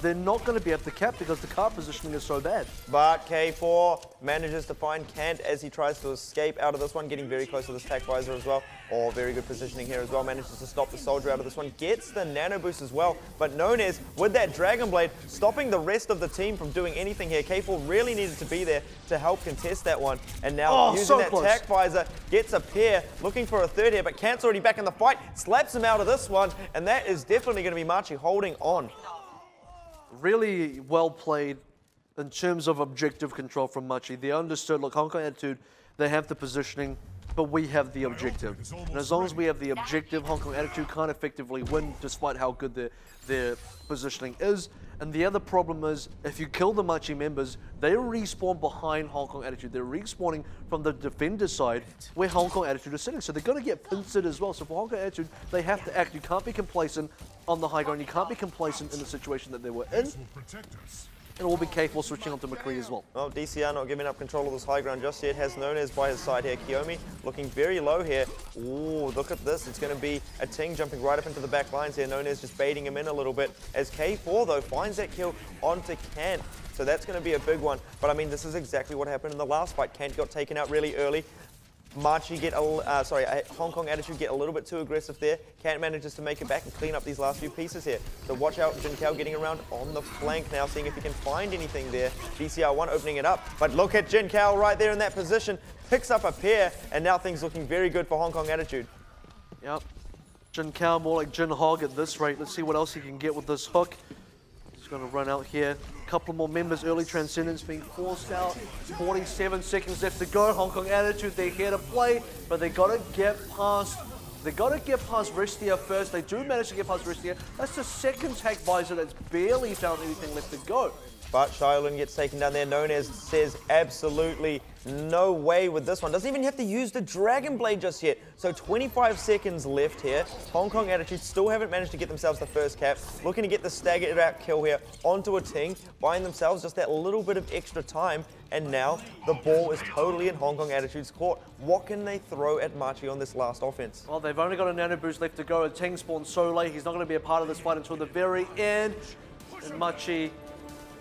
they're not going to be able to cap because the cart positioning is so bad. But K4 manages to find Kant as he tries to escape out of this one, getting very close to this tac visor as well. Oh, very good positioning here as well. Manages to stop the soldier out of this one. Gets the nano boost as well. But Nunez, with that Dragon Blade, stopping the rest of the team from doing anything here. K4 really needed to be there to help contest that one. And now using so that close. tac visor, gets a pair, looking for a third here. But Kant's already back in the fight, slaps him out of this one. And that is definitely going to be Machi holding on. Really well played in terms of objective control from Machi. They understood, look, Hong Kong Attitude, they have the positioning, but we have the objective. And as long as we have the objective, Hong Kong Attitude can't effectively win despite how good their positioning is. And the other problem is, if you kill the Machi members, they respawn behind Hong Kong Attitude. They're respawning from the defender side where Hong Kong Attitude is sitting. So they're going to get pincered as well. So for Hong Kong Attitude, they have to act. You can't be complacent on the high ground. You can't be complacent in the situation that they were in. And it will be K4 switching onto McCree as well. Well, DCR not giving up control of this high ground just yet. Has Nunez by his side here. Kiyomi looking very low here. Ooh, look at this. It's going to be a Ting jumping right up into the back lines here. Nunez just baiting him in a little bit. As K4, though, finds that kill onto Kant. So that's going to be a big one. But, I mean, this is exactly what happened in the last fight. Kant got taken out really early. Machi get Hong Kong Attitude get a little bit too aggressive there. Can't manages to make it back and clean up these last few pieces here. So watch out, Jinkao getting around on the flank now, seeing if he can find anything there. BCR1 opening it up, but look at Jinkao right there in that position. Picks up a pair, and now things looking very good for Hong Kong Attitude. Yep. Jin Kao more like Jin Hog at this rate. Let's see what else he can get with this hook. He's going to run out here. A couple more members, early Transcendence being forced out. 47 seconds left to go. Hong Kong Attitude, they're here to play, but they got to get past. They got to get past Restia first. They do manage to get past Restia. That's the second tag visor that's barely found anything left to go. But Shaolin gets taken down there. Nunez says absolutely no way with this one. Doesn't even have to use the Dragon Blade just yet. So 25 seconds left here. Hong Kong Attitude still haven't managed to get themselves the first cap. Looking to get the staggered out kill here onto a Ting. Buying themselves just that little bit of extra time. And now the ball is totally in Hong Kong Attitude's court. What can they throw at Machi on this last offense? Well, they've only got a nano boost left to go. And Ting spawned so late, he's not going to be a part of this fight until the very end. And Machi,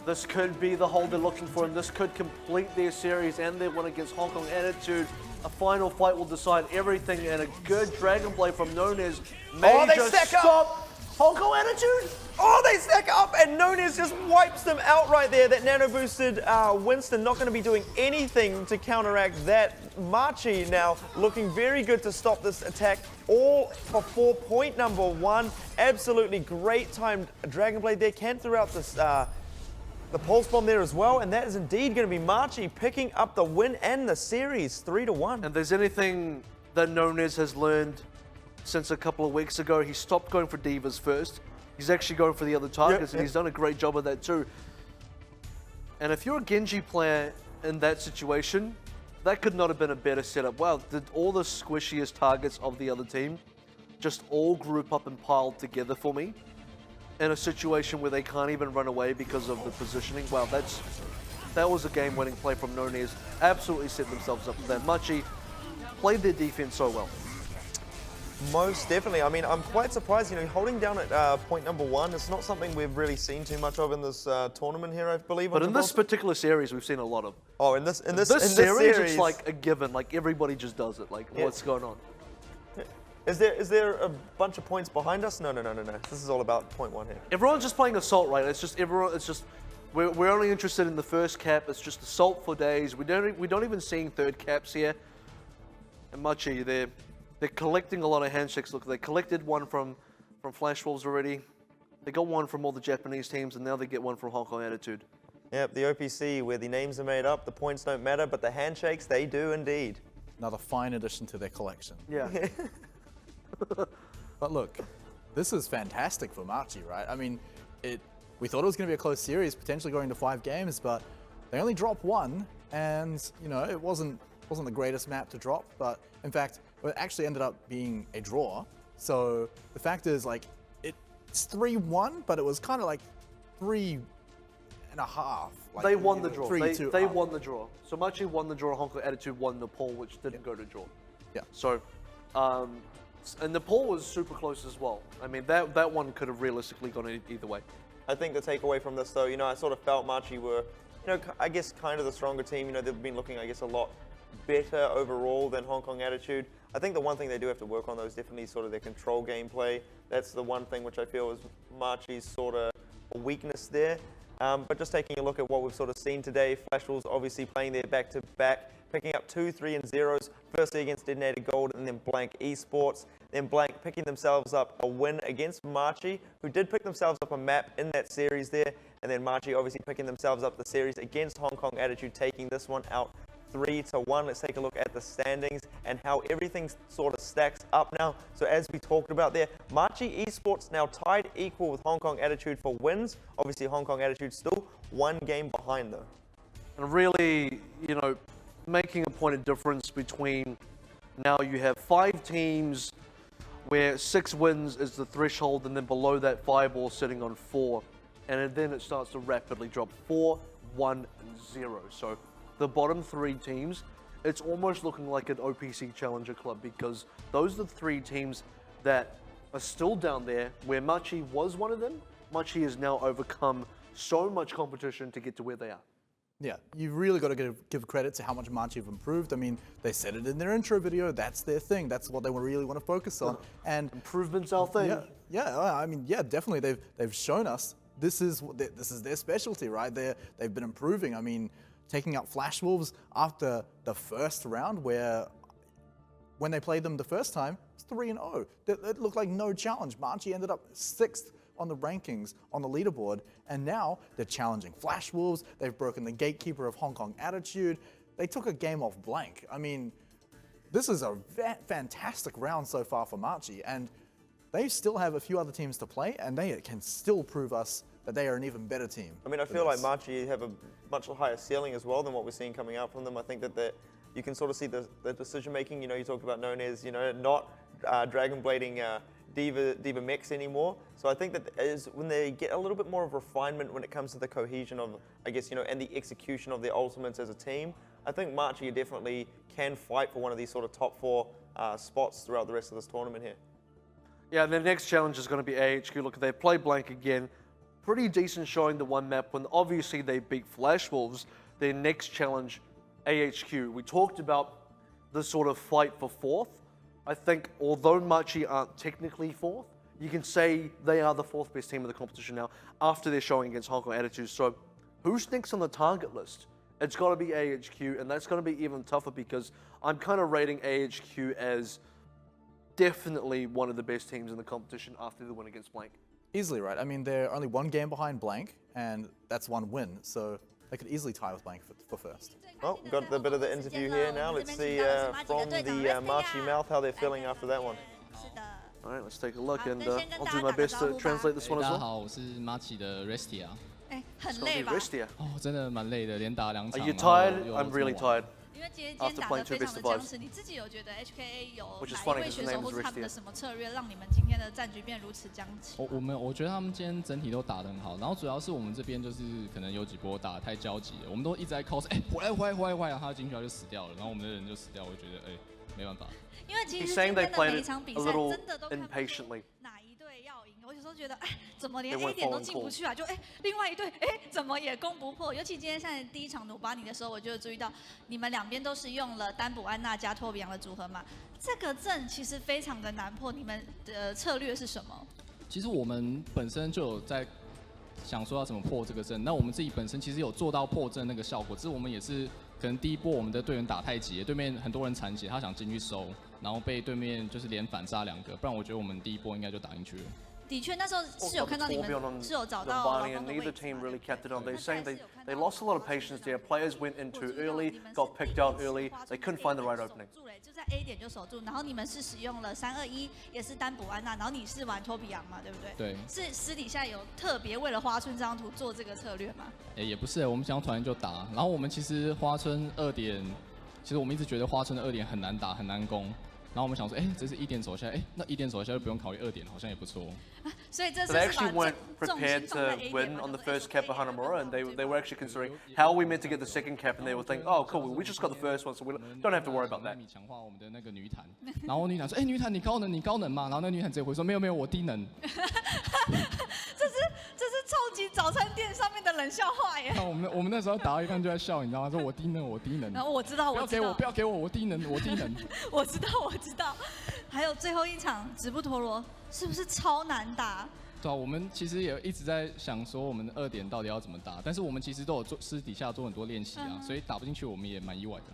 this could be the hold they're looking for, and this could complete their series and their win against Hong Kong Attitude. A final fight will decide everything, and a good Dragon Blade from Nunez may they just stack stop Hong Kong Attitude. Oh, they stack up, and Nunez just wipes them out right there. That nano-boosted Winston not going to be doing anything to counteract that. Machi now looking very good to stop this attack, all for 4. Point number 1. Absolutely great timed Dragon Blade there. Can throughout this... the pulse bomb there as well, and that is indeed going to be Machi picking up the win and the series 3-1. And there's anything that Nunez has learned since a couple of weeks ago, he stopped going for divas first. He's actually going for the other targets, and he's done a great job of that too. And if you're a Genji player in that situation, that could not have been a better setup. Wow, did all the squishiest targets of the other team just all group up and piled together for me in a situation where they can't even run away because of the positioning? Wow, that was a game-winning play from Nunez. Absolutely set themselves up for that. Machi played their defense so well. Most definitely. I mean, I'm quite surprised, holding down at point number 1. It's not something we've really seen too much of in this tournament here, I believe. But in this particular series, we've seen a lot of. Oh, in this series, it's like a given. Like everybody just does it. Like, what's going on? Is there a bunch of points behind us? No. This is all about point 1 here. Everyone's just playing Assault, right? It's just everyone. It's just we're only interested in the first cap. It's just Assault for days. We don't even seeing third caps here. And Machi, they're collecting a lot of handshakes. Look, they collected one from Flash Wolves already. They got one from all the Japanese teams, and now they get one from Hong Kong Attitude. Yep, the OPC, where the names are made up, the points don't matter, but the handshakes, they do indeed. Another fine addition to their collection. Yeah. But look, this is fantastic for Machi, right? I mean, we thought it was going to be a close series, potentially going to 5 games, but they only dropped 1, and it wasn't the greatest map to drop. But in fact, it actually ended up being a draw. So the fact is, like, it's 3-1, but it was kind of like 3.5. Like, they won the draw. 3-2. They won the draw. So Machi won the draw. Hong Kong Attitude won Nepal, which didn't go to draw. Yeah. So. And Nepal was super close as well. I mean, that one could have realistically gone either way. I think the takeaway from this, though, I sort of felt Machi were, I guess kind of the stronger team. They've been looking, I guess, a lot better overall than Hong Kong Attitude. I think the one thing they do have to work on, though, is definitely sort of their control gameplay. That's the one thing which I feel is Machi's sort of a weakness there. But just taking a look at what we've sort of seen today, Flash Wolves obviously playing their back-to-back, picking up 2, 3, and 0s, firstly against Detonated Gold and then Blank Esports. Then Blank picking themselves up a win against Machi, who did pick themselves up a map in that series there. And then Machi obviously picking themselves up the series against Hong Kong Attitude, taking this one out 3-1. Let's take a look at the standings and how everything sort of stacks up now. So as we talked about there, Machi Esports now tied equal with Hong Kong Attitude for wins. Obviously Hong Kong Attitude still 1 game behind though. And really, making a point of difference between now you have 5 teams where 6 wins is the threshold, and then below that 5 all sitting on 4. And then it starts to rapidly drop 4, 1, and 0. So the bottom 3 teams, it's almost looking like an OPC Challenger Club, because those are the 3 teams that are still down there, where Machi was one of them. Machi has now overcome so much competition to get to where they are. Yeah, you've really got to give credit to how much Machi have improved. I mean, they said it in their intro video. That's their thing. That's what they really want to focus on. And Improvement's our thing. Yeah, definitely. They've shown us this is their specialty, right? They've been improving. I mean, taking out Flash Wolves after the first round, when they played them the first time, it's 3-0. It looked like no challenge. Machi ended up 6th on the rankings on the leaderboard, and now they're challenging Flash Wolves. They've broken the gatekeeper of Hong Kong attitude. They took a game off blank. I mean, this is a fantastic round so far for Machi, and they still have a few other teams to play, and they can still prove us that they are an even better team. I mean, I feel like Machi have a much higher ceiling as well than what we're seeing coming out from them. I think that you can sort of see the decision making. You know, you talk about known as, you know, not dragon blading Diva mix anymore. So I think that is when they get a little bit more of refinement when it comes to the cohesion of, I guess, you know, and the execution of their ultimates as a team. I think Machi definitely can fight for one of these sort of top 4 spots throughout the rest of this tournament here. Yeah, and the next challenge is going to be AHQ. Look, they play blank again. Pretty decent showing the one map when obviously they beat Flash Wolves. Their next challenge, AHQ. We talked about the sort of fight for 4th. I think although Machi aren't technically 4th, you can say they are the 4th best team in the competition now after their showing against Hong Kong Attitude. So who's next on the target list? It's got to be AHQ, and that's going to be even tougher because I'm kind of rating AHQ as definitely one of the best teams in the competition after the win against Blank. Easily, right? I mean, they're only 1 game behind Blank, and that's 1 win. So they could easily tie with Blank for first. Well, got a bit of the interview here now. Let's see from the Machi mouth how they're feeling after that one. All right, let's take a look, and I'll do my best to translate this one as 大家 well. 好，我是 Machi 的 Restia。很 It's 累 gonna 吧 be Ristia. 哦，真的蛮累的，连打2 Are 场。 you 然后 tired? 又 I'm 这么 really 晚 tired. 因为今天 After 打 playing 得 two 非 best 常的 of five. 僵持，你自己有觉得 HKA 有 Which is 哪 funny 一位 'cause his 选手 name 或 is 是他们的 Ristia. 什么策略，让你们今天的战局变如此僵持？我觉得他们今天整体都打得很好，然后主要是我们这边就是可能有几波打得太焦急了，我们都一直在 cos， 回来，然后他进去就死掉了，然后我们的人就死掉，我就觉得没办法。因为其 He's 实 saying 今 they 天的 played 每一 it 场比 a 赛 little 真的都看不出 impatiently. 哪一队要赢。我有时候觉得，怎么连 They weren't A 点都 following 进不去啊？就另外一队，怎么也攻不破？尤其今天在第一场努巴尼的时候，我就注意到你们两边都是用了丹普安娜加托比昂的组合嘛。这个阵其实非常的难破，你们的策略是什么？其实我们本身就有在想说要怎么破这个阵，那我们自己本身其实有做到破阵那个效果，只是我们也是可能第一波我们的队员打太急了，对面很多人残血，他想进去收，然后被对面就是连反杀2个，不然我觉得我们第一波应该就打进去了。的确，那时候是有看到你们是有找到 Numbani, 老 and 公的 neither 位置 team 嘛 really 对不 kept it 对 on. They're 那 saying 但 they 是有看 they 到 lost a lot of patience there. Players went in too early, got picked out early. They couldn't find the right opening. 就在 A 点就守住，然后你们是使用了321，也是丹普安娜，然后你是玩托比昂嘛，对不对？对。是私底下有特别为了花村这张图做这个策略吗？也不是，我们想团就打，然后我们其实花村2点，其实我们一直觉得花村的2点很难打，很难攻。然后我们想说，这是1点走下来，那1点走下来就不用考虑2点，好像也不错。所以这 So 是 they 把 actually weren't 重 prepared 心放在 to A 点 win 嘛 on the 想说 first cap of 哎 Hanamura, and they were actually considering how are we meant to get the second cap, and they were thinking, oh, cool, we just got the first one, so we don't have to worry about that. 强化我们的那个女坦，然后女坦说，女坦你高能嘛？然后那女坦直接回说，没有，我低能。这是超级早餐店上面的冷笑话耶。那我们那时候打到一半就在笑，你知道吗？说我低能。然后我知道，不要给我，我低能。我知道。还有最后一场直布陀螺是不是超难打？对啊，我们其实也一直在想说我们2点到底要怎么打，但是我们其实都有私底下做很多练习啊，所以打不进去我们也蛮意外的。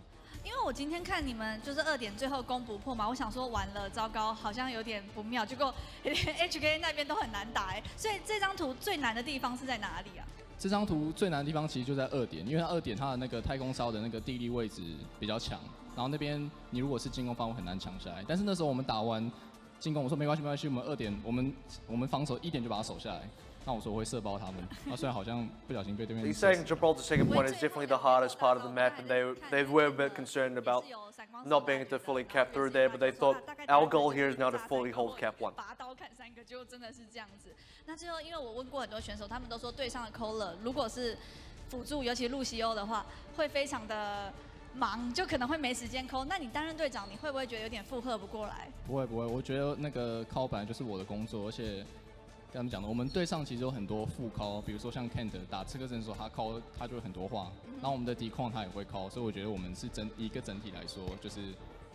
因为我今天看你们就是2点最后攻不破嘛，我想说完了，糟糕，好像有点不妙，结果连 HK 那边都很难打所以这张图最难的地方是在哪里啊？这张图最难的地方其实就在2点，因为它2点它的那个太空烧的那个地利位置比较强，然后那边你如果是进攻方会很难抢下来。但是那时候我们打完进攻，我说没关系，我们2点我们防守1点就把它守下来。那我说我会射爆他们，虽然好像不小心被对面。He's saying Gibraltar's second point is definitely the hardest part of the map, and they were a bit concerned about not being able to fully cap through there, but they thought our goal here is now to fully hold cap 1. 拔刀砍3个，就真的是这样子。那最后，因为我问过很多选手，他们都说队上的 Coller 如果是辅助，尤其露西欧的话，会非常的忙，就可能会没时间抠。那你担任队长，你会不会觉得有点负荷不过来？不会，我觉得那个抠本来就是我的工作，而且跟他们讲的，我们队上其实有很多副 call， 比如说像 Kent 打刺客阵的时候，他 call 他就有很多话，然后我们的敌矿他也会 call， 所以我觉得我们是一个整体来说就是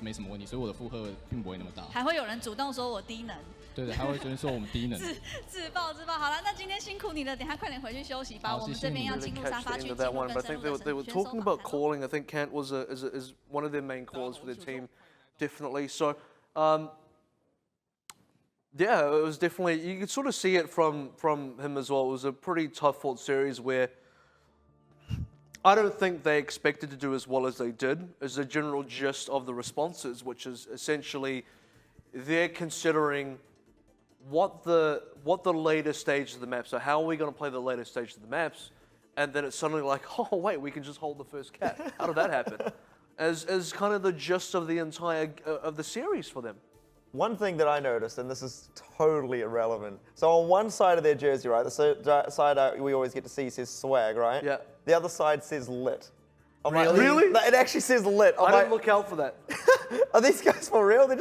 没什么问题，所以我的负荷并不会那么大。还会有人主动说我低能。对的，还会觉得说我们低能。自爆。好了，那今天辛苦你了，等一下快点回去休息吧。我们这边要进入沙发区，进入 that one, 更 but I 深 think 入 they 的 were 选手 talking 访 about 谈。 calling. I think Kent was is one of their main calls for their team, definitely. So, yeah, it was definitely, you could sort of see it from him as well. It was a pretty tough fought series where I don't think they expected to do as well as they did, is the general gist of the responses, which is essentially they're considering what the later stage of the map. So how are we going to play the later stage of the maps? And then it's suddenly like, oh wait, we can just hold the first cap. How did that happen? As kind of the gist of the entire of the series for them. One thing that I noticed, and this is totally irrelevant. So on one side of their jersey, right, the side we always get to see says swag, right? Yeah. The other side says lit. I'm Really? like, Really? It actually says lit. I'm I like, didn't look out for that. are these guys for real? They're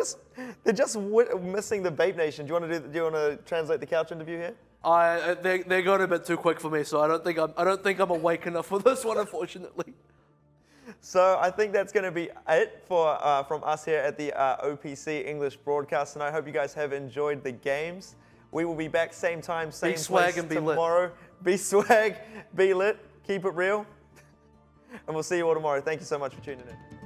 just missing the Bape Nation. Do you want to translate the couch interview here? They got a bit too quick for me, so I don't think I'm awake enough for this one, unfortunately. So I think that's going to be it for from us here at the OPC English broadcast, and I hope you guys have enjoyed the games. We will be back same time, same place swag and be lit. tomorrow. Be swag, be lit, keep it real, and we'll see you all tomorrow. Thank you so much for tuning in.